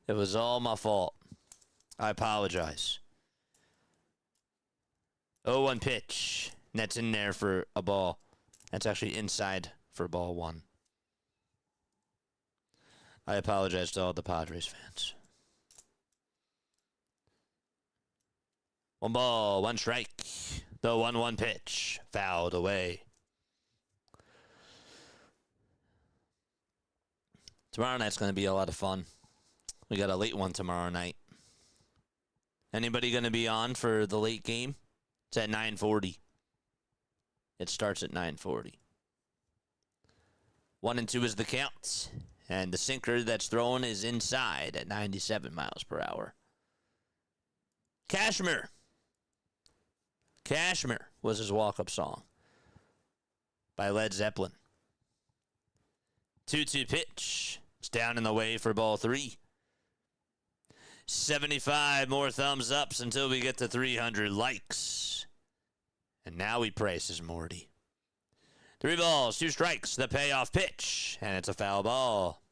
It was all my fault. I apologize. 0-1 pitch. And that's in there for a ball. That's actually inside for ball 1. I apologize to all the Padres fans. 1 ball, 1 strike. The 1-1 pitch. Fouled away. Tomorrow night's going to be a lot of fun. We got a late one tomorrow night. Anybody going to be on for the late game? It's at 9:40. It starts at 9:40. 1-2 is the count. And the sinker that's thrown is inside at 97 miles per hour. Cashmere. Cashmere was his walk-up song by Led Zeppelin. 2-2 pitch. It's down in the way for ball 3. 75 more thumbs ups until we get to 300 likes. And now we praise his Morty. 3 balls, 2 strikes, the payoff pitch, and it's a foul ball.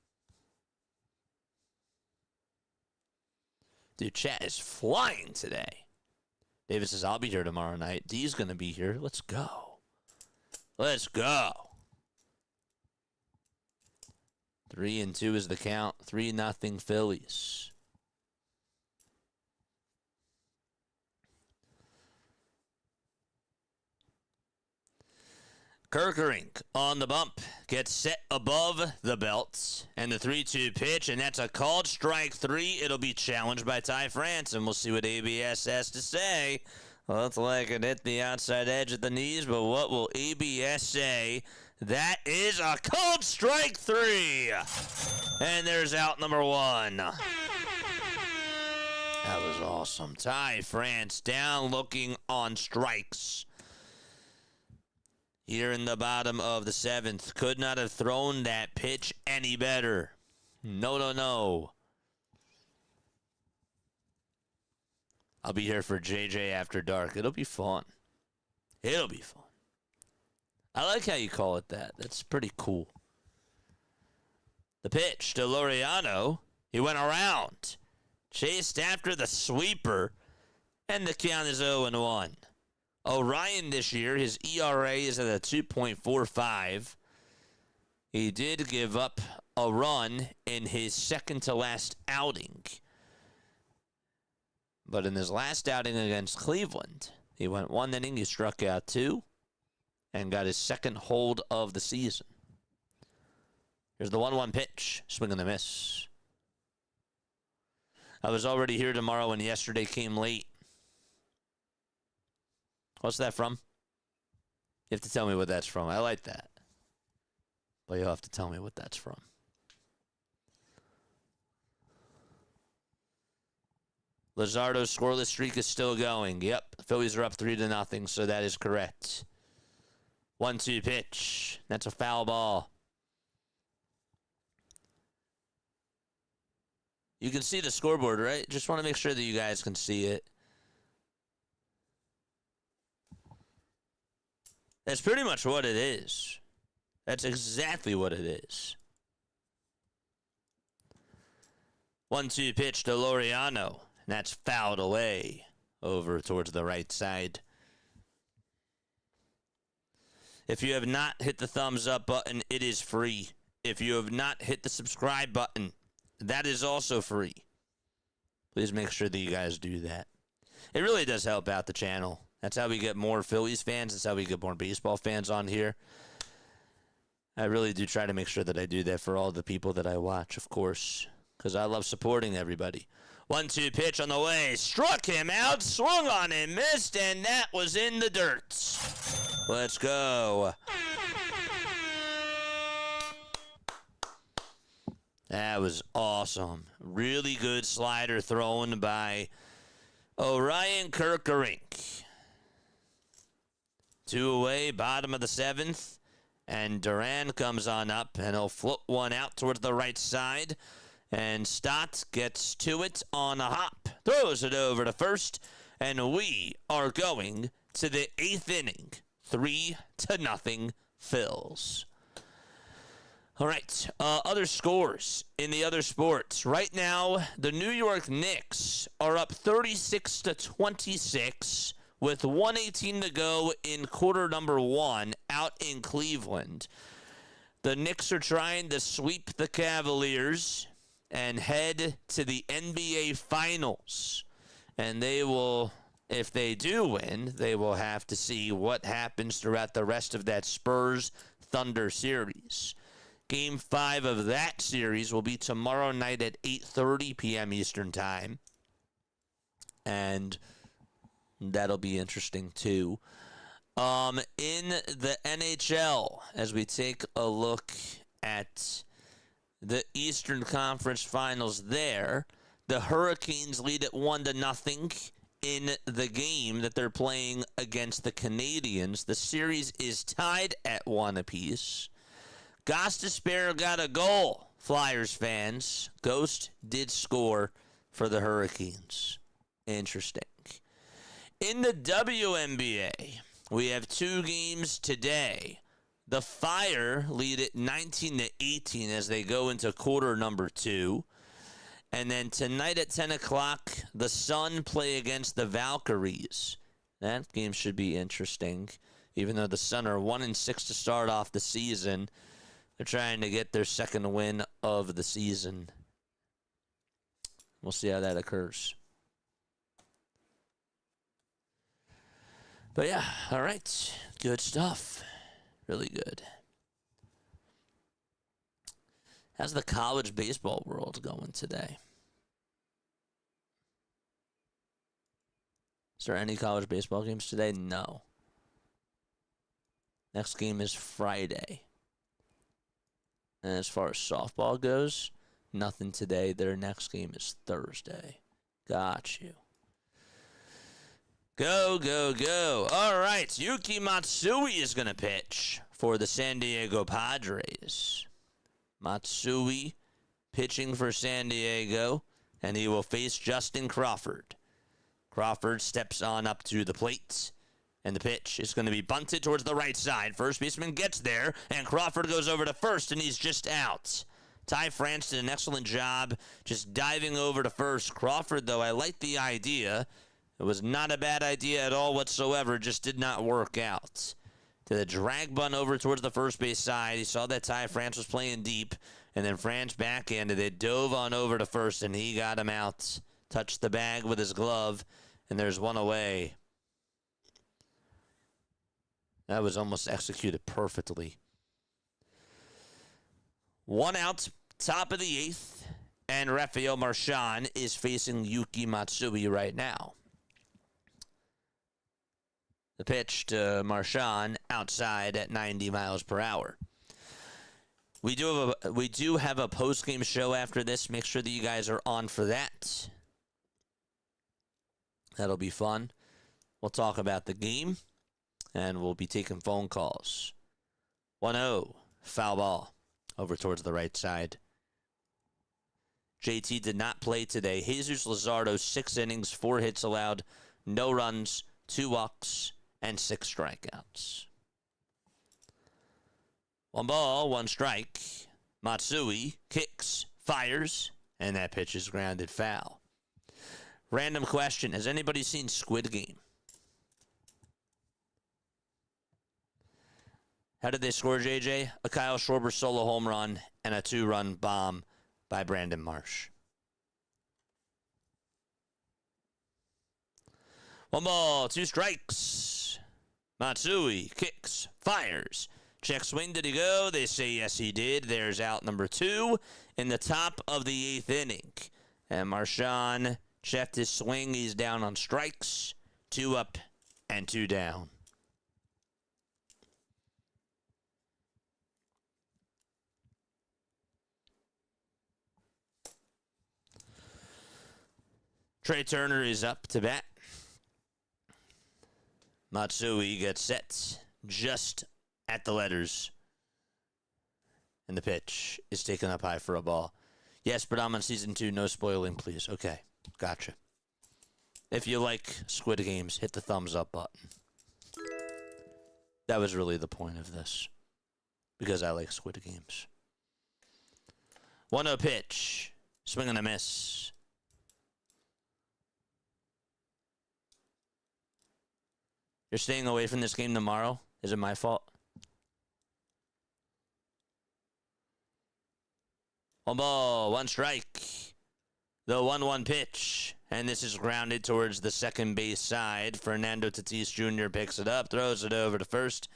Dude, chat is flying today. David says, I'll be here tomorrow night. D's going to be here. Let's go. Let's go. 3-2 is the count. 3-0 Phillies. Kerkering on the bump, gets set above the belt, and the 3-2 pitch, and that's a called strike 3. It'll be challenged by Ty France, and we'll see what ABS has to say. Looks like it hit the outside edge at the knees, but what will ABS say? That is a called strike 3. And there's out number 1. That was awesome. Ty France down looking on strikes. Here in the bottom of the 7th. Could not have thrown that pitch any better. No. I'll be here for JJ After Dark. It'll be fun. It'll be fun. I like how you call it that. That's pretty cool. The pitch to Laureano. He went around, chased after the sweeper, and the count is 0-1. Orion this year, his ERA is at a 2.45. He did give up a run in his second-to-last outing. But in his last outing against Cleveland, he went 1 inning, he struck out 2, and got his second hold of the season. Here's the 1-1 pitch. Swing and a miss. I was already here tomorrow and yesterday came late. What's that from? You have to tell me what that's from. I like that. But you'll have to tell me what that's from. Luzardo's scoreless streak is still going. Yep, the Phillies are up 3-0, so that is correct. 1-2 pitch. That's a foul ball. You can see the scoreboard, right? Just want to make sure that you guys can see it. That's pretty much what it is. That's exactly what it is. 1-2 pitch to Laureano. And that's fouled away over towards the right side. If you have not hit the thumbs up button, it is free. If you have not hit the subscribe button, that is also free. Please make sure that you guys do that. It really does help out the channel. That's how we get more Phillies fans. That's how we get more baseball fans on here. I really do try to make sure that I do that for all the people that I watch, of course, because I love supporting everybody. 1-2 pitch on the way. Struck him out, swung on him, missed, and that was in the dirt. Let's go. That was awesome. Really good slider thrown by Orion Kirkerink. 2 away, bottom of the 7th. And Duran comes on up, and he'll float one out towards the right side. And Stott gets to it on a hop. Throws it over to first. And we are going to the 8th inning. 3-0 Phils. All right, other scores in the other sports. Right now, the New York Knicks are up 36-26 with 1:18 to go in quarter number 1 out in Cleveland. The Knicks are trying to sweep the Cavaliers and head to the NBA Finals. And they will, if they do win, they will have to see what happens throughout the rest of that Spurs-Thunder series. Game 5 of that series will be tomorrow night at 8:30 p.m. Eastern Time. And that'll be interesting, too. In the NHL, as we take a look at the Eastern Conference Finals there, the Hurricanes lead at 1-0 in the game that they're playing against the Canadiens. The series is tied at 1 apiece. Gostisbehere got a goal, Flyers fans. Ghost did score for the Hurricanes. Interesting. In the WNBA, we have 2 games today. The Fire lead at 19-18 as they go into quarter number 2. And then tonight at 10 o'clock, the Sun play against the Valkyries. That game should be interesting. Even though the Sun are 1-6 to start off the season, they're trying to get their second win of the season. We'll see how that occurs. But yeah, all right. Good stuff. Really good. How's the college baseball world going today? Is there any college baseball games today? No. Next game is Friday. And as far as softball goes, nothing today. Their next game is Thursday. Got you. Go, go, go. All right. Yuki Matsui is going to pitch for the San Diego Padres. Matsui pitching for San Diego, and he will face Justin Crawford. Crawford steps on up to the plate, And the pitch is going to be bunted towards the right side. First baseman gets there, and Crawford goes over to first, and he's just out. Ty France did an excellent job just diving over to first. Crawford, though, I like the idea. It was not a bad idea at all whatsoever. It just did not work out. To the drag bunt over towards the first base side. He saw that Ty France was playing deep, and then France backhanded it, dove on over to first, and he got him out. Touched the bag with his glove, and there's one away. That was almost executed perfectly. One out, top of the eighth, and Rafael Marchand is facing Yuki Matsui right now. The pitch to Marchand outside at 90 miles per hour. We do have a post-game show after this. Make sure that you guys are on for that. That'll be fun. We'll talk about the game. And we'll be taking phone calls. 1-0, foul ball, over towards the right side. JT did not play today. Jesus Luzardo, 6 innings, 4 hits allowed, no runs, 2 walks, and 6 strikeouts. 1 ball, 1 strike. Matsui kicks, fires, and that pitch is grounded foul. Random question, has anybody seen Squid Game? How did they score, JJ? A Kyle Schwarber solo home run and a 2-run bomb by Brandon Marsh. 1 ball, 2 strikes. Matsui kicks, fires. Check swing, did he go? They say yes, he did. There's out number 2 in the top of the 8th inning. And Marchand checked his swing. He's down on strikes. 2 up and 2 down. Trey Turner is up to bat. Matsui gets set just at the letters. And the pitch is taken up high for a ball. Yes, but I'm on season 2. No spoiling, please. Okay, gotcha. If you like Squid Games, hit the thumbs up button. That was really the point of this. Because I like Squid Games. 1-0 pitch. Swing and a miss. You're staying away from this game tomorrow? Is it my fault? 1 ball, 1 strike. The 1-1 pitch. And this is grounded towards the second base side. Fernando Tatis Jr. picks it up, throws it over to first.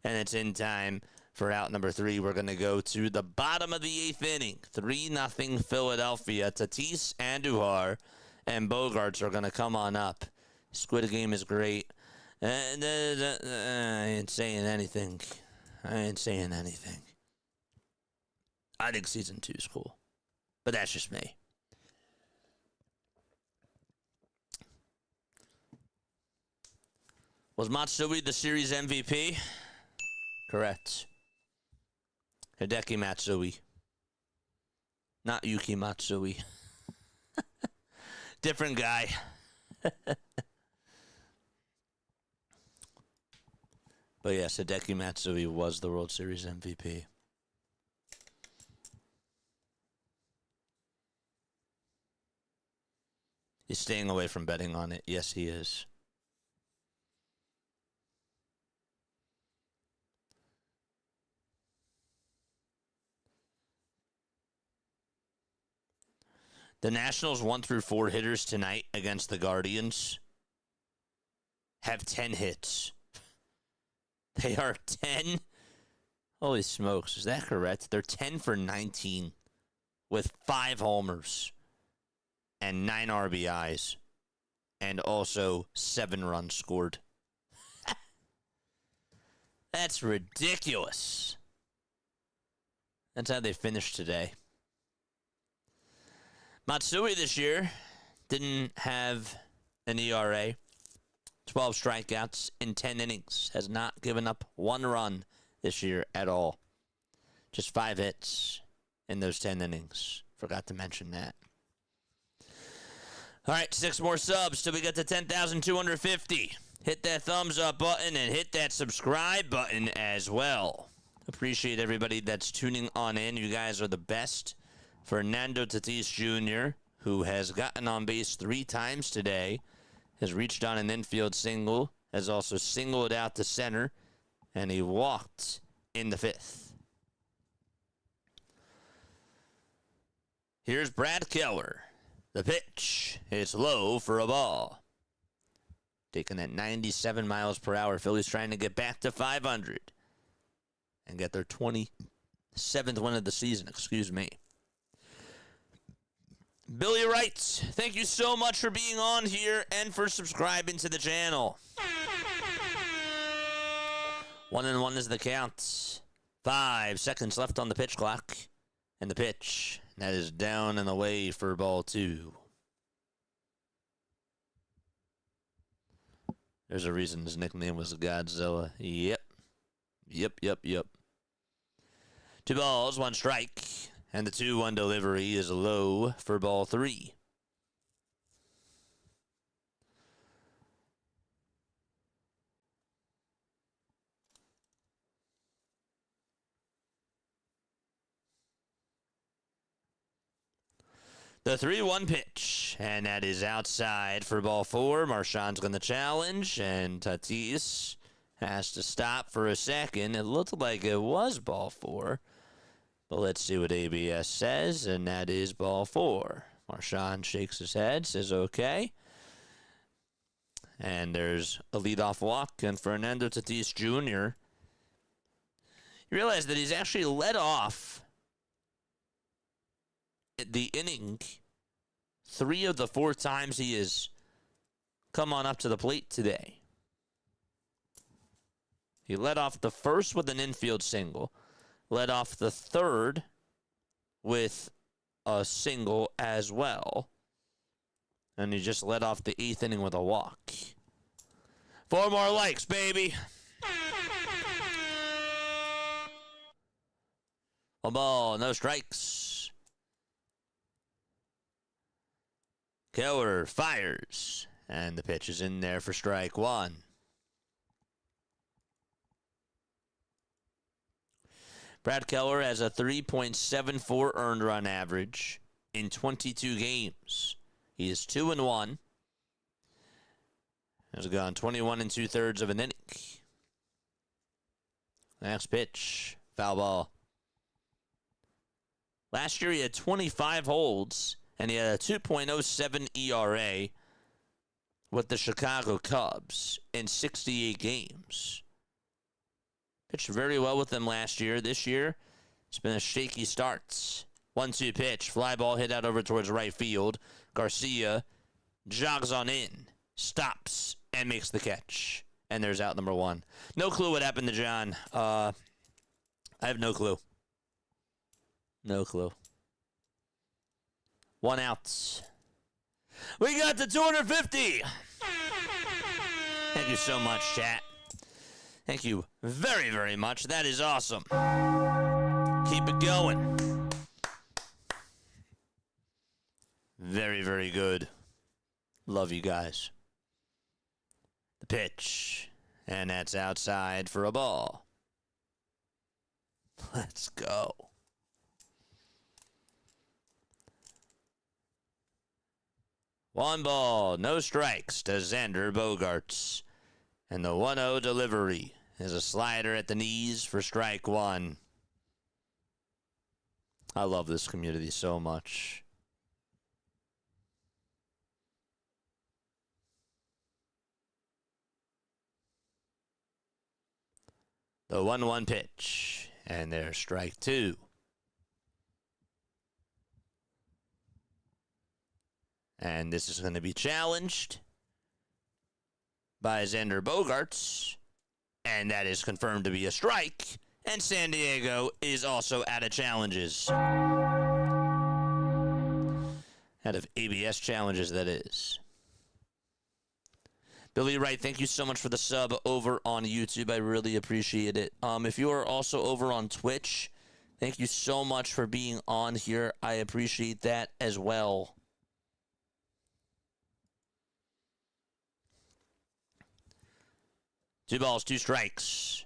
And it's in time for out number 3. We're going to go to the bottom of the 8th inning. 3-0 Philadelphia. Tatis, Andujar, and Bogarts are going to come on up. Squid Game is great. I ain't saying anything. I think season 2 is cool. But that's just me. Was Matsui the series MVP? Correct. Hideki Matsui. Not Yuki Matsui. Different guy. But yes, Hideki Matsui was the World Series MVP. He's staying away from betting on it. Yes, he is. The Nationals 1 through 4 hitters tonight against the Guardians have 10 hits. They are 10. Holy smokes, is that correct? They're 10 for 19 with 5 homers and 9 RBIs and also 7 runs scored. That's ridiculous. That's how they finished today. Matsui this year didn't have an ERA. 12 strikeouts in 10 innings. Has not given up 1 run this year at all. Just 5 hits in those 10 innings. Forgot to mention that. All right, 6 more subs till we get to 10,250. hit that thumbs up button and hit that subscribe button as well. Appreciate everybody that's tuning on in. You guys are the best. Fernando Tatis Jr., who has gotten on base 3 times today, has reached on an infield single, has also singled out to center, and he walked in the 5th. Here's Brad Keller. The pitch is low for a ball. Taking at 97 miles per hour. Phillies trying to get back to 500 and get their 27th win of the season. Excuse me. Billy writes, thank you so much for being on here and for subscribing to the channel. 1-1 is the count. 5 seconds left on the pitch clock. And the pitch, that is down and away for ball 2. There's a reason his nickname was Godzilla. Yep. 2 balls, 1 strike. And the 2-1 delivery is low for ball 3. The 3-1 pitch, and that is outside for ball 4. Marchand's going to challenge, and Tatis has to stop for a second. It looked like it was ball 4, but let's see what ABS says, and that is ball 4. Marchand shakes his head, says okay. And there's a leadoff walk, and Fernando Tatis Jr. You realize that he's actually led off the inning 3 of the 4 times he has come on up to the plate today. He led off the first with an infield single, led off the 3rd with a single as well, and he just led off the 8th inning with a walk. 4 more likes, baby. A ball, no strikes. Keller fires, and the pitch is in there for strike 1. Brad Keller has a 3.74 earned run average in 22 games. He is 2-1. Has gone 21 2/3 of an inning. Next pitch, foul ball. Last year he had 25 holds, and he had a 2.07 ERA with the Chicago Cubs in 68 games. Pitched very well with them last year. This year, it's been a shaky start. 1-2 pitch, fly ball hit out over towards right field. Garcia jogs on in, stops, and makes the catch. And there's out number 1. No clue what happened to John. I have no clue. No clue. 1 out. We got to 250. Thank you so much, chat. Thank you very, very much. That is awesome. Keep it going. Very, very good. Love you guys. The pitch. And that's outside for a ball. Let's go. 1 ball, no strikes to Xander Bogaerts. And the 1-0 delivery is a slider at the knees for strike 1. I love this community so much. The 1-1 pitch, and there's strike 2. And this is going to be challenged by Xander Bogaerts. And that is confirmed to be a strike. And San Diego is also out of challenges. Out of ABS challenges, that is. Billy Wright, thank you so much for the sub over on YouTube. I really appreciate it. If you are also over on Twitch, thank you so much for being on here. I appreciate that as well. 2 balls, 2 strikes.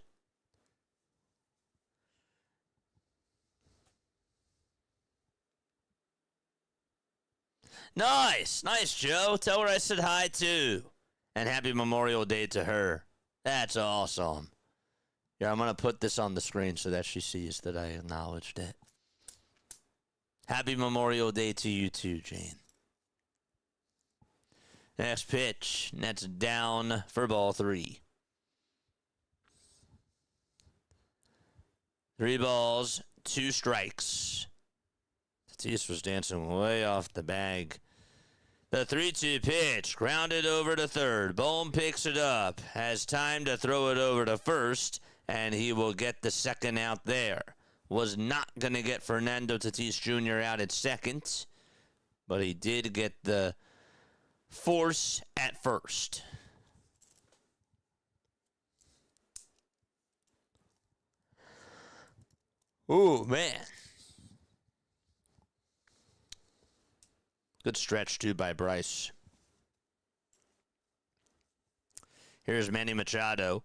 Nice. Nice, Joe. Tell her I said hi, too. And happy Memorial Day to her. That's awesome. Yeah, I'm going to put this on the screen so that she sees that I acknowledged it. Happy Memorial Day to you, too, Jane. Next pitch. That's down for ball 3. 3 balls, 2 strikes. Tatis was dancing way off the bag. The 3-2 pitch, grounded over to third. Bohm picks it up, has time to throw it over to first, and he will get the second out there. Was not going to get Fernando Tatis Jr. out at second, but he did get the force at first. Ooh, man. Good stretch, too, by Bryce. Here's Manny Machado.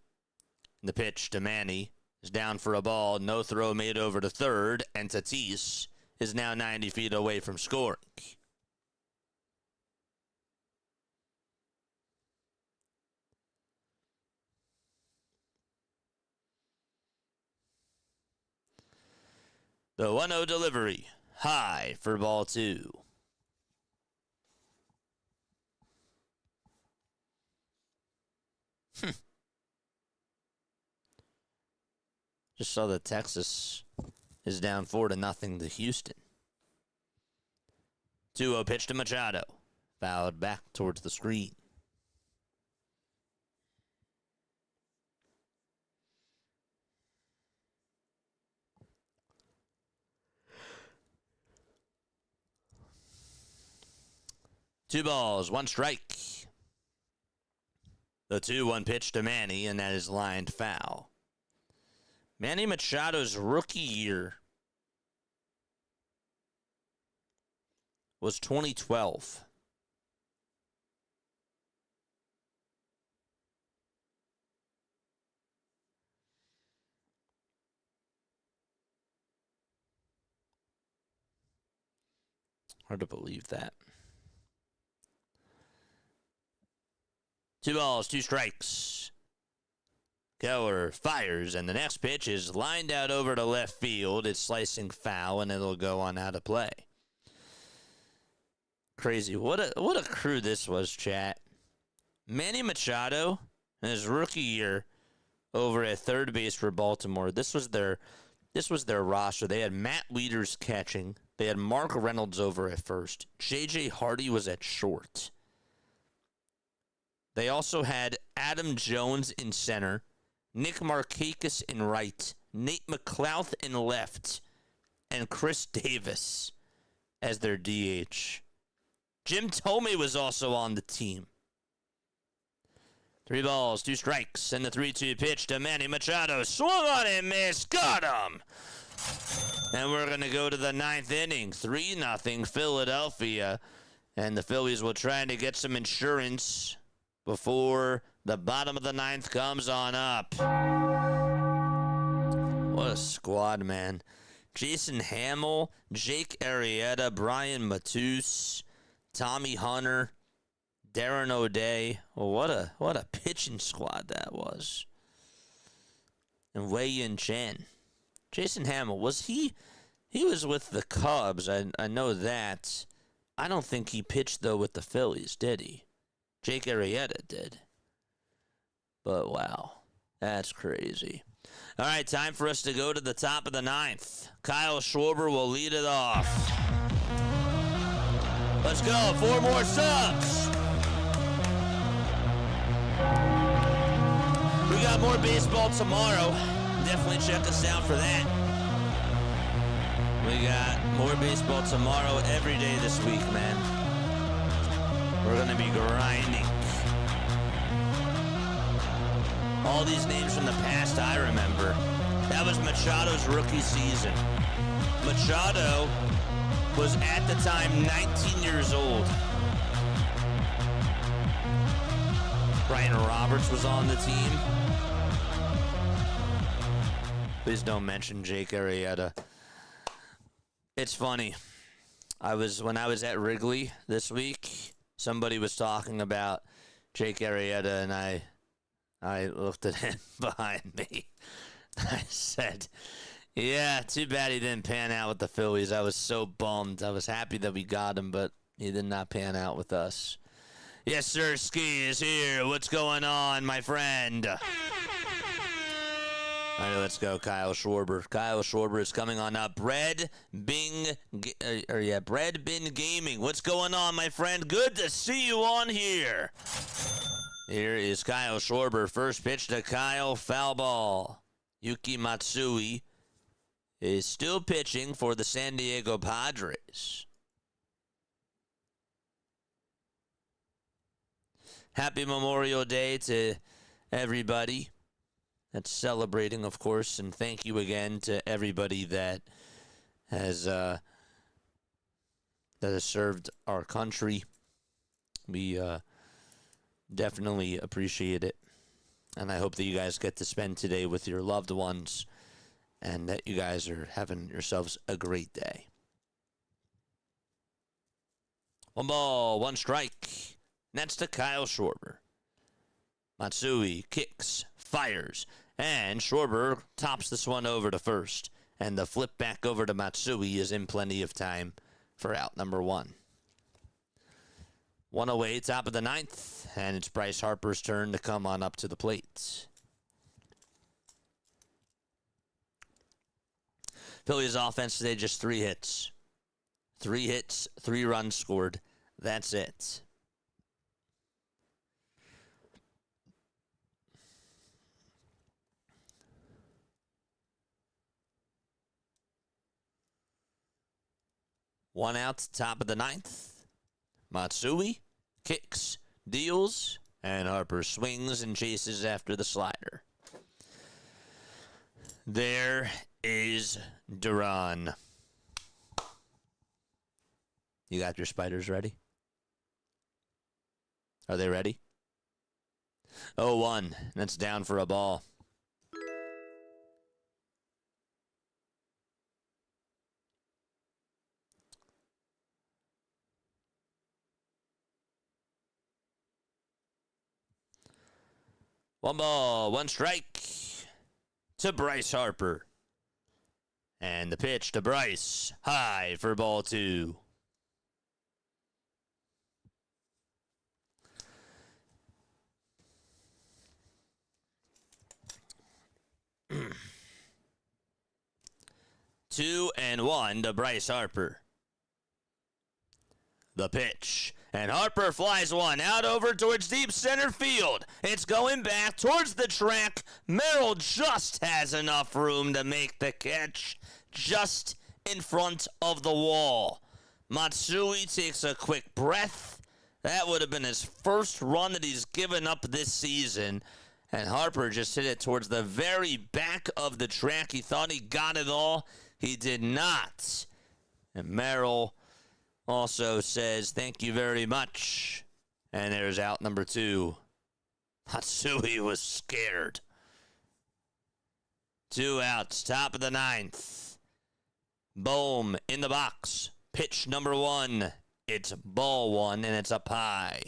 The pitch to Manny is down for a ball. No throw made over to third, and Tatis is now 90 feet away from scoring. The 1-0 delivery. High for ball 2. Just saw that Texas is down 4-0 to Houston. 2-0 pitch to Machado. Fouled back towards the screen. Two balls, 1 strike. The 2-1 pitch to Manny, and that is lined foul. Manny Machado's rookie year was 2012. Hard to believe that. 2 balls, 2 strikes. Keller fires, and the next pitch is lined out over to left field. It's slicing foul, and it'll go on out of play. Crazy. What a crew this was, chat. Manny Machado, in his rookie year, over at third base for Baltimore. This was their roster. They had Matt Wieters catching. They had Mark Reynolds over at first. J.J. Hardy was at short. They also had Adam Jones in center, Nick Markakis in right, Nate McLouth in left, and Chris Davis as their DH. Jim Thome was also on the team. 3 balls, 2 strikes, and the 3-2 pitch to Manny Machado. Swung on and missed. Got him! And we're going to go to the 9th inning. 3-0 Philadelphia. And the Phillies will try to get some insurance before the bottom of the 9th comes on up. What a squad, man. Jason Hamill, Jake Arrieta, Brian Matus, Tommy Hunter, Darren O'Day. Well, what a pitching squad that was. And Wei-Yin Chen. Jason Hamill, he was with the Cubs. I know that. I don't think he pitched, though, with the Phillies, did he? Jake Arrieta did. But, wow, that's crazy. All right, time for us to go to the top of the 9th. Kyle Schwarber will lead it off. Let's go. 4 more subs. We got more baseball tomorrow. Definitely check us out for that. We got more baseball tomorrow every day this week, man. We're going to be grinding. All these names from the past I remember. That was Machado's rookie season. Machado was at the time 19 years old. Brian Roberts was on the team. Please don't mention Jake Arrieta. It's funny. When I was at Wrigley this week, somebody was talking about Jake Arrieta, and I looked at him behind me. I said, yeah, too bad he didn't pan out with the Phillies. I was so bummed. I was happy that we got him, but he did not pan out with us. Yes, sir, Ski is here. What's going on, my friend? All right, let's go, Kyle Schwarber. Kyle Schwarber is coming on up. Bread Bin Gaming. What's going on, my friend? Good to see you on here. Here is Kyle Schwarber. First pitch to Kyle, foul ball. Yuki Matsui is still pitching for the San Diego Padres. Happy Memorial Day to everybody that's celebrating, of course, and thank you again to everybody that has served our country. We definitely appreciate it, and I hope that you guys get to spend today with your loved ones, and that you guys are having yourselves a great day. 1 ball, 1 strike. That's to Kyle Schwarber. Matsui kicks, fires, and Schwarber tops this one over to first. And the flip back over to Matsui is in plenty of time for out number 1. 1 away, top of the 9th, and it's Bryce Harper's turn to come on up to the plate. Phillies offense today, just 3 hits. 3 hits, 3 runs scored. That's it. One out, top of the 9th. Matsui kicks, deals, and Harper swings and chases after the slider. There is Duran. You got your spiders ready? Are they ready? 0-1. That's down for a ball. One ball, 1 strike to Bryce Harper. And the pitch to Bryce, high for ball 2. Two and 1 to Bryce Harper. The pitch. And Harper flies one out over towards deep center field. It's going back towards the track. Merrill just has enough room to make the catch just in front of the wall. Matsui takes a quick breath. That would have been his first run that he's given up this season. And Harper just hit it towards the very back of the track. He thought he got it all. He did not. And Merrill also says, thank you very much. And there's out number 2. Matsui was scared. 2 outs, top of the 9th. Bohm in the box. Pitch number 1. It's ball 1, and it's up high.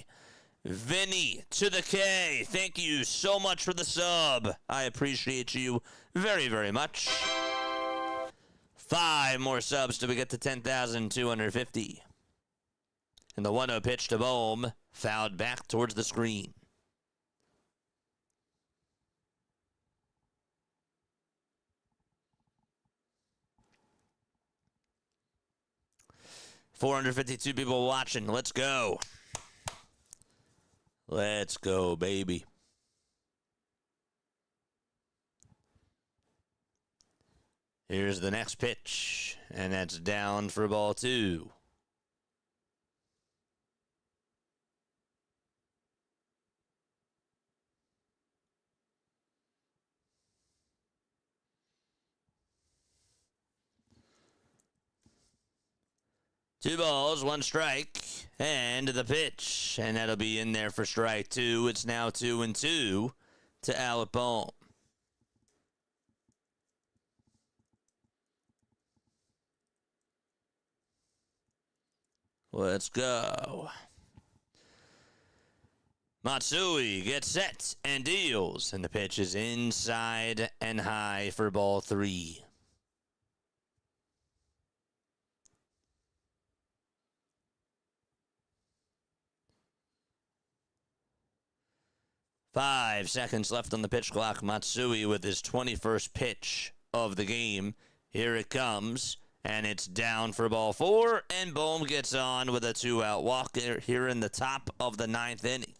Vinny to the K. Thank you so much for the sub. I appreciate you very, very much. 5 more subs till we get to 10,250. And the 1-0 pitch to Bohm, fouled back towards the screen. $452 people watching. Let's go. Let's go, baby. Here's the next pitch, and that's down for ball 2. Two balls, 1 strike, and the pitch. And that'll be in there for strike 2. It's now 2-2 to Alec Bohm. Let's go. Matsui gets set and deals, and the pitch is inside and high for ball 3. Five seconds left on the pitch clock. Matsui with his 21st pitch of the game. Here it comes, and it's down for ball 4, and Bohm gets on with a 2-out walk here in the top of the 9th inning.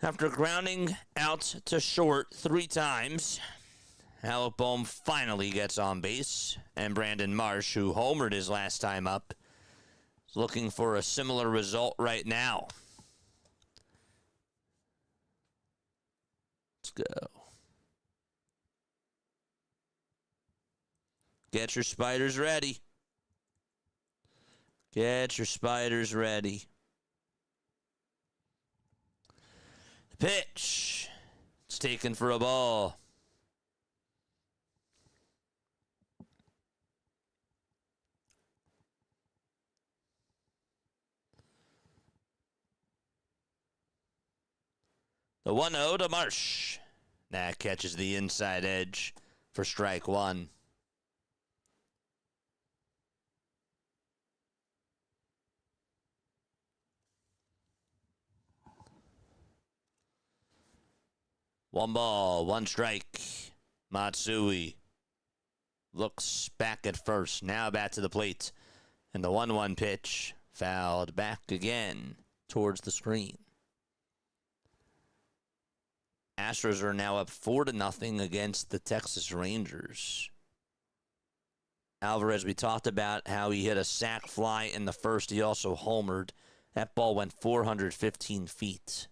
After grounding out to short 3 times, Alec Bohm finally gets on base, and Brandon Marsh, who homered his last time up, is looking for a similar result right now. Let's go. Get your spiders ready. Get your spiders ready. The pitch. It's taken for a ball. The 1-0 to Marsh. That catches the inside edge for strike 1. One ball, 1 strike. Matsui looks back at first. Now back to the plate. And the 1-1 pitch fouled back again towards the screen. Astros are now up 4-0 against the Texas Rangers. Alvarez, we talked about how he hit a sac fly in the first. He also homered. That ball went 415 feet.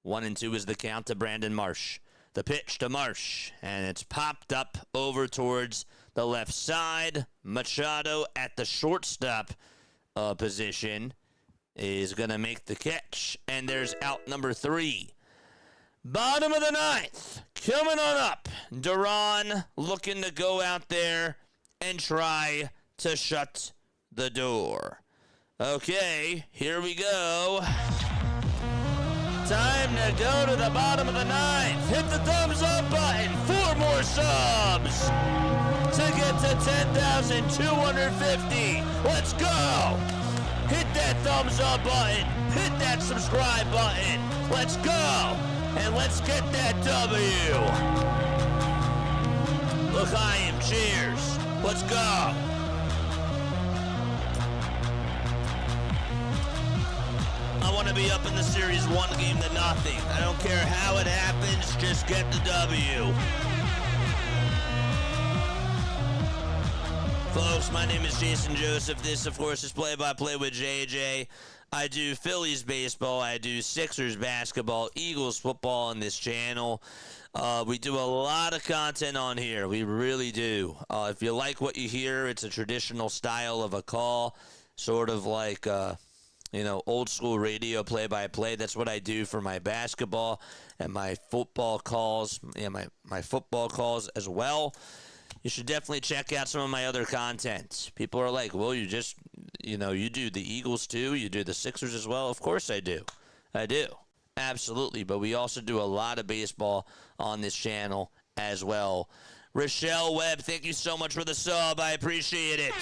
1-2 is the count to Brandon Marsh. The pitch to Marsh, and it's popped up over towards the left side. Machado at the shortstop position is going to make the catch, and there's out number 3. Bottom of the 9th, coming on up. Duran looking to go out there and try to shut the door. Okay, here we go. Time to go to the bottom of the 9th. Hit the thumbs up button. 4 more subs to get to 10,250. Let's go. Hit that thumbs up button. Hit that subscribe button. Let's go. And let's get that W. Look, I am. Cheers. Let's go. I want to be up in the series 1-0. I don't care how it happens, just get the W. Folks, my name is Jason Joseph. This, of course, is Play-by-Play with JJ. I do Phillies baseball. I do Sixers basketball, Eagles football on this channel. We do a lot of content on here. We really do. If you like what you hear, it's a traditional style of a call, sort of like old school radio play-by-play. That's what I do for my basketball and my football calls, my football calls as well. You should definitely check out some of my other content. People are like, well, you just, you do the Eagles too? You do the Sixers as well? Of course I do. I do. Absolutely. But we also do a lot of baseball on this channel as well. Rochelle Webb, thank you so much for the sub. I appreciate it.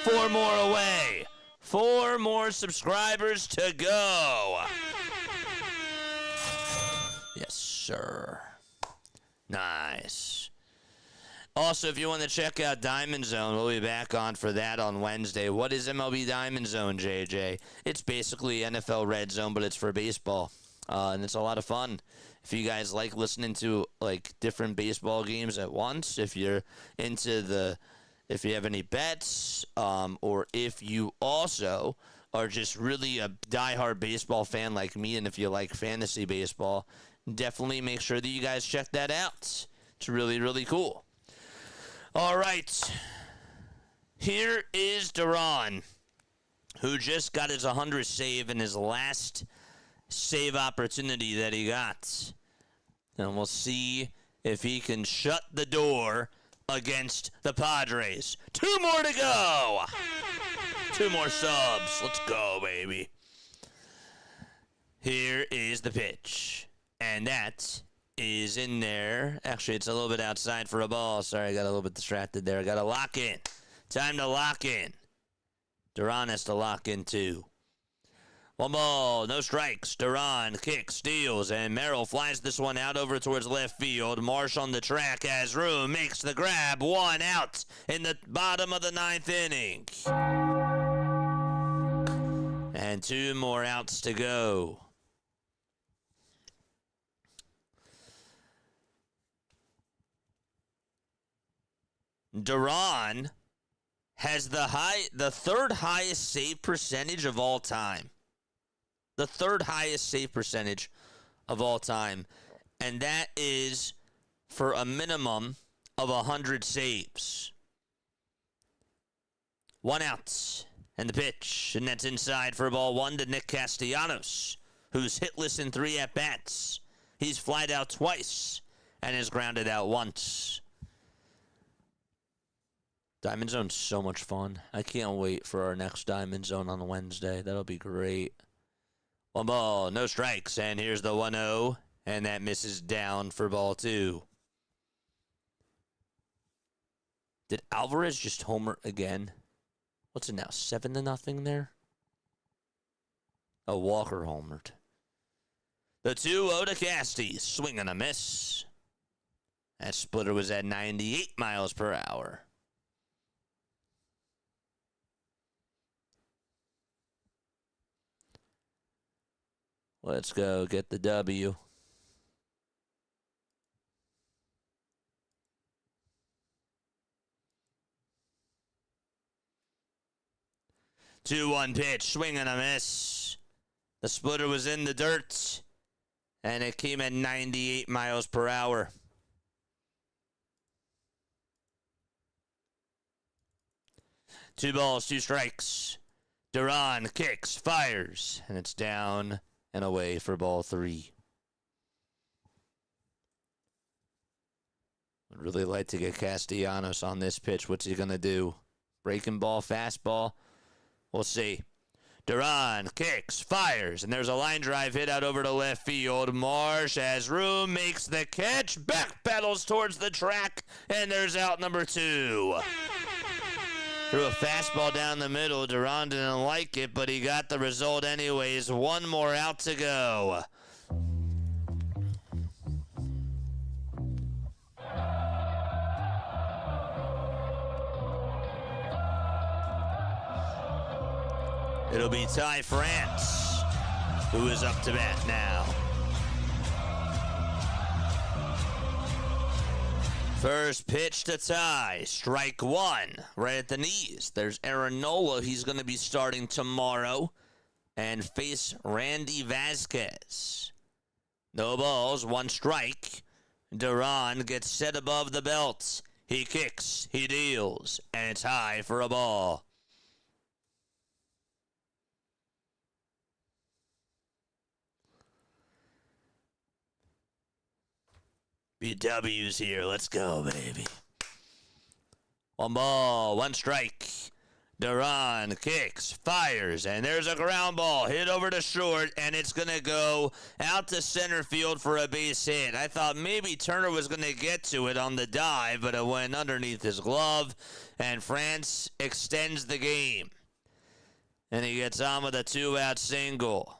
4 more away. 4 more subscribers to go. Yes, sir. Nice. Also, if you want to check out Diamond Zone, we'll be back on for that on Wednesday. What is MLB Diamond Zone, JJ? It's basically NFL Red Zone, but it's for baseball. And it's a lot of fun. If you guys like listening to different baseball games at once, if you're if you have any bets, or if you also are just really a diehard baseball fan like me, and if you like fantasy baseball, definitely make sure that you guys check that out. It's really, really cool. All right. Here is Duran, who just got his 100th save in his last save opportunity that he got. And we'll see if he can shut the door against the Padres. 2 more to go. 2 more subs. Let's go, baby. Here is the pitch. And that is in there. Actually, it's a little bit outside for a ball. Sorry, I got a little bit distracted there. I got to lock in. Time to lock in. Duran has to lock in, too. 1 ball, no strikes. Duran kicks, steals, and Merrill flies this one out over towards left field. Marsh on the track has room, makes the grab. 1 out in the bottom of the 9th inning. And 2 more outs to go. Duran has the 3rd highest save percentage of all time. The 3rd highest save percentage of all time. And that is for a minimum of 100 saves. 1 out. And the pitch. And that's inside for ball 1 to Nick Castellanos, who's hitless in 3 at-bats. He's flied out twice and is grounded out once. Diamond Zone's so much fun. I can't wait for our next Diamond Zone on Wednesday. That'll be great. 1 ball, no strikes, and here's the 1-0, and that misses down for ball 2. Did Alvarez just homer again? What's it now, 7-0 there? Oh, Walker homered. The 2-0 to Casties, swing and a miss. That splitter was at 98 miles per hour. Let's go get the W. Two-one pitch, swing and a miss. The splitter was in the dirt, and it came at 98 miles per hour. Two balls, 2 strikes. Duran kicks, fires, and it's down and away for ball 3. I'd really like to get Castellanos on this pitch. What's he going to do? Breaking ball, fastball? We'll see. Duran kicks, fires, and there's a line drive hit out over to left field. Marsh has room, makes the catch, backpedals towards the track, and there's out number 2. Threw a fastball down the middle. Duran didn't like it, but he got the result anyways. 1 more out to go. It'll be Ty France, who is up to bat now. First pitch to Ty, strike 1, right at the knees. There's Aaron Nola. He's going to be starting tomorrow and face Randy Vasquez. No balls, 1 strike. Duran gets set above the belt. He kicks, he deals, and it's high for a ball. BW's here. Let's go, baby. 1 ball, 1 strike. Duran kicks, fires, and there's a ground ball hit over to short, and it's going to go out to center field for a base hit. I thought maybe Turner was going to get to it on the dive, but it went underneath his glove, and France extends the game. And he gets on with a 2-out single.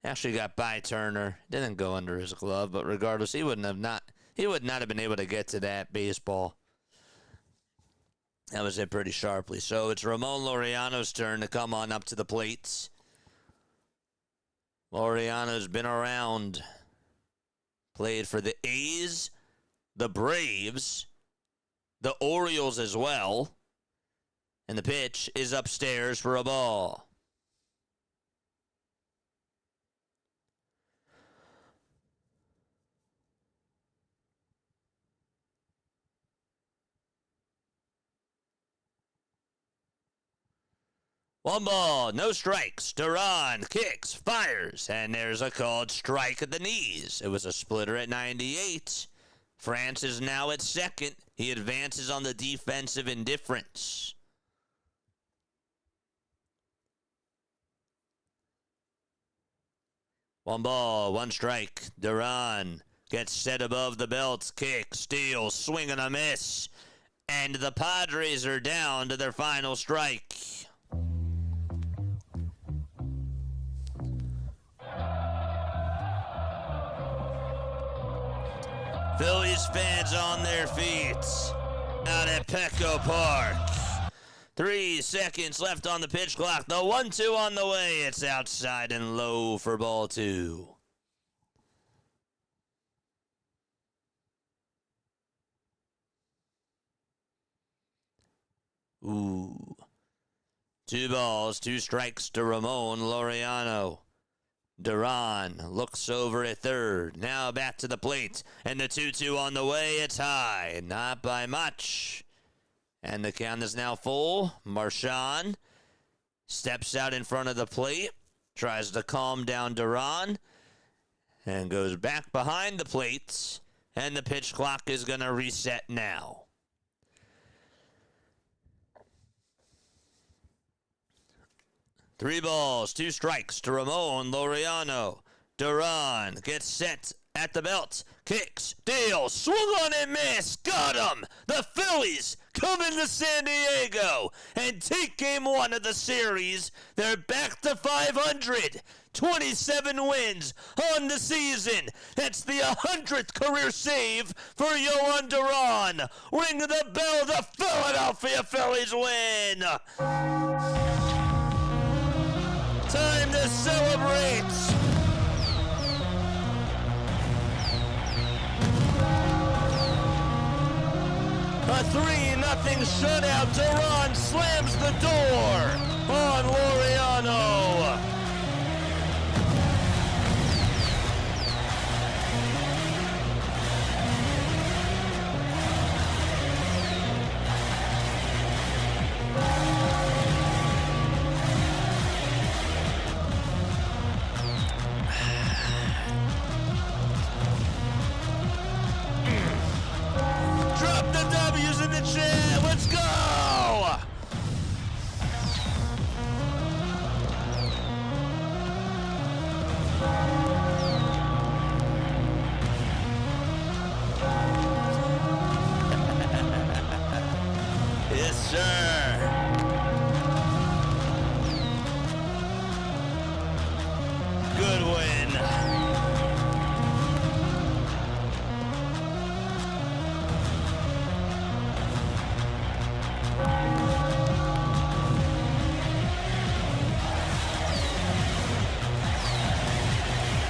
Actually got by Turner. Didn't go under his glove, but regardless, he would not have been able to get to that baseball. That was hit pretty sharply. So it's Ramon Laureano's turn to come on up to the plate. Laureano's been around. Played for the A's, the Braves, the Orioles as well. And the pitch is upstairs for a ball. One ball, no strikes. Duran kicks, fires, and there's a called strike at the knees. It was a splitter at 98 France is now at second. He advances on the defensive indifference. One ball, one strike. Duran gets set above the belt. Kick, steal, swing and a miss. And the Padres are down to their final strike. Phillies fans on their feet out at Petco Park. 3 seconds left on the pitch clock. The 1-2 on the way. It's outside and low for ball 2. Ooh. 2 balls, 2 strikes to Ramon Laureano. Duran looks over at third. Now back to the plate. And the 2-2 on the way. It's high. Not by much. And the count is now full. Marchand steps out in front of the plate. Tries to calm down Duran. And goes back behind the plate. And the pitch clock is going to reset now. Three balls, 2 strikes to Ramon Laureano. Duran gets set at the belt. Kicks, deals, swung on and missed. Got him! The Phillies come into San Diego and take game 1 of the series. They're back to 500. 27 wins on the season. That's the 100th career save for Yohan Duran. Ring the bell, the Philadelphia Phillies win. Time to celebrate. A 3-0 shutout. Duran slams the door on Laureano. Let's go! Yes, sir. Good win.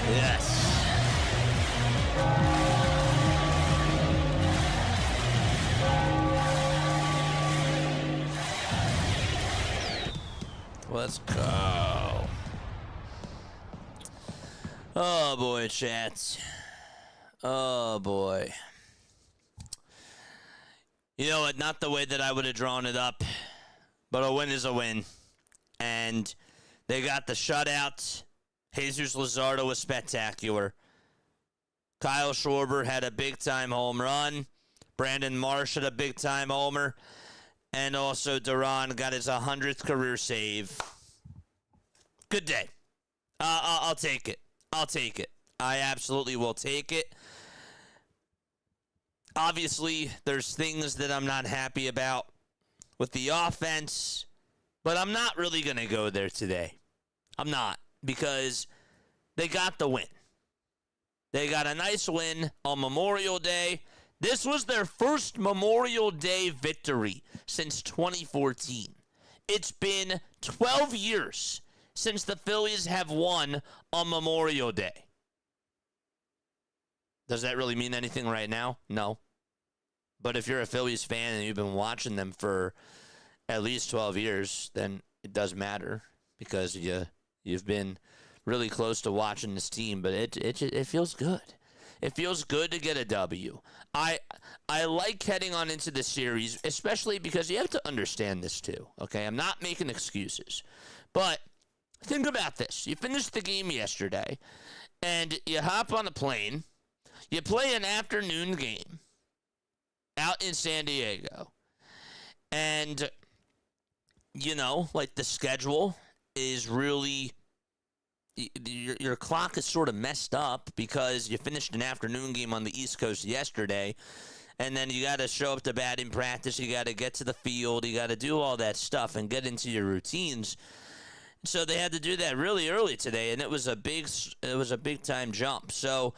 Yes. Let's go. Oh boy, chat. Oh boy. You know what? Not the way that I would have drawn it up, but a win is a win. And they got the shutout. Jesus Luzardo was spectacular. Kyle Schwarber had a big-time home run. Brandon Marsh had a big-time homer. And also Duran got his 100th career save. Good day. I'll take it. I'll take it. I absolutely will take it. Obviously, there's things that I'm not happy about with the offense, but I'm not really going to go there today. I'm not, because they got the win. They got a nice win on Memorial Day. This was their first Memorial Day victory since 2014. It's been 12 years since the Phillies have won on Memorial Day. Does that really mean anything right now? No. But if you're a Phillies fan and you've been watching them for at least 12 years, then it does matter, because you've been really close to watching this team. But it feels good. It feels good to get a W. I like heading on into the series, especially because you have to understand this too, okay? I'm not making excuses. But think about this. You finished the game yesterday, and you hop on a plane. You play an afternoon game. out in San Diego. And, like the schedule is really, your clock is sort of messed up because you finished an afternoon game on the East Coast yesterday. And then you got to show up to batting practice. You got to get to the field. You got to do all that stuff and get into your routines. So they had to do that really early today, and it was a big time jump. So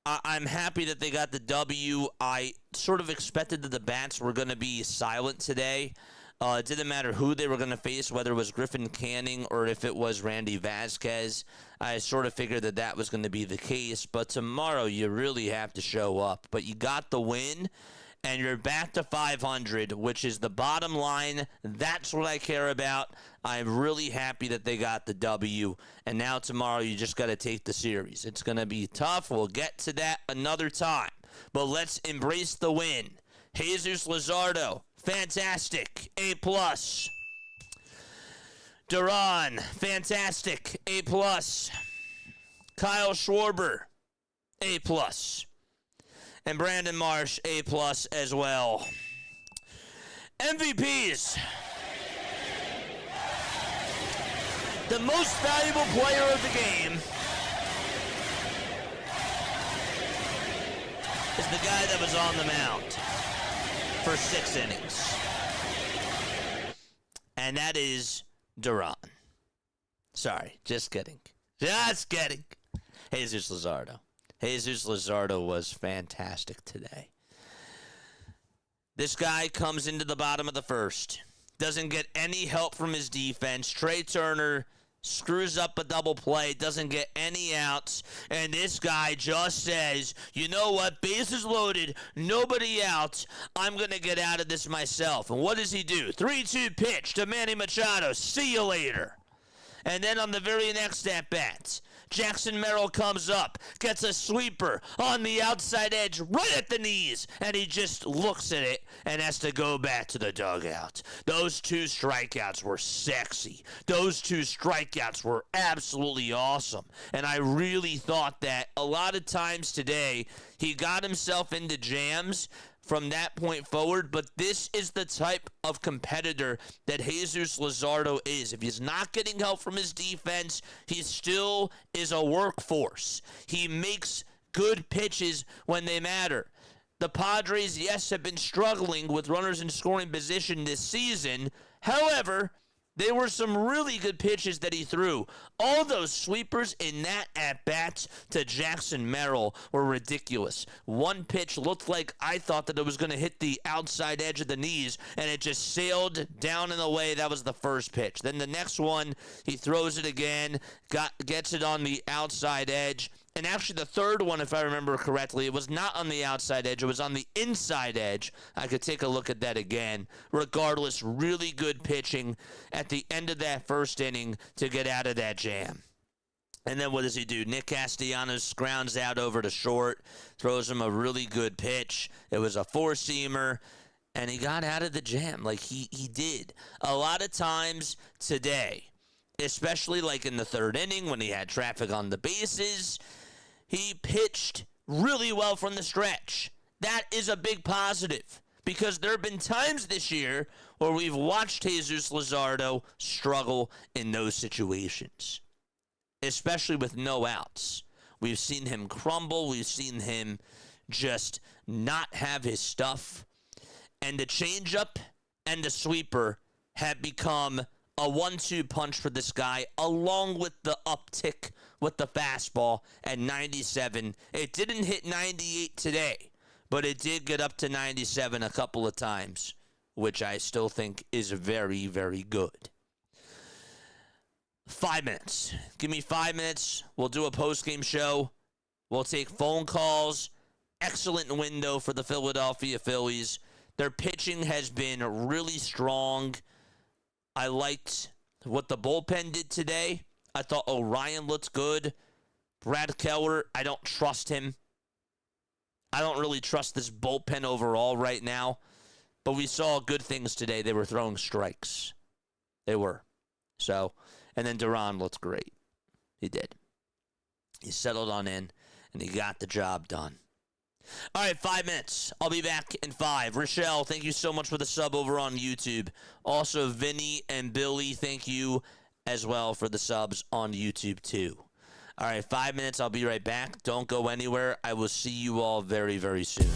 I'm happy that they got the W. I sort of expected that the bats were going to be silent today. It didn't matter who they were going to face, whether it was Griffin Canning or if it was Randy Vasquez. I sort of figured that was going to be the case. But tomorrow you really have to show up. But you got the win, and you're back to 500, which is the bottom line. That's what I care about. I'm really happy that they got the W. And now tomorrow you just got to take the series. It's going to be tough. We'll get to that another time. But let's embrace the win. Jesus Luzardo, fantastic, A+. Duran, fantastic, A+. Kyle Schwarber, A+. And Brandon Marsh, A+ as well. MVPs. The most valuable player of the game is the guy that was on the mound for 6 innings. And that is Duran. Sorry, just kidding. Just kidding. Jesus Luzardo. Jesus Luzardo was fantastic today. This guy comes into the bottom of the first. Doesn't get any help from his defense. Trey Turner screws up a double play, doesn't get any outs, and this guy just says, you know what, bases loaded, nobody out, I'm going to get out of this myself. And what does he do? 3-2 pitch to Manny Machado, see you later. And then on the very next at-bat, Jackson Merrill comes up, gets a sweeper on the outside edge, right at the knees, and he just looks at it and has to go back to the dugout. Those 2 strikeouts were sexy. Those 2 strikeouts were absolutely awesome. And I really thought that a lot of times today, he got himself into jams from that point forward, but this is the type of competitor that Jesus Luzardo is. If he's not getting help from his defense, he still is a workhorse. He makes good pitches when they matter. The Padres, yes, have been struggling with runners in scoring position this season. However, there were some really good pitches that he threw. All those sweepers in that at-bat to Jackson Merrill were ridiculous. One pitch looked like I thought that it was going to hit the outside edge of the knees, and it just sailed down and away. That was the first pitch. Then the next one, he throws it again, gets it on the outside edge. And actually the third one, if I remember correctly, it was not on the outside edge. It was on the inside edge. I could take a look at that again. Regardless, really good pitching at the end of that first inning to get out of that jam. And then what does he do? Nick Castellanos grounds out over to short, throws him a really good pitch. It was a four-seamer, and he got out of the jam like he did. A lot of times today, especially like in the third inning when he had traffic on the bases, he pitched really well from the stretch. That is a big positive because there have been times this year where we've watched Jesus Luzardo struggle in those situations, especially with no outs. We've seen him crumble. We've seen him just not have his stuff. And the changeup and the sweeper have become a 1-2 punch for this guy, along with the uptick with the fastball at 97. It didn't hit 98 today, but it did get up to 97 a couple of times, which I still think is very, very good. 5 minutes. Give me 5 minutes. We'll do a post-game show. We'll take phone calls. Excellent window for the Philadelphia Phillies. Their pitching has been really strong. I liked what the bullpen did today. I thought Orion looked good. Brad Keller, I don't trust him. I don't really trust this bullpen overall right now. But we saw good things today. They were throwing strikes. They were. So, and then Duran looked great. He did. He settled on in, and he got the job done. All right, 5 minutes. I'll be back in 5. Rochelle, thank you so much for the sub over on YouTube. Also, Vinny and Billy, thank you as well for the subs on YouTube too. All right, 5 minutes. I'll be right back. Don't go anywhere. I will see you all very, very soon.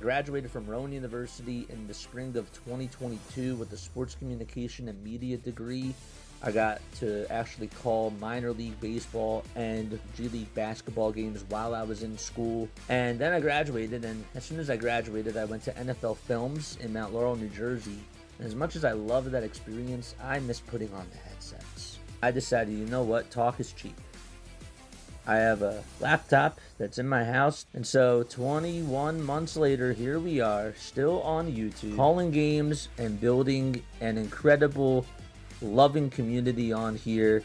graduated from Rowan University in the spring of 2022 with a sports communication and media degree. I got to actually call minor league baseball and G League basketball games while I was in school. And then I graduated, and as soon as I graduated, I went to NFL Films in Mount Laurel, New Jersey. And as much as I loved that experience, I miss putting on the headsets. I decided, you know what, talk is cheap. I have a laptop that's in my house, and so 21 months later, here we are, still on YouTube, calling games and building an incredible, loving community on here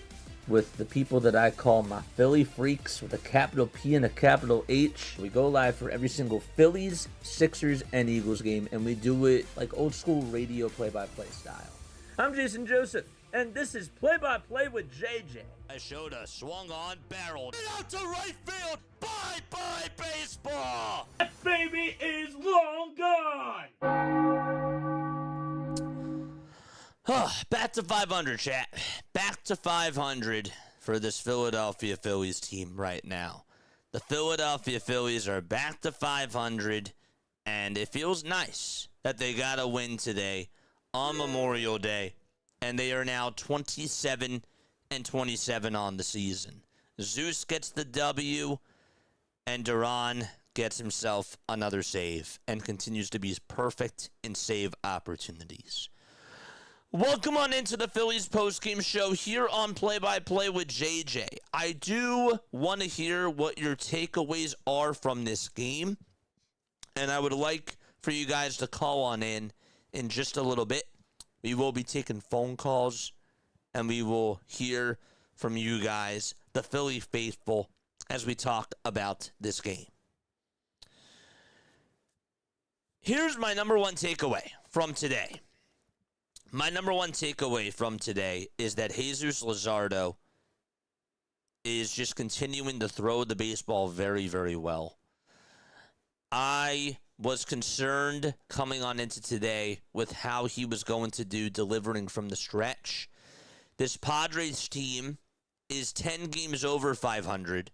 with the people that I call my Philly freaks with a capital P and a capital H. We go live for every single Phillies, Sixers, and Eagles game, and we do it like old school radio play-by-play style. I'm Jason Joseph, and this is Play-by-Play with JJ. I showed a swung on, barreled out to right field. Bye-bye baseball. That baby is long gone. Back to 500, chat. Back to 500 for this Philadelphia Phillies team right now. The Philadelphia Phillies are back to 500, and it feels nice that they got a win today on Memorial Day, and they are now 27-27 on the season. Zeus gets the W, and Duran gets himself another save and continues to be perfect in save opportunities. Welcome on into the Phillies postgame show here on Play-by-Play with JJ. I do want to hear what your takeaways are from this game, and I would like for you guys to call on in just a little bit. We will be taking phone calls, and we will hear from you guys, the Philly faithful, as we talk about this game. Here's my number one takeaway from today. My number one takeaway from today is that Jesus Luzardo is just continuing to throw the baseball very, very well. I was concerned coming on into today with how he was going to do delivering from the stretch. This Padres team is 10 games over 500.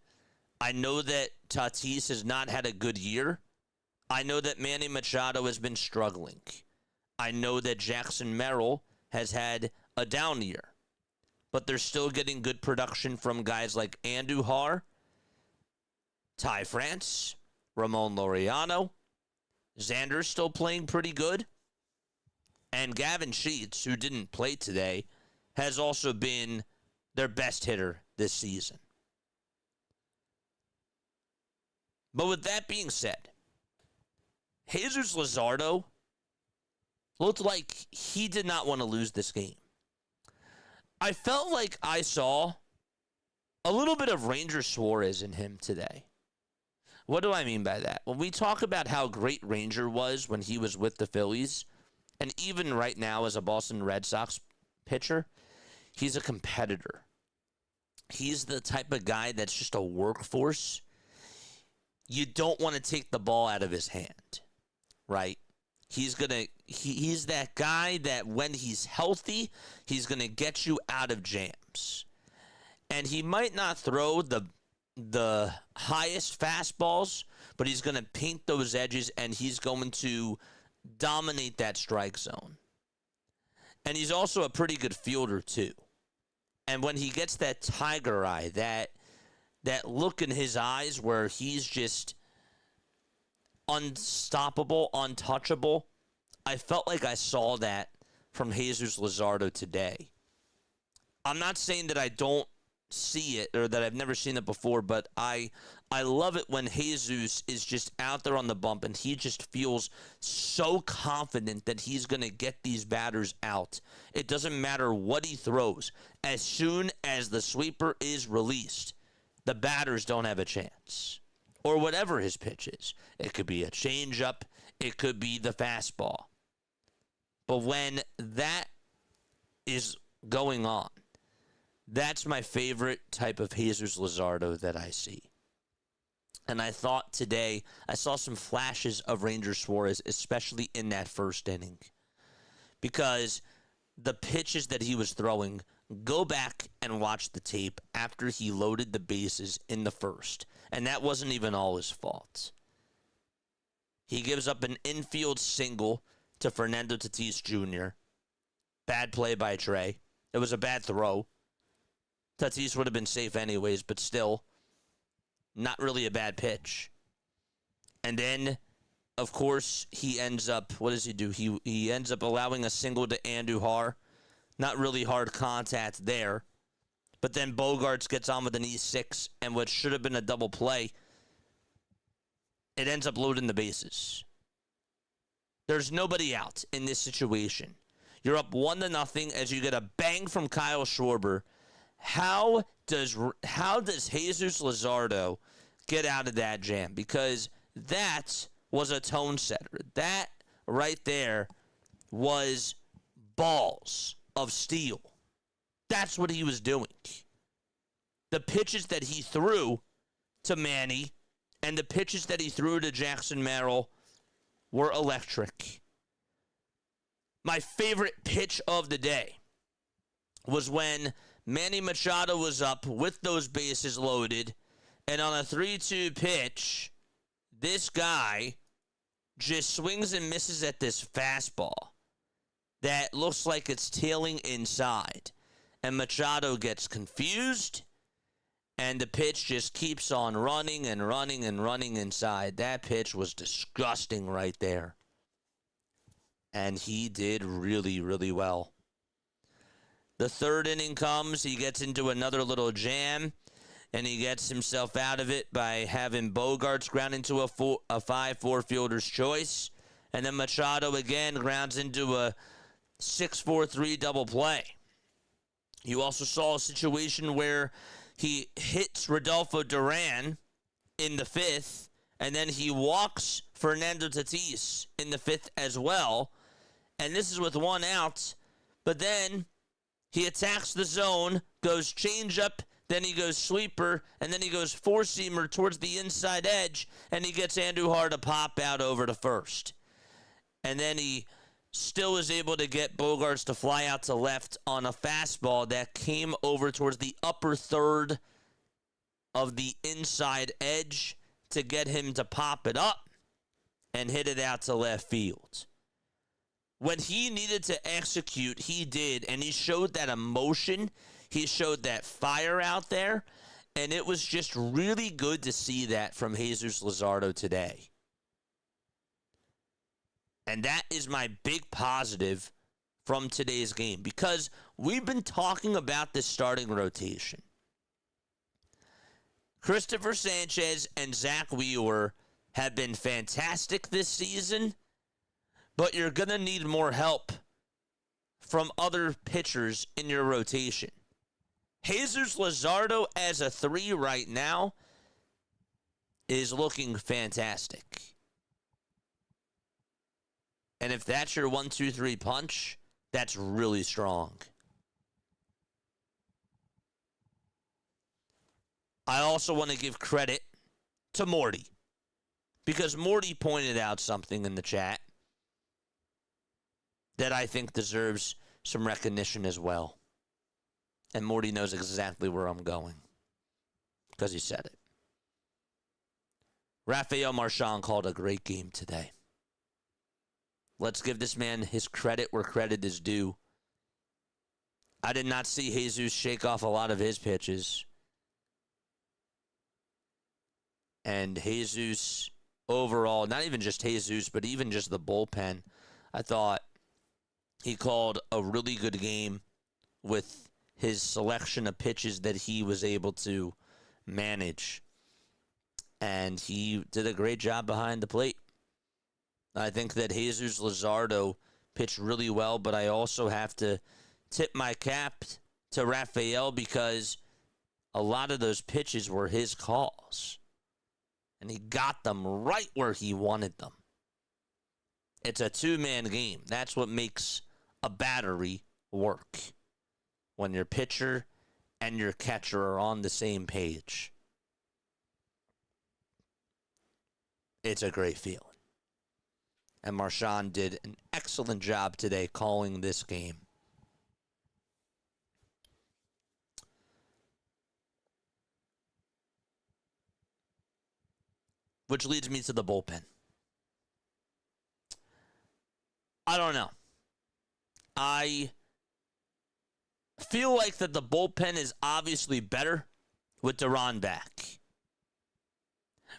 I know that Tatis has not had a good year. I know that Manny Machado has been struggling. I know that Jackson Merrill has had a down year, but they're still getting good production from guys like Andujar, Ty France, Ramon Laureano. Xander's still playing pretty good. And Gavin Sheets, who didn't play today, has also been their best hitter this season. But with that being said, Jesus Luzardo looked like he did not want to lose this game. I felt like I saw a little bit of Ranger Suarez in him today. What do I mean by that? When we talk about how great Ranger was when he was with the Phillies, and even right now as a Boston Red Sox pitcher, he's a competitor. He's the type of guy that's just a workhorse. You don't want to take the ball out of his hand, right? He's that guy that when he's healthy, he's going to get you out of jams. And he might not throw the highest fastballs, but he's going to paint those edges and he's going to dominate that strike zone. And he's also a pretty good fielder too. And when he gets that tiger eye, that look in his eyes where he's just unstoppable, untouchable, I felt like I saw that from Jesus Luzardo today. I'm not saying that I don't see it or that I've never seen it before, but I love it when Jesus is just out there on the bump and he just feels so confident that he's going to get these batters out. It doesn't matter what he throws. As soon as the sweeper is released, the batters don't have a chance. Or whatever his pitch is. It could be a changeup. It could be the fastball. But when that is going on, that's my favorite type of Jesus Luzardo that I see. And I thought today, I saw some flashes of Ranger Suarez, especially in that first inning. Because the pitches that he was throwing, go back and watch the tape after he loaded the bases in the first. And that wasn't even all his fault. He gives up an infield single to Fernando Tatis Jr. Bad play by Trey. It was a bad throw. Tatis would have been safe anyways, but still, not really a bad pitch. And then, of course, he ends up, what does he do? He ends up allowing a single to Andujar. Not really hard contact there. But then Bogaerts gets on with an E6, and what should have been a double play, it ends up loading the bases. There's nobody out in this situation. You're up 1-0 as you get a bang from Kyle Schwarber. How does Jesus Luzardo get out of that jam? Because that was a tone setter. That right there was balls of steel. That's what he was doing. The pitches that he threw to Manny and the pitches that he threw to Jackson Merrill were electric. My favorite pitch of the day was when Manny Machado was up with those bases loaded, and on a 3-2 pitch, this guy just swings and misses at this fastball that looks like it's tailing inside. And Machado gets confused, and the pitch just keeps on running and running and running inside. That pitch was disgusting right there. And he did really, really well. The third inning comes. He gets into another little jam, and he gets himself out of it by having Bogaerts ground into a 5-4 fielder's choice. And then Machado again grounds into a 6-4-3 double play. You also saw a situation where he hits Rodolfo Duran in the 5th, and then he walks Fernando Tatis in the 5th as well. And this is with 1 out, but then he attacks the zone, goes changeup, then he goes sweeper, and then he goes four-seamer towards the inside edge, and he gets Andujar to pop out over to first. And then he still is able to get Bogaerts to fly out to left on a fastball that came over towards the upper third of the inside edge to get him to pop it up and hit it out to left field. When he needed to execute, he did, and he showed that emotion. He showed that fire out there, and it was just really good to see that from Jesus Luzardo today. And that is my big positive from today's game, because we've been talking about this starting rotation. Christopher Sanchez and Zach Wheeler have been fantastic this season, but you're going to need more help from other pitchers in your rotation. Jesus Luzardo as a 3 right now is looking fantastic. And if that's your 1-2-3 punch, that's really strong. I also want to give credit to Morty, because Morty pointed out something in the chat that I think deserves some recognition as well. And Morty knows exactly where I'm going, because he said it. Rafael Marchand called a great game today. Let's give this man his credit where credit is due. I did not see Jesus shake off a lot of his pitches. And Jesus overall, not even just Jesus, but even just the bullpen, I thought he called a really good game with his selection of pitches that he was able to manage. And he did a great job behind the plate. I think that Jesus Luzardo pitched really well, but I also have to tip my cap to Rafael, because a lot of those pitches were his calls. And he got them right where he wanted them. It's a two-man game. That's what makes a battery work, when your pitcher and your catcher are on the same page. It's a great feeling. And Marchand did an excellent job today calling this game. Which leads me to the bullpen. I don't know. I feel like that the bullpen is obviously better with Duran back.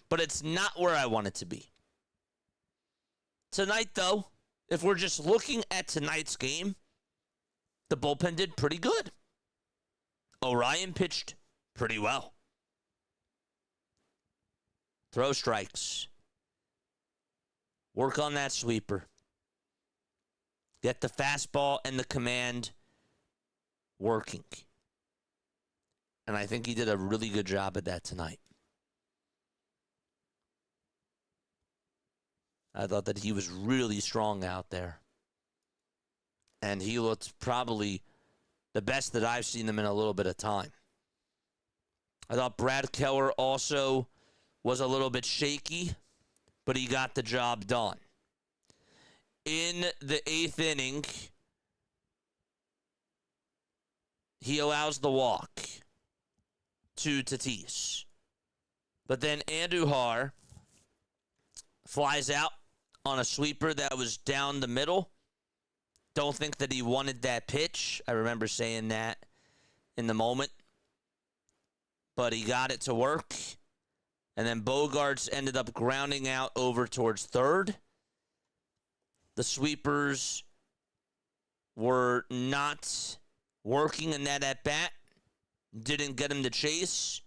But it's not where I want it to be. Tonight, though, if we're just looking at tonight's game, the bullpen did pretty good. Orion pitched pretty well. Throw strikes. Work on that sweeper. Get the fastball and the command working. And I think he did a really good job at that tonight. I thought that he was really strong out there. And he looked probably the best that I've seen him in a little bit of time. I thought Brad Keller also was a little bit shaky, but he got the job done. In the 8th inning, he allows the walk to Tatis. But then Andujar flies out on a sweeper that was down the middle. Don't think that he wanted that pitch. I remember saying that in the moment. But he got it to work. And then Bogarts ended up grounding out over towards third. The sweepers were not working in that at-bat. Didn't get him to chase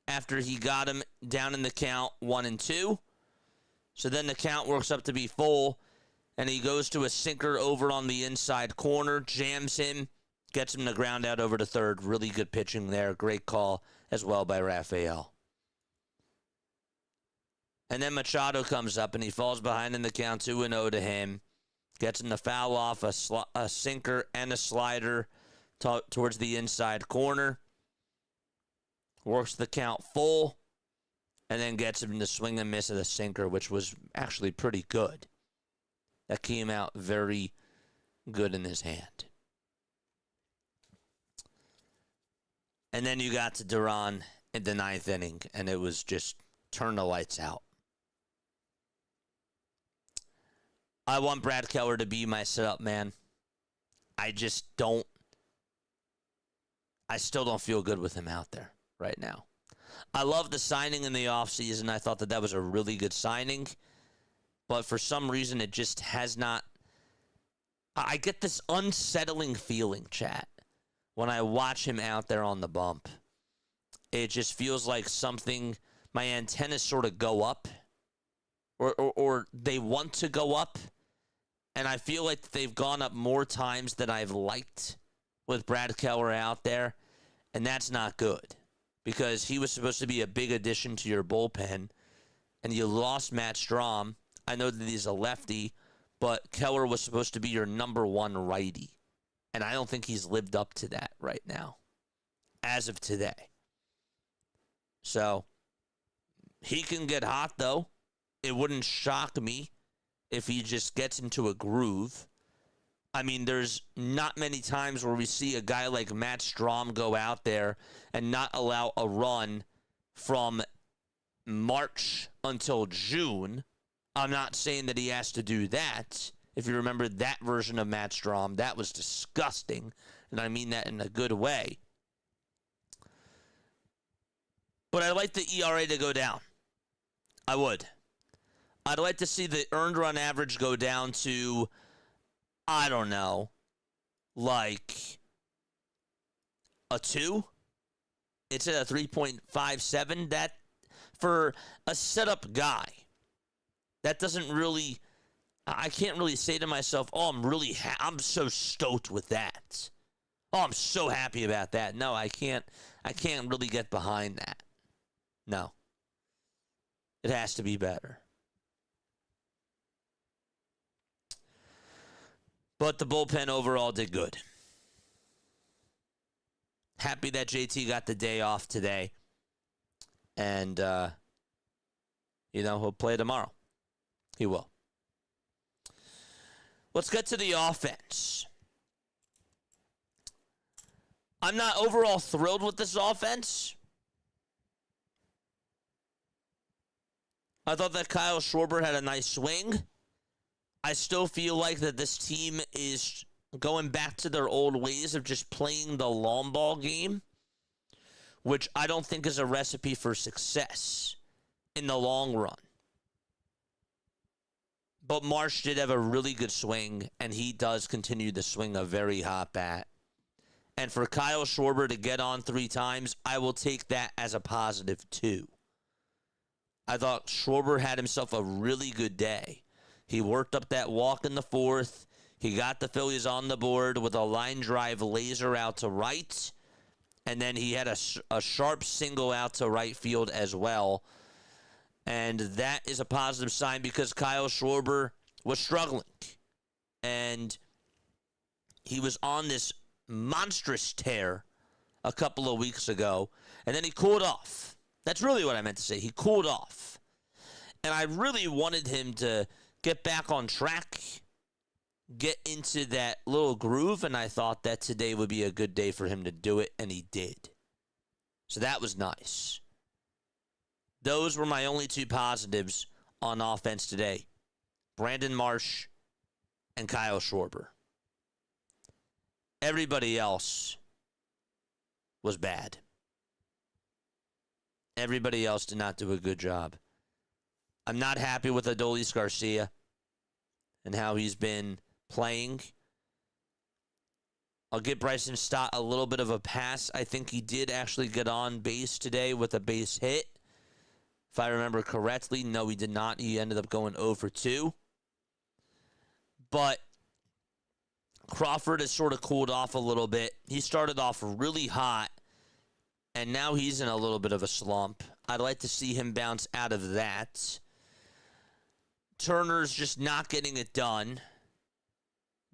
after he got him down in the count 1-2. So then the count works up to be full, and he goes to a sinker over on the inside corner, jams him, gets him to ground out over to third. Really good pitching there. Great call as well by Raphael. And then Machado comes up, and he falls behind in the count 2-0 to him. Gets him to foul off a sinker and a slider towards the inside corner. Works the count full. And then gets him to swing and miss at a sinker, which was actually pretty good. That came out very good in his hand. And then you got to Duran in the 9th inning, and it was just turn the lights out. I want Brad Keller to be my setup man. I still don't feel good with him out there right now. I love the signing in the offseason. I thought that was a really good signing. But for some reason, it just has not. I get this unsettling feeling, chat, when I watch him out there on the bump. It just feels like something, my antennas sort of go up. Or they want to go up. And I feel like they've gone up more times than I've liked with Brad Keller out there. And that's not good. Because he was supposed to be a big addition to your bullpen, and you lost Matt Strahm. I know that he's a lefty, but Keller was supposed to be your number one righty, and I don't think he's lived up to that right now, as of today. So, he can get hot, though. It wouldn't shock me if he just gets into a groove. I mean, there's not many times where we see a guy like Matt Strahm go out there and not allow a run from March until June. I'm not saying that he has to do that. If you remember that version of Matt Strahm, that was disgusting, and I mean that in a good way. But I'd like the ERA to go down. I would. I'd like to see the earned run average go down to, I don't know, like a 2. It's at a 3.57. That, for a setup guy, that doesn't really, I can't really say to myself, oh, I'm so stoked with that. Oh, I'm so happy about that. No, I can't really get behind that. No. It has to be better. But the bullpen overall did good. Happy that JT got the day off today. And, he'll play tomorrow. He will. Let's get to the offense. I'm not overall thrilled with this offense. I thought that Kyle Schwarber had a nice swing. I still feel like that this team is going back to their old ways of just playing the long ball game, which I don't think is a recipe for success in the long run. But Marsh did have a really good swing, and he does continue to swing a very hot bat. And for Kyle Schwarber to get on 3 times, I will take that as a positive too. I thought Schwarber had himself a really good day. He worked up that walk in the 4th. He got the Phillies on the board with a line drive laser out to right. And then he had a sharp single out to right field as well. And that is a positive sign because Kyle Schwarber was struggling. And he was on this monstrous tear a couple of weeks ago. And then he cooled off. That's really what I meant to say. He cooled off. And I really wanted him to get back on track, get into that little groove, and I thought that today would be a good day for him to do it, and he did. So that was nice. Those were my only 2 positives on offense today. Brandon Marsh and Kyle Schwarber. Everybody else was bad. Everybody else did not do a good job. I'm not happy with Adolis Garcia and how he's been playing. I'll give Bryson Stott a little bit of a pass. I think he did actually get on base today with a base hit. If I remember correctly, no, he did not. He ended up going 0 for 2. But Crawford has sort of cooled off a little bit. He started off really hot, and now he's in a little bit of a slump. I'd like to see him bounce out of that. Turner's just not getting it done.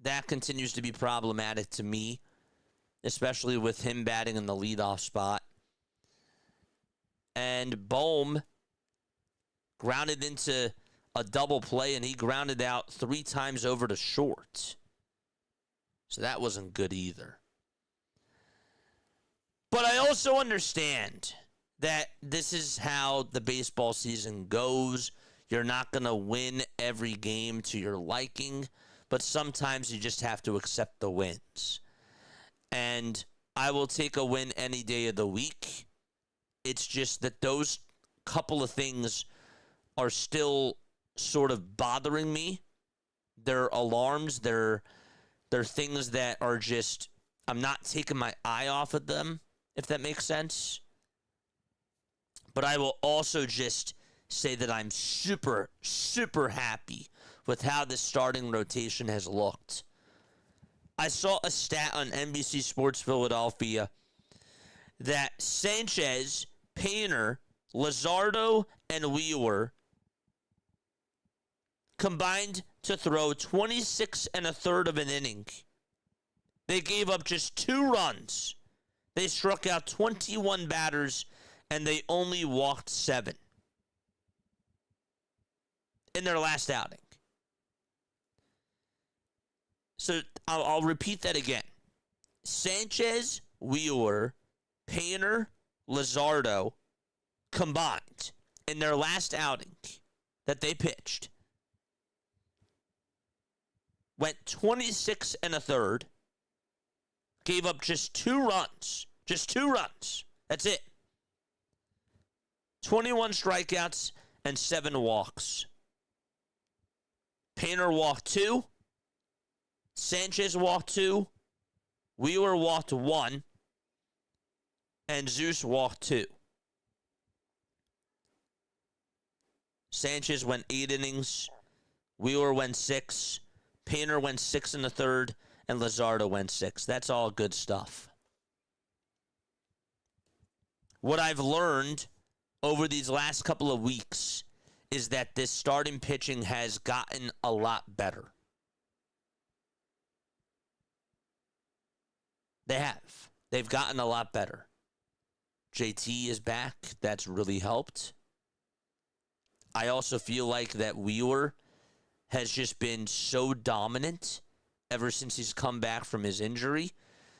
That continues to be problematic to me, especially with him batting in the leadoff spot. And Bohm grounded into a double play, and he grounded out 3 times over to short. So that wasn't good either. But I also understand that this is how the baseball season goes. You're not going to win every game to your liking, but sometimes you just have to accept the wins. And I will take a win any day of the week. It's just that those couple of things are still sort of bothering me. They're alarms. They're things that are just, I'm not taking my eye off of them, if that makes sense. But I will also just say that I'm super, super happy with how this starting rotation has looked. I saw a stat on NBC Sports Philadelphia that Sanchez, Painter, Luzardo, and Wheeler combined to throw 26 1/3 of an inning. They gave up just 2 runs. They struck out 21 batters, and they only walked 7 in their last outing. So I'll repeat that again. Sanchez, Wheeler, Painter, Luzardo combined in their last outing that they pitched went 26 1/3, gave up just 2 runs. Just 2 runs. That's it. 21 strikeouts and 7 walks. Painter walked 2. Sanchez walked 2. Wheeler walked 1. And Zeus walked 2. Sanchez went 8 innings. Wheeler went 6. Painter went 6 1/3. And Luzardo went 6. That's all good stuff. What I've learned over these last couple of weeks is that this starting pitching has gotten a lot better. They have. They've gotten a lot better. JT is back. That's really helped. I also feel like that Wheeler has just been so dominant ever since he's come back from his injury.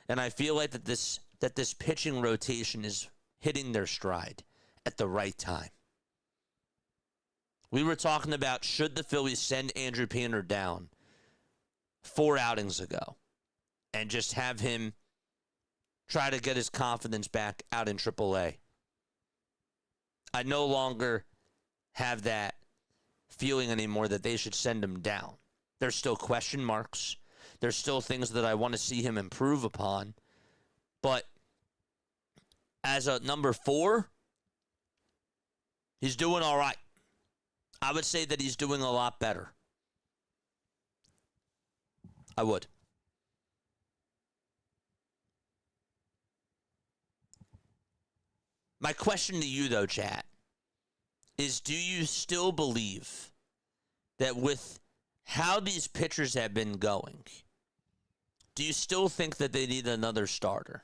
And I feel like that this pitching rotation is hitting their stride at the right time. We were talking about should the Phillies send Andrew Painter down 4 outings ago and just have him try to get his confidence back out in AAA. I no longer have that feeling anymore that they should send him down. There's still question marks. There's still things that I want to see him improve upon. But as a number 4, he's doing all right. I would say that he's doing a lot better. I would. My question to you, though, chat, is do you still believe that with how these pitchers have been going, do you still think that they need another starter?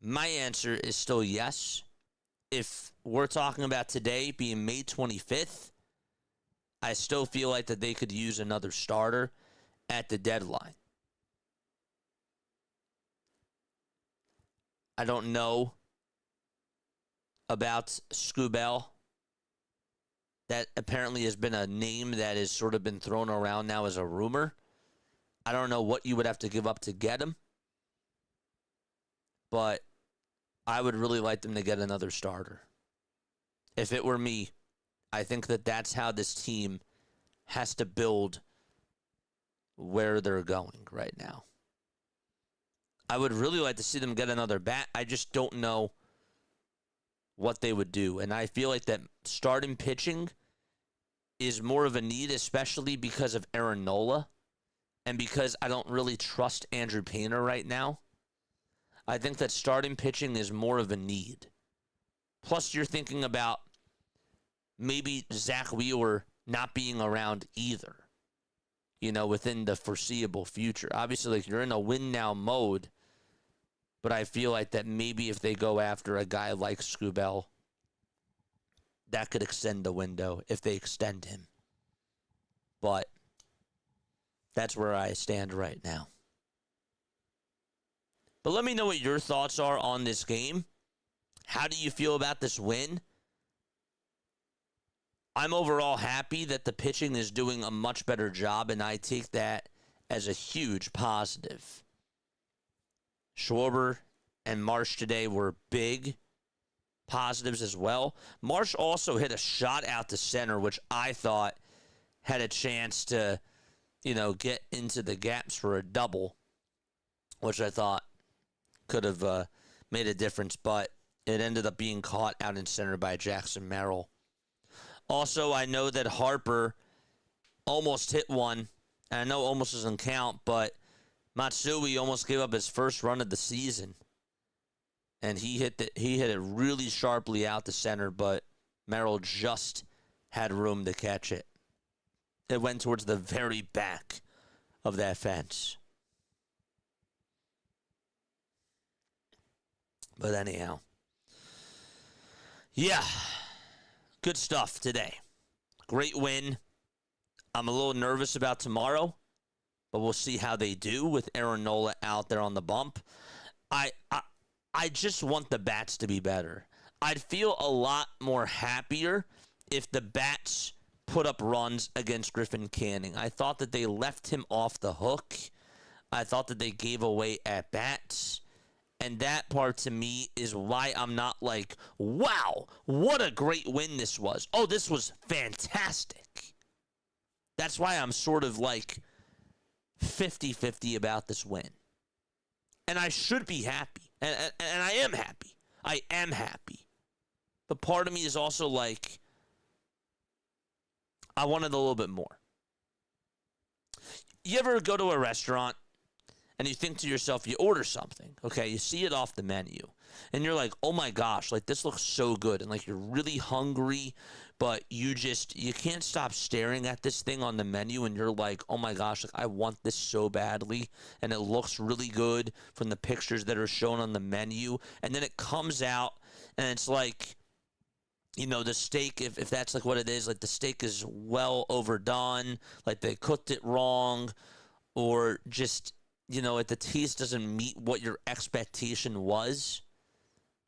My answer is still yes. If we're talking about today being May 25th, I still feel like that they could use another starter at the deadline. I don't know about Schwarber. That apparently has been a name that has sort of been thrown around now as a rumor. I don't know what you would have to give up to get him. But I would really like them to get another starter. If it were me, I think that that's how this team has to build where they're going right now. I would really like to see them get another bat. I just don't know what they would do. And I feel like that starting pitching is more of a need, especially because of Aaron Nola and because I don't really trust Andrew Painter right now. I think that starting pitching is more of a need. Plus, you're thinking about maybe Zach Wheeler not being around either, within the foreseeable future. Obviously, like, you're in a win-now mode, but I feel like that maybe if they go after a guy like Schwarber, that could extend the window if they extend him. But that's where I stand right now. But let me know what your thoughts are on this game. How do you feel about this win? I'm overall happy that the pitching is doing a much better job, and I take that as a huge positive. Schwarber and Marsh today were big positives as well. Marsh also hit a shot out to center, which I thought had a chance to, get into the gaps for a double, which I thought could have made a difference, but it ended up being caught out in center by Jackson Merrill. Also, I know that Harper almost hit one, and I know almost doesn't count, but Matsui almost gave up his first run of the season, and he hit it really sharply out the center, but Merrill just had room to catch it. It went towards the very back of that fence. But anyhow, yeah, good stuff today. Great win. I'm a little nervous about tomorrow, but we'll see how they do with Aaron Nola out there on the bump. I just want the bats to be better. I'd feel a lot more happier if the bats put up runs against Griffin Canning. I thought that they left him off the hook. I thought that they gave away at bats. And that part to me is why I'm not like, wow, what a great win this was. Oh, this was fantastic. That's why I'm sort of like 50-50 about this win. And I should be happy. And I am happy. I am happy. But part of me is also like, I wanted a little bit more. You ever go to a restaurant and you think to yourself, you order something, okay, you see it off the menu, and you're like, oh my gosh, like this looks so good, and like you're really hungry, but you can't stop staring at this thing on the menu, and you're like, oh my gosh, like I want this so badly, and it looks really good from the pictures that are shown on the menu, and then it comes out, and it's like, the steak, if that's like what it is, like the steak is well overdone, like they cooked it wrong, or just, if the taste doesn't meet what your expectation was,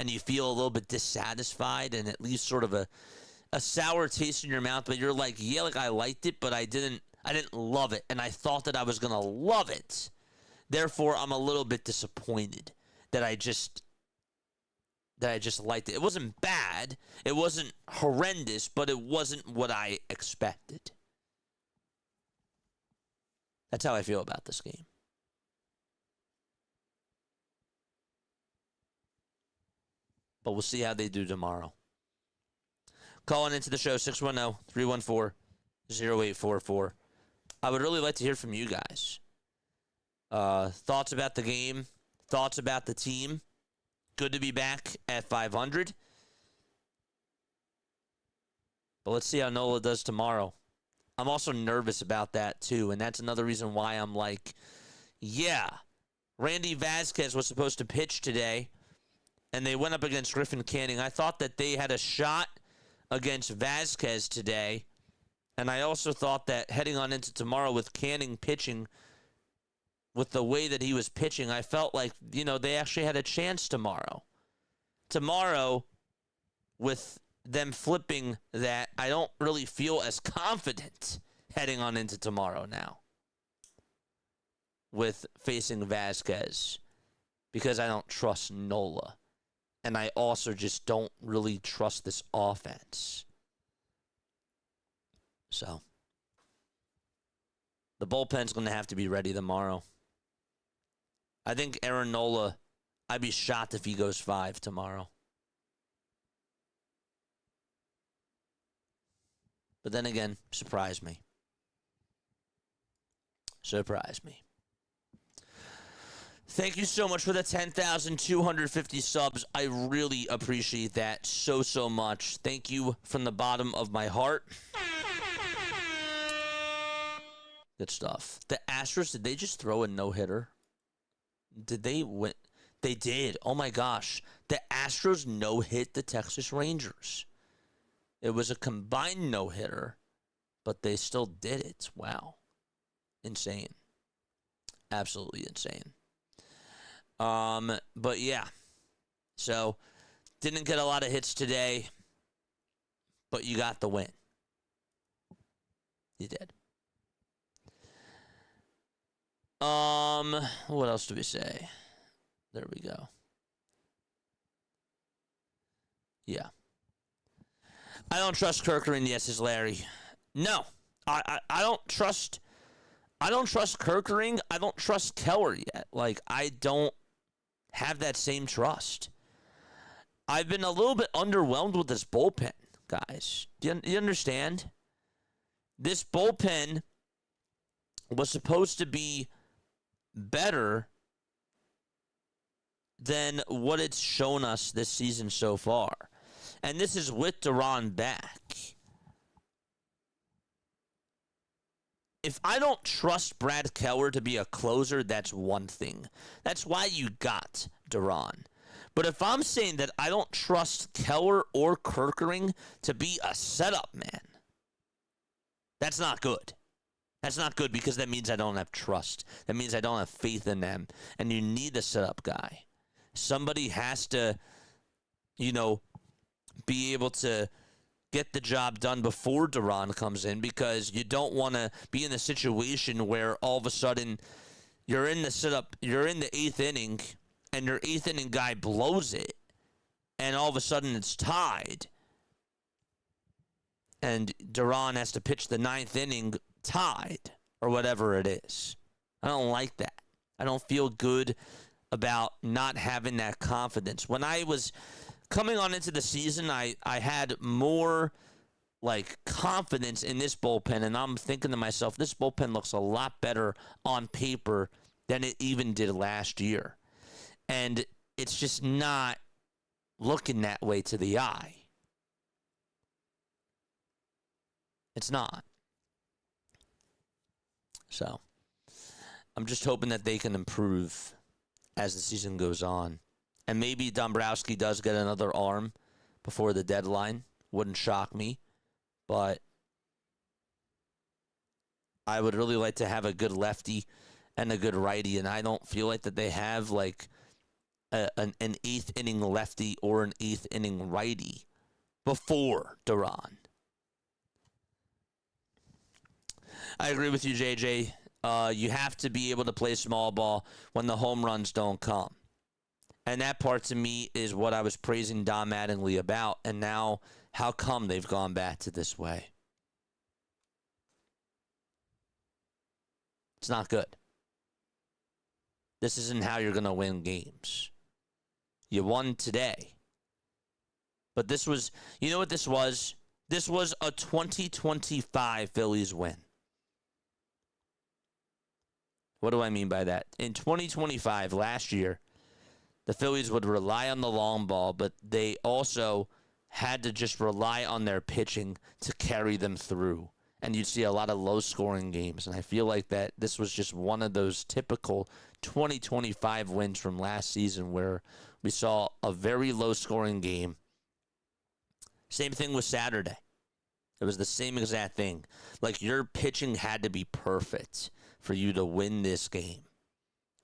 and you feel a little bit dissatisfied and it leaves sort of a sour taste in your mouth, but you're like, yeah, like I liked it, but I didn't love it, and I thought that I was going to love it. Therefore, I'm a little bit disappointed that I just liked it. It wasn't bad. It wasn't horrendous, but it wasn't what I expected. That's how I feel about this game. But we'll see how they do tomorrow. Calling into the show, 610-314-0844. I would really like to hear from you guys. Thoughts about the game, thoughts about the team. Good to be back at 500. But let's see how Nola does tomorrow. I'm also nervous about that, too, and that's another reason why I'm like, yeah, Randy Vasquez was supposed to pitch today, and they went up against Griffin Canning. I thought that they had a shot against Vasquez today, and I also thought that heading on into tomorrow with Canning pitching, with the way that he was pitching, I felt like, they actually had a chance tomorrow. Tomorrow, with them flipping that, I don't really feel as confident heading on into tomorrow now with facing Vasquez, because I don't trust Nola. And I also just don't really trust this offense. So, the bullpen's going to have to be ready tomorrow. I think Aaron Nola, I'd be shocked if he goes 5 tomorrow. But then again, surprise me. Surprise me. Thank you so much for the 10,250 subs. I really appreciate that so much. Thank you from the bottom of my heart. Good stuff. The Astros, did they just throw a no-hitter? Did they win? They did. Oh, my gosh. The Astros no-hit the Texas Rangers. It was a combined no-hitter, but they still did it. Wow. Insane. Absolutely insane. But yeah. So, didn't get a lot of hits today, but you got the win. You did. What else do we say? There we go. Yeah. I don't trust Kerkering, yes, is Larry. No. I don't trust Kerkering. I don't trust Keller yet. Like, I don't have that same trust. I've been a little bit underwhelmed with this bullpen, guys. Do you understand? This bullpen was supposed to be better than what it's shown us this season so far. And this is with Duran back. If I don't trust Brad Keller to be a closer, that's one thing. That's why you got Duran. But if I'm saying that I don't trust Keller or Kerkering to be a setup man, that's not good. That's not good, because that means I don't have trust. That means I don't have faith in them. And you need a setup guy. Somebody has to, be able to get the job done before Duran comes in, because you don't want to be in a situation where all of a sudden you're in the setup, you're in the 8th inning, and your 8th inning guy blows it, and all of a sudden it's tied. And Duran has to pitch the 9th inning tied, or whatever it is. I don't like that. I don't feel good about not having that confidence. When I was coming on into the season, I had more confidence in this bullpen, and I'm thinking to myself, this bullpen looks a lot better on paper than it even did last year. And it's just not looking that way to the eye. It's not. So, I'm just hoping that they can improve as the season goes on. And maybe Dombrowski does get another arm before the deadline. Wouldn't shock me. But I would really like to have a good lefty and a good righty. And I don't feel like that they have, an eighth inning lefty or an eighth inning righty before Duran. I agree with you, JJ. You have to be able to play small ball when the home runs don't come. And that part to me is what I was praising Don Mattingly about. And now, how come they've gone back to this way? It's not good. This isn't how you're going to win games. You won today. But this was, you know what this was? This was a 2025 Phillies win. What do I mean by that? In 2025, last year, the Phillies would rely on the long ball, but they also had to just rely on their pitching to carry them through. And you'd see a lot of low-scoring games. And I feel like that this was just one of those typical 2025 wins from last season where we saw a very low-scoring game. Same thing with Saturday. It was the same exact thing. Like, your pitching had to be perfect for you to win this game.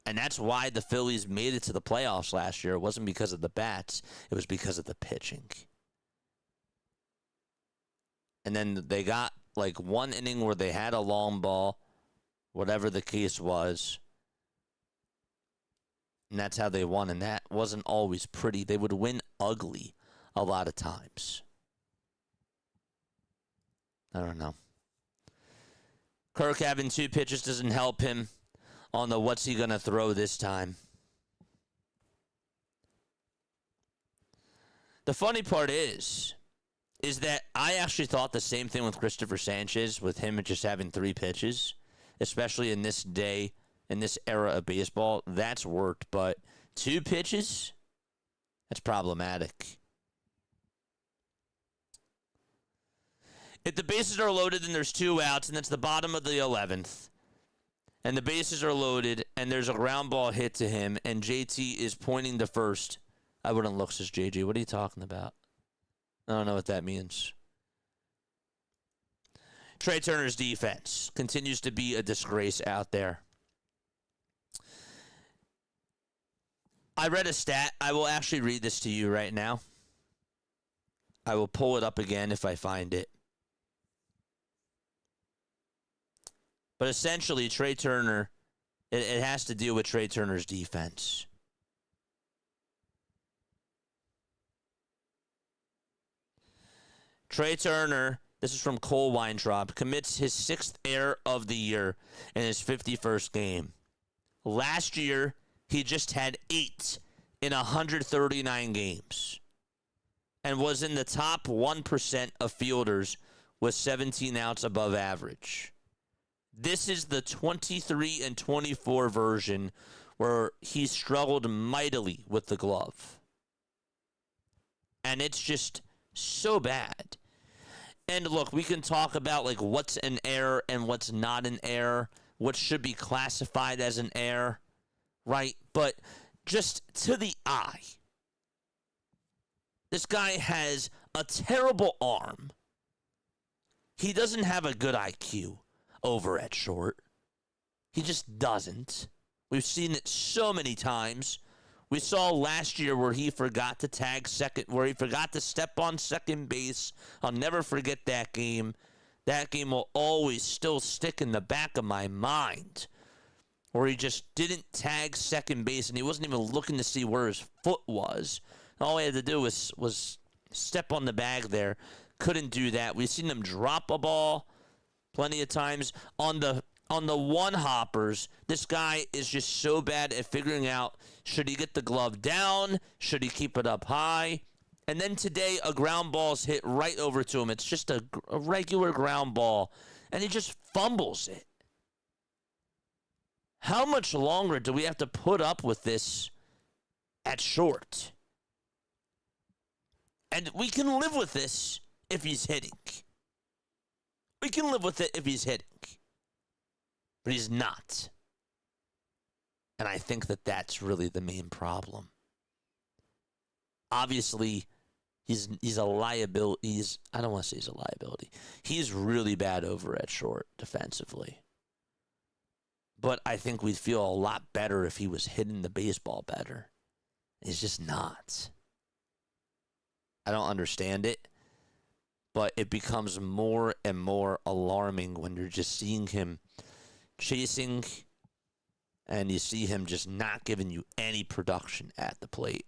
And that's why the Phillies made it to the playoffs last year. It wasn't because of the bats. It was because of the pitching. And then they got like one inning where they had a long ball, whatever the case was. And that's how they won. And that wasn't always pretty. They would win ugly a lot of times. I don't know. Kirk having 2 pitches doesn't help him on the what's he going to throw this time. The funny part is that I actually thought the same thing with Christopher Sanchez, with him just having 3 pitches, especially in this day, in this era of baseball. That's worked, but 2 pitches? That's problematic. If the bases are loaded and there's 2 outs, and that's the bottom of the 11th, and the bases are loaded, and there's a ground ball hit to him, and JT is pointing to first, I wouldn't look, says JJ. What are you talking about? I don't know what that means. Trey Turner's defense continues to be a disgrace out there. I read a stat. I will actually read this to you right now. I will pull it up again if I find it. But essentially, Trey Turner, it has to deal with Trey Turner's defense. Trey Turner, this is from Cole Weintraub, commits his 6th error of the year in his 51st game. Last year, he just had 8 in 139 games and was in the top 1% of fielders with 17 outs above average. This is the 23 and 24 version where he struggled mightily with the glove. And it's just so bad. And look, we can talk about like what's an error and what's not an error, what should be classified as an error, right? But just to the eye, this guy has a terrible arm. He doesn't have a good IQ over at short. He just doesn't. We've seen it so many times. We saw last year where he forgot to tag second, where he forgot to step on second base. I'll never forget that game. That game will always still stick in the back of my mind. Where he just didn't tag second base and he wasn't even looking to see where his foot was. All he had to do was step on the bag there. Couldn't do that. We've seen him drop a ball plenty of times. On the one hoppers, this guy is just so bad at figuring out, should he get the glove down? Should he keep it up high? And then today, a ground ball's hit right over to him. It's just a regular ground ball, and he just fumbles it. How much longer do we have to put up with this at short? And we can live with this if he's hitting. We can live with it if he's hitting. But he's not. And I think that that's really the main problem. Obviously, he's a liability. I don't want to say he's a liability. He's really bad over at short defensively. But I think we'd feel a lot better if he was hitting the baseball better. He's just not. I don't understand it, but it becomes more and more alarming when you're just seeing him chasing and you see him just not giving you any production at the plate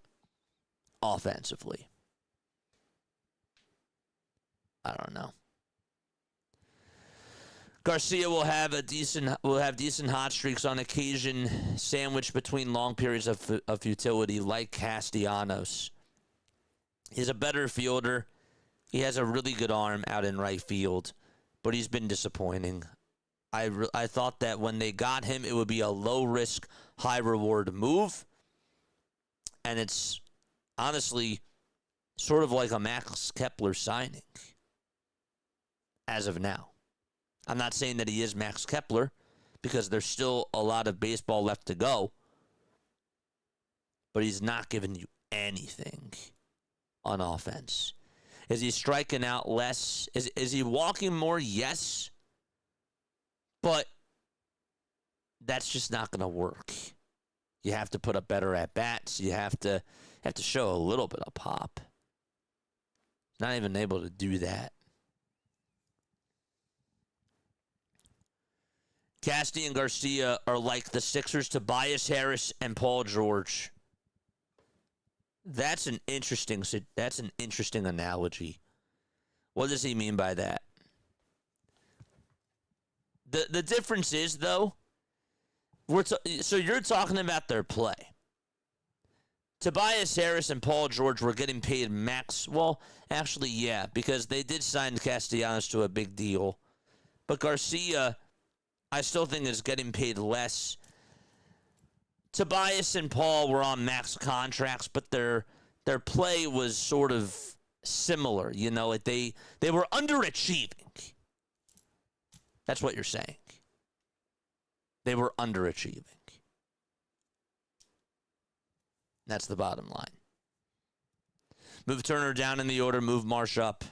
offensively. I don't know. Garcia will have decent hot streaks on occasion, sandwiched between long periods of futility, like Castellanos. He's a better fielder. He has a really good arm out in right field, but he's been disappointing. I thought that when they got him, it would be a low-risk, high-reward move, and it's honestly sort of like a Max Kepler signing as of now. I'm not saying that he is Max Kepler because there's still a lot of baseball left to go, but he's not giving you anything on offense. Is he striking out less? Is he walking more? Yes. But that's just not going to work. You have to put up better at-bats. You have to show a little bit of pop. Not even able to do that. Casty and Garcia are like the Sixers' Tobias Harris and Paul George. That's an interesting analogy. What does he mean by that? The difference is, though, so you're talking about their play. Tobias Harris and Paul George were getting paid max. Well, actually, yeah, because they did sign Castellanos to a big deal. But Garcia, I still think, is getting paid less. Tobias and Paul were on max contracts, but their play was sort of similar. You know, they were underachieving. That's what you're saying. They were underachieving. That's the bottom line. Move Turner down in the order, move Marsh up.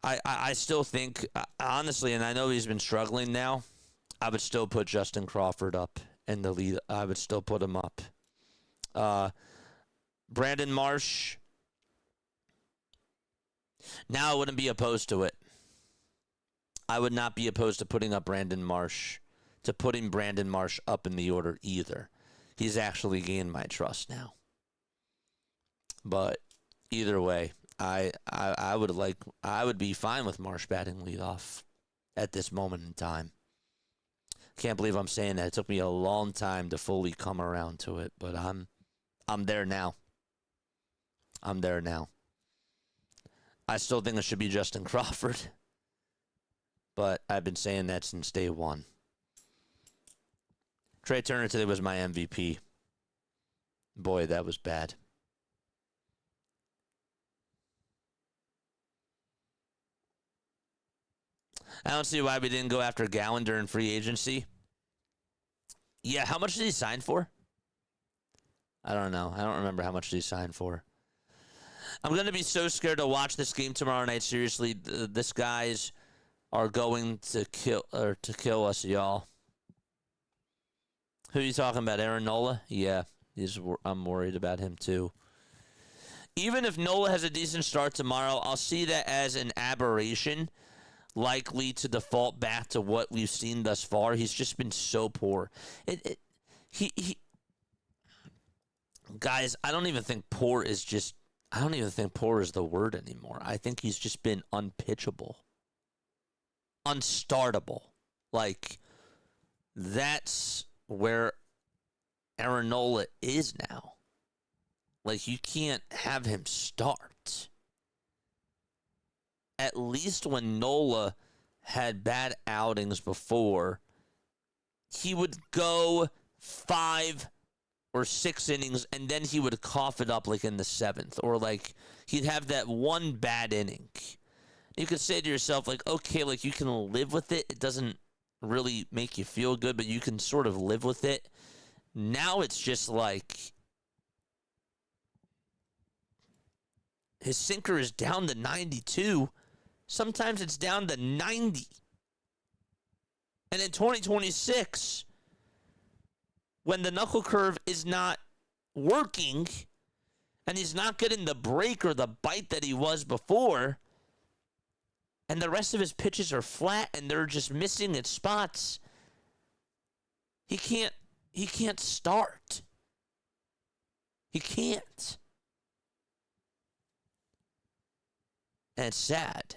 I still think, honestly, and I know he's been struggling now, I would still put Justin Crawford up in the lead. I would still put him up. Brandon Marsh, now I wouldn't be opposed to it. I would not be opposed to putting Brandon Marsh up in the order either. He's actually gained my trust now. But either way, I would be fine with Marsh batting leadoff at this moment in time. Can't believe I'm saying that. It took me a long time to fully come around to it, but I'm there now. I'm there now. I still think it should be Justin Crawford, but I've been saying that since day one. Trey Turner today was my MVP. Boy, that was bad. I don't see why we didn't go after Gowan during free agency. Yeah, how much did he sign for? I don't know. I don't remember how much did he sign for. I'm going to be so scared to watch this game tomorrow night. Seriously, this guys are going to kill us, y'all. Who are you talking about? Aaron Nola? Yeah, I'm worried about him too. Even if Nola has a decent start tomorrow, I'll see that as an aberration, likely to default back to what we've seen thus far. He's just been so poor. Guys, I don't even think poor is the word anymore. I think he's just been unpitchable. Unstartable. Like, that's where Aaron Nola is now. Like, you can't have him start. At least when Nola had bad outings before, he would go 5 or 6 innings, and then he would cough it up like in the 7th, or like he'd have that one bad inning. You could say to yourself, like, okay, like you can live with it. It doesn't really make you feel good, but you can sort of live with it. Now it's just like his sinker is down to 92. Sometimes it's down to 90. And in 2026, when the knuckle curve is not working, and he's not getting the break or the bite that he was before, and the rest of his pitches are flat and they're just missing its spots, he can't start. He can't. And it's sad.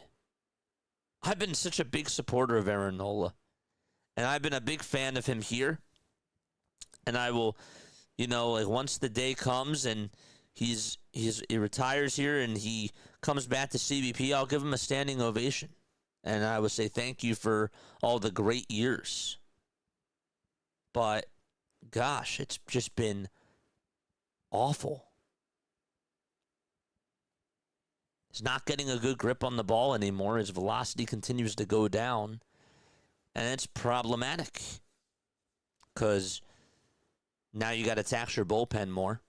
I've been such a big supporter of Aaron Nola. And I've been a big fan of him here. And I will, like once the day comes and he retires here and he comes back to CBP, I'll give him a standing ovation. And I would say thank you for all the great years. But, gosh, it's just been awful. He's not getting a good grip on the ball anymore. His velocity continues to go down. And it's problematic. Because now you got to tax your bullpen more.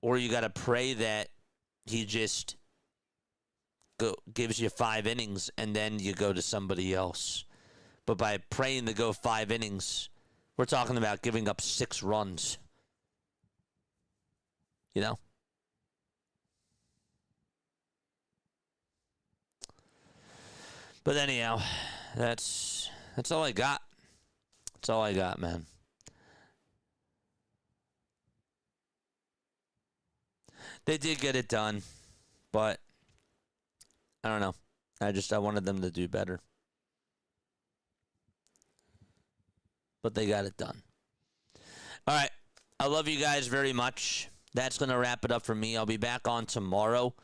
Or you got to pray that he just gives you 5 innings and then you go to somebody else. But by praying to go 5 innings, we're talking about giving up 6 runs. But anyhow, that's all I got. That's all I got, man. They did get it done, but I don't know. I wanted them to do better. But they got it done. All right. I love you guys very much. That's going to wrap it up for me. I'll be back on tomorrow.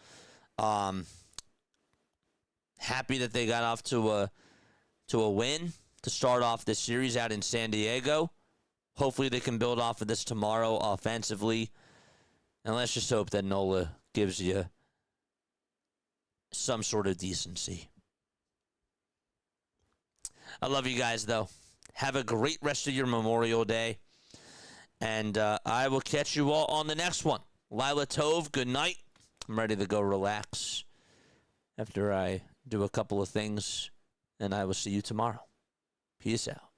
Happy that they got off to a win to start off this series out in San Diego. Hopefully they can build off of this tomorrow offensively. And let's just hope that Nola gives you some sort of decency. I love you guys, though. Have a great rest of your Memorial Day. And I will catch you all on the next one. Lila Tove, good night. I'm ready to go relax after I do a couple of things. And I will see you tomorrow. Peace out.